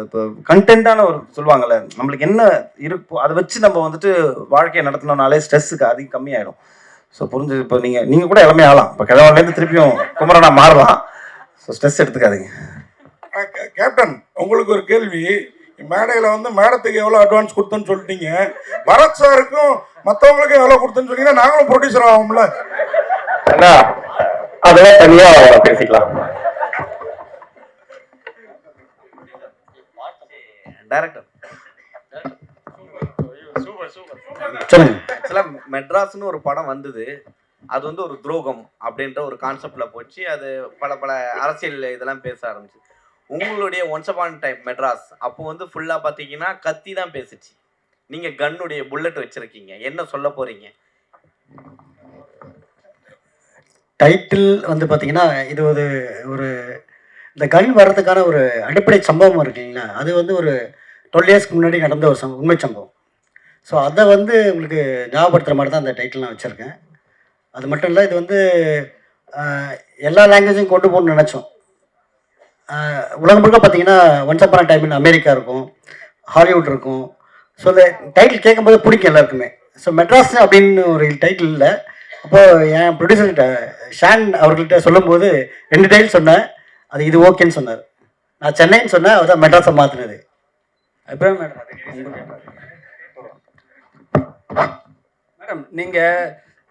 இப்போ கண்டென்ட்டான ஒரு சொல்லுவாங்கள்ல, நம்மளுக்கு என்ன இருக்கோ அதை வச்சு நம்ம வந்துட்டு வாழ்க்கையை நடத்தினோம்னாலே ஸ்ட்ரெஸ்ஸுக்கு அதிகம் கம்மியாயிடும். ஸோ புரிஞ்சு இப்போ நீங்கள் கூட எல்லாமே ஆகலாம். இப்போ கிழவன்லேருந்து திருப்பியும் குமரனா மாறலாம். ஸோ ஸ்ட்ரெஸ் எடுத்துக்காதீங்க. கேப்டன், உங்களுக்கு ஒரு கேள்வி. மேடையில் வந்து மேடத்துக்கு எவ்வளோ அட்வான்ஸ் கொடுத்தோன்னு சொல்லிட்டீங்க, பரத் சாருக்கும் மற்றவங்களுக்கும் எவ்வளோ கொடுத்தோன்னு சொன்னீங்கன்னா நாங்களும் ப்ரொடியூசர் ஆகும்ல? அதெல்லாம் தனியாக பேசிக்கலாம். டைரக்டர் ஆக்சுவலாக மெட்ராஸ்னு ஒரு படம் வந்தது. அது வந்து ஒரு துரோகம் அப்படின்ற ஒரு கான்செப்டில் போச்சு. அது பல அரசியல் இதெல்லாம் பேச ஆரம்பிச்சு. உங்களுடைய ஒன்ஸ் அப்பான் டைம் மெட்ராஸ் அப்போ வந்து ஃபுல்லாக பார்த்தீங்கன்னா கத்தி தான் பேசிச்சு. நீங்கள் கன்னுடைய புல்லட் வச்சுருக்கீங்க, என்ன சொல்ல போகிறீங்க? டைட்டில் வந்து பார்த்தீங்கன்னா இது ஒரு இந்த கன் வர்றதுக்கான ஒரு அடிப்படை சம்பவம் இருக்கு இல்லைங்களா, அது வந்து ஒரு 12 இயர்ஸ்க்கு முன்னாடி நடந்த ஒரு உண்மை சம்பவம். ஸோ அதை வந்து உங்களுக்கு ஞாபகப்படுத்துகிற மாதிரி தான் அந்த டைட்டில் நான் வச்சுருக்கேன். அது மட்டும் இல்லை, இது வந்து எல்லா லாங்குவேஜையும் கொண்டு போகணும்னு நினச்சோம். உலகம் முழுக்க பார்த்தீங்கன்னா ஒன்ஸ் அப்பான டைம் இன் அமெரிக்கா இருக்கும், ஹாலிவுட் இருக்கும். ஸோ இந்த டைட்டில் கேட்கும்போது பிடிக்கும் எல்லாருக்குமே. ஸோ மெட்ராஸ் அப்படின்னு ஒரு டைட்டில் இல்லை. அப்போது என் ப்ரொடியூசர்கிட்ட ஷான் அவர்கள்ட்ட சொல்லும்போது 2 டைட்டில் சொன்னேன். அது இது ஓகேன்னு சொன்னார். நான் சென்னைன்னு சொன்னேன், அவர் தான் மெட்ராஸை மாற்றினது. அப்புறம் மேடம் நீங்கள்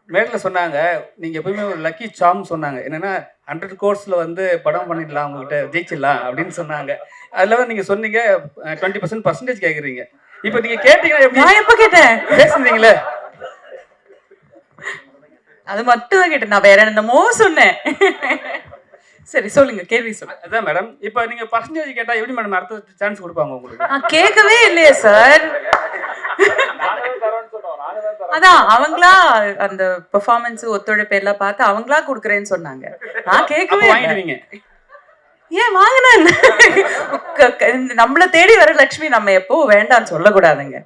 மேடையில் சொன்னாங்க, நீங்கள் எப்பவுமே ஒரு லக்கி சாம் சொன்னாங்க. என்னென்னா 100 crores வந்து படம் பண்ணிடலாம், உங்கள்கிட்ட ஜெயிச்சிடலாம் அப்படின்னு சொன்னாங்க. அதில் நீங்கள் சொன்னீங்க 20% கேட்குறீங்க. இப்போ நீங்கள் கேட்டீங்கன்னா எப்படி? நான் எப்போ கேட்டேன்? பேசுனீங்களே, அது மட்டும் தான் கேட்டேன். நான் வேற என்னமோ சொன்னேன். சரி சொல்லுங்க, கேள்வி சொல்லுங்க. அதான் மேடம், இப்போ நீங்கள் பர்சன்டேஜ் கேட்டால் எப்படி மேடம் அடுத்த சான்ஸ் கொடுப்பாங்க உங்களுக்கு? நான் கேட்கவே இல்லையே சார். அதான் அவங்களா அந்த பெர்ஃபார்மன்ஸ் ஒத்துழைப்பு எல்லாம் பார்த்து அவங்களா கொடுக்குறேன்னு சொன்னாங்க. நான் கேட்கவே வாங்கிடுவீங்க. ஏன் வாங்கினா நம்மளை தேடி வர லட்சுமி நம்ம எப்போ வேண்டாம்னு சொல்லக்கூடாதுங்க.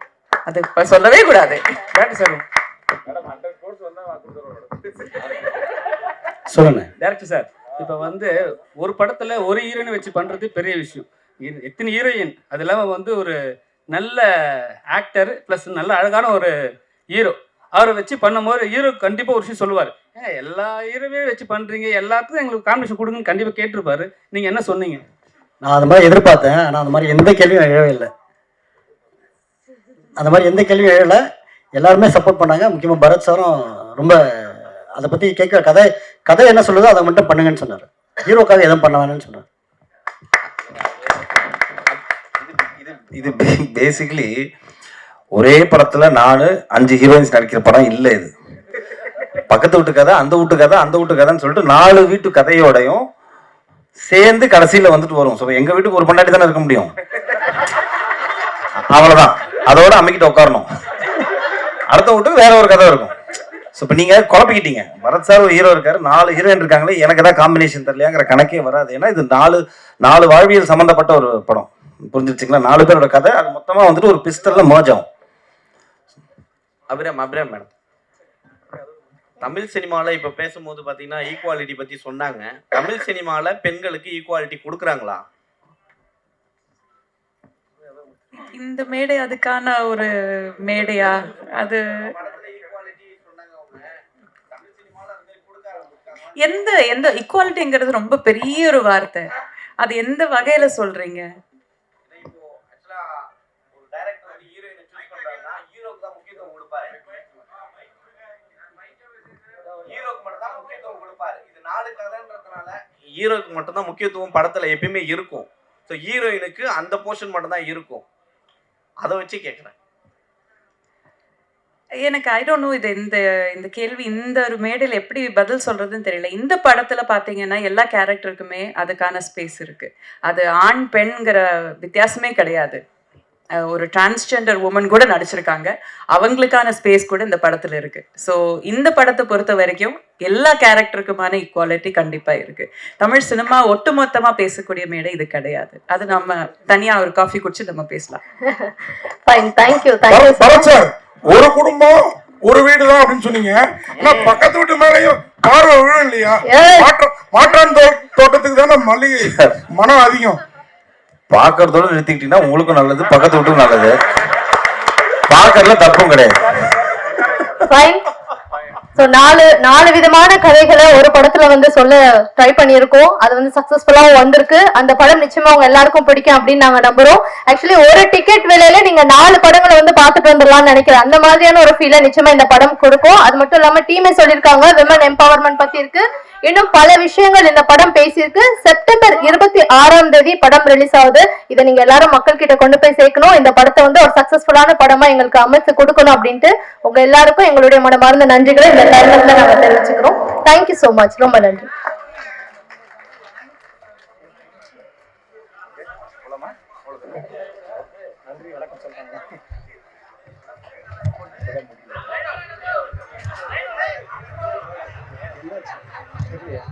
அது இப்ப சொல்லவே கூடாது. சொல்லுங்க டேரக்டர் சார், இப்போ வந்து ஒரு படத்துல ஒரு ஹீரோயினை வச்சு பண்றது பெரிய விஷயம். எத்தனை ஹீரோயின், அது இல்லாமல் வந்து ஒரு நல்ல ஆக்டர் ப்ளஸ் நல்ல அழகான ஒரு ஹீரோ, அவரை வச்சு பண்ணும்போது ஹீரோ கண்டிப்பாக ஒரு விஷயம் சொல்லுவார், எல்லா ஹீரோவே வச்சு பண்ணுறீங்க, எல்லாத்துக்கும் எங்களுக்கு காம்பினேஷன் கொடுங்கன்னு கண்டிப்பாக கேட்டிருப்பாரு. நீங்கள் என்ன சொன்னீங்க? நான் அந்த மாதிரி எதிர்பார்த்தேன், ஆனால் அந்த மாதிரி எந்த கேள்வியும் எழவே இல்லை. அந்த மாதிரி எந்த கேள்வியும் எழலை. எல்லாருமே சப்போர்ட் பண்ணாங்க. முக்கியமாக பரத் சாரும் ரொம்ப அதை பற்றி கேட்க கதை என்ன சொல்லுதோ அதை மட்டும் பண்ணுங்கன்னு சொன்னார். ஹீரோக்காக எதுவும் பண்ண வேணும்னு சொன்னார். இது பேசிக்கலி ஒரே படத்துல 4-5 ஹீரோயின்ஸ் நடிக்கிற படம் இல்லை. இது பக்கத்து வீட்டு கதை, அந்த வீட்டு கதை, அந்த வீட்டு கதைன்னு சொல்லிட்டு 4 வீட்டு கதையோடையும் சேர்ந்து கடைசியில வந்துட்டு வரும். ஸோ எங்க வீட்டுக்கு ஒரு பொண்டாட்டி தானே இருக்க முடியும், அவ்வளவுதான். அதோட அம்மிக்கிட்ட உட்காரணும். அடுத்த வீட்டுக்கு வேற ஒரு கதை இருக்கும். ஸோ இப்போ நீங்க குழப்பிக்கிட்டீங்க. பரத் சார் ஒரு ஹீரோ இருக்காரு, 4 ஹீரோயின் இருக்காங்களே, எனக்கு தான் காம்பினேஷன் தெரியலையாங்கிற கணக்கே வராது. ஏன்னா இது 4 வாழ்வியல் சம்பந்தப்பட்ட ஒரு படம். புரிஞ்சிருச்சுங்களா? 4 பேரோட கதை அது மொத்தமா வந்துட்டு ஒரு பிஸ்டல்ல மர்ஜ் ஆகும். அபிராம் மேடம், தமிழ் சினிமாவில் இப்போ பேசும்போது பார்த்தீங்கன்னா ஈக்குவாலிட்டி பற்றி சொன்னாங்க. தமிழ் சினிமாவில் பெண்களுக்கு ஈக்குவாலிட்டி கொடுக்குறாங்களா? இந்த மேடை அதுக்கான ஒரு மேடையா? அது எந்த ஈக்குவாலிட்டிங்கிறது ரொம்ப பெரிய ஒரு வார்த்தை. அது எந்த வகையில சொல்றீங்க? ஹீரோக்கு மட்டும்தான் முக்கியத்துவம் படத்துல எப்பயுமே இருக்கும். ஸோ ஹீரோயினுக்கு அந்த போர்ஷன் மட்டும்தான் இருக்கும். அதை வச்சு கேட்குறேன். எனக்கு ஐ டோன்ட் நோ, இது இந்த கேள்வி இந்த ஒரு மேடையில் எப்படி பதில் சொல்றதுன்னு தெரியல. இந்த படத்துல பாத்தீங்கன்னா எல்லா கேரக்டருக்குமே அதுக்கான ஸ்பேஸ் இருக்கு. அது ஆண் பெண்ங்கிற வித்தியாசமே கிடையாது. ஒரு டிரான்ஸ்ஜெண்டர் உமன் கூட நடிச்சிருக்காங்க, அவங்களுக்கான ஸ்பேஸ் கூட இந்த படத்துல இருக்கு. ஸோ இந்த படத்தை பொறுத்த வரைக்கும் எல்லா கேரக்டருக்குமான ஈக்குவாலிட்டி கண்டிப்பா இருக்கு. தமிழ் சினிமா ஒட்டுமொத்தமா பேசக்கூடிய மேடை இது கிடையாது. அது நம்ம தனியா ஒரு காஃபி குடிச்சு நம்ம பேசலாம். ஒரு குடும்பம் ஒரு வீடு தான் அப்படின்னு சொன்னீங்க. பக்கத்து வீட்டு மேலையும் பார்வை விழும் இல்லையா? மாற்றான் தோட்டத்துக்கு தானே மல்லிகை மனம் அதிகம். பார்க்கறதோட நிறுத்திக்கிட்டீங்கன்னா உங்களுக்கும் நல்லது, பக்கத்து வீட்டுக்கும் நல்லது. பார்க்கறதுல தப்பும் கிடையாது. ஸோ 4 விதமான கதைகளை ஒரு படத்துல வந்து சொல்ல ட்ரை பண்ணியிருக்கோம். அது வந்து சக்சஸ்ஃபுல்லாகவும் வந்திருக்கு. அந்த படம் நிச்சயமா அவங்க எல்லாருக்கும் பிடிக்கும் அப்படின்னு நாங்க நம்புறோம். ஆக்சுவலி ஒரு டிக்கெட் விலையில நீங்க 4 படங்களை வந்து பார்த்துட்டு வந்துடலாம்னு நினைக்கிறேன். அந்த மாதிரியான ஒரு ஃபீலை நிச்சயமா இந்த படம் கொடுக்கும். அது மட்டும் இல்லாம டீமே சொல்லியிருக்காங்க, விமன் எம்பவர்மெண்ட் பத்தி இருக்கு, இன்னும் பல விஷயங்கள் இந்த படம் பேசியிருக்கு. செப்டம்பர் 26ஆம் தேதி படம் ரிலீஸ் ஆகுது. இதை நீங்க எல்லாரும் மக்கள் கிட்ட கொண்டு போய் சேர்க்கணும். இந்த படத்தை வந்து ஒரு சக்சஸ்ஃபுல்லான படமா எங்களுக்கு அமைச்சு கொடுக்கணும் அப்படின்ட்டு உங்க எல்லாருக்கும் எங்களுடைய மனமார்ந்த நன்றிகளை இந்த தருணத்துல நாங்க தெரிவிச்சுக்கிறோம். Thank you so much. ரொம்ப நன்றி. Yeah.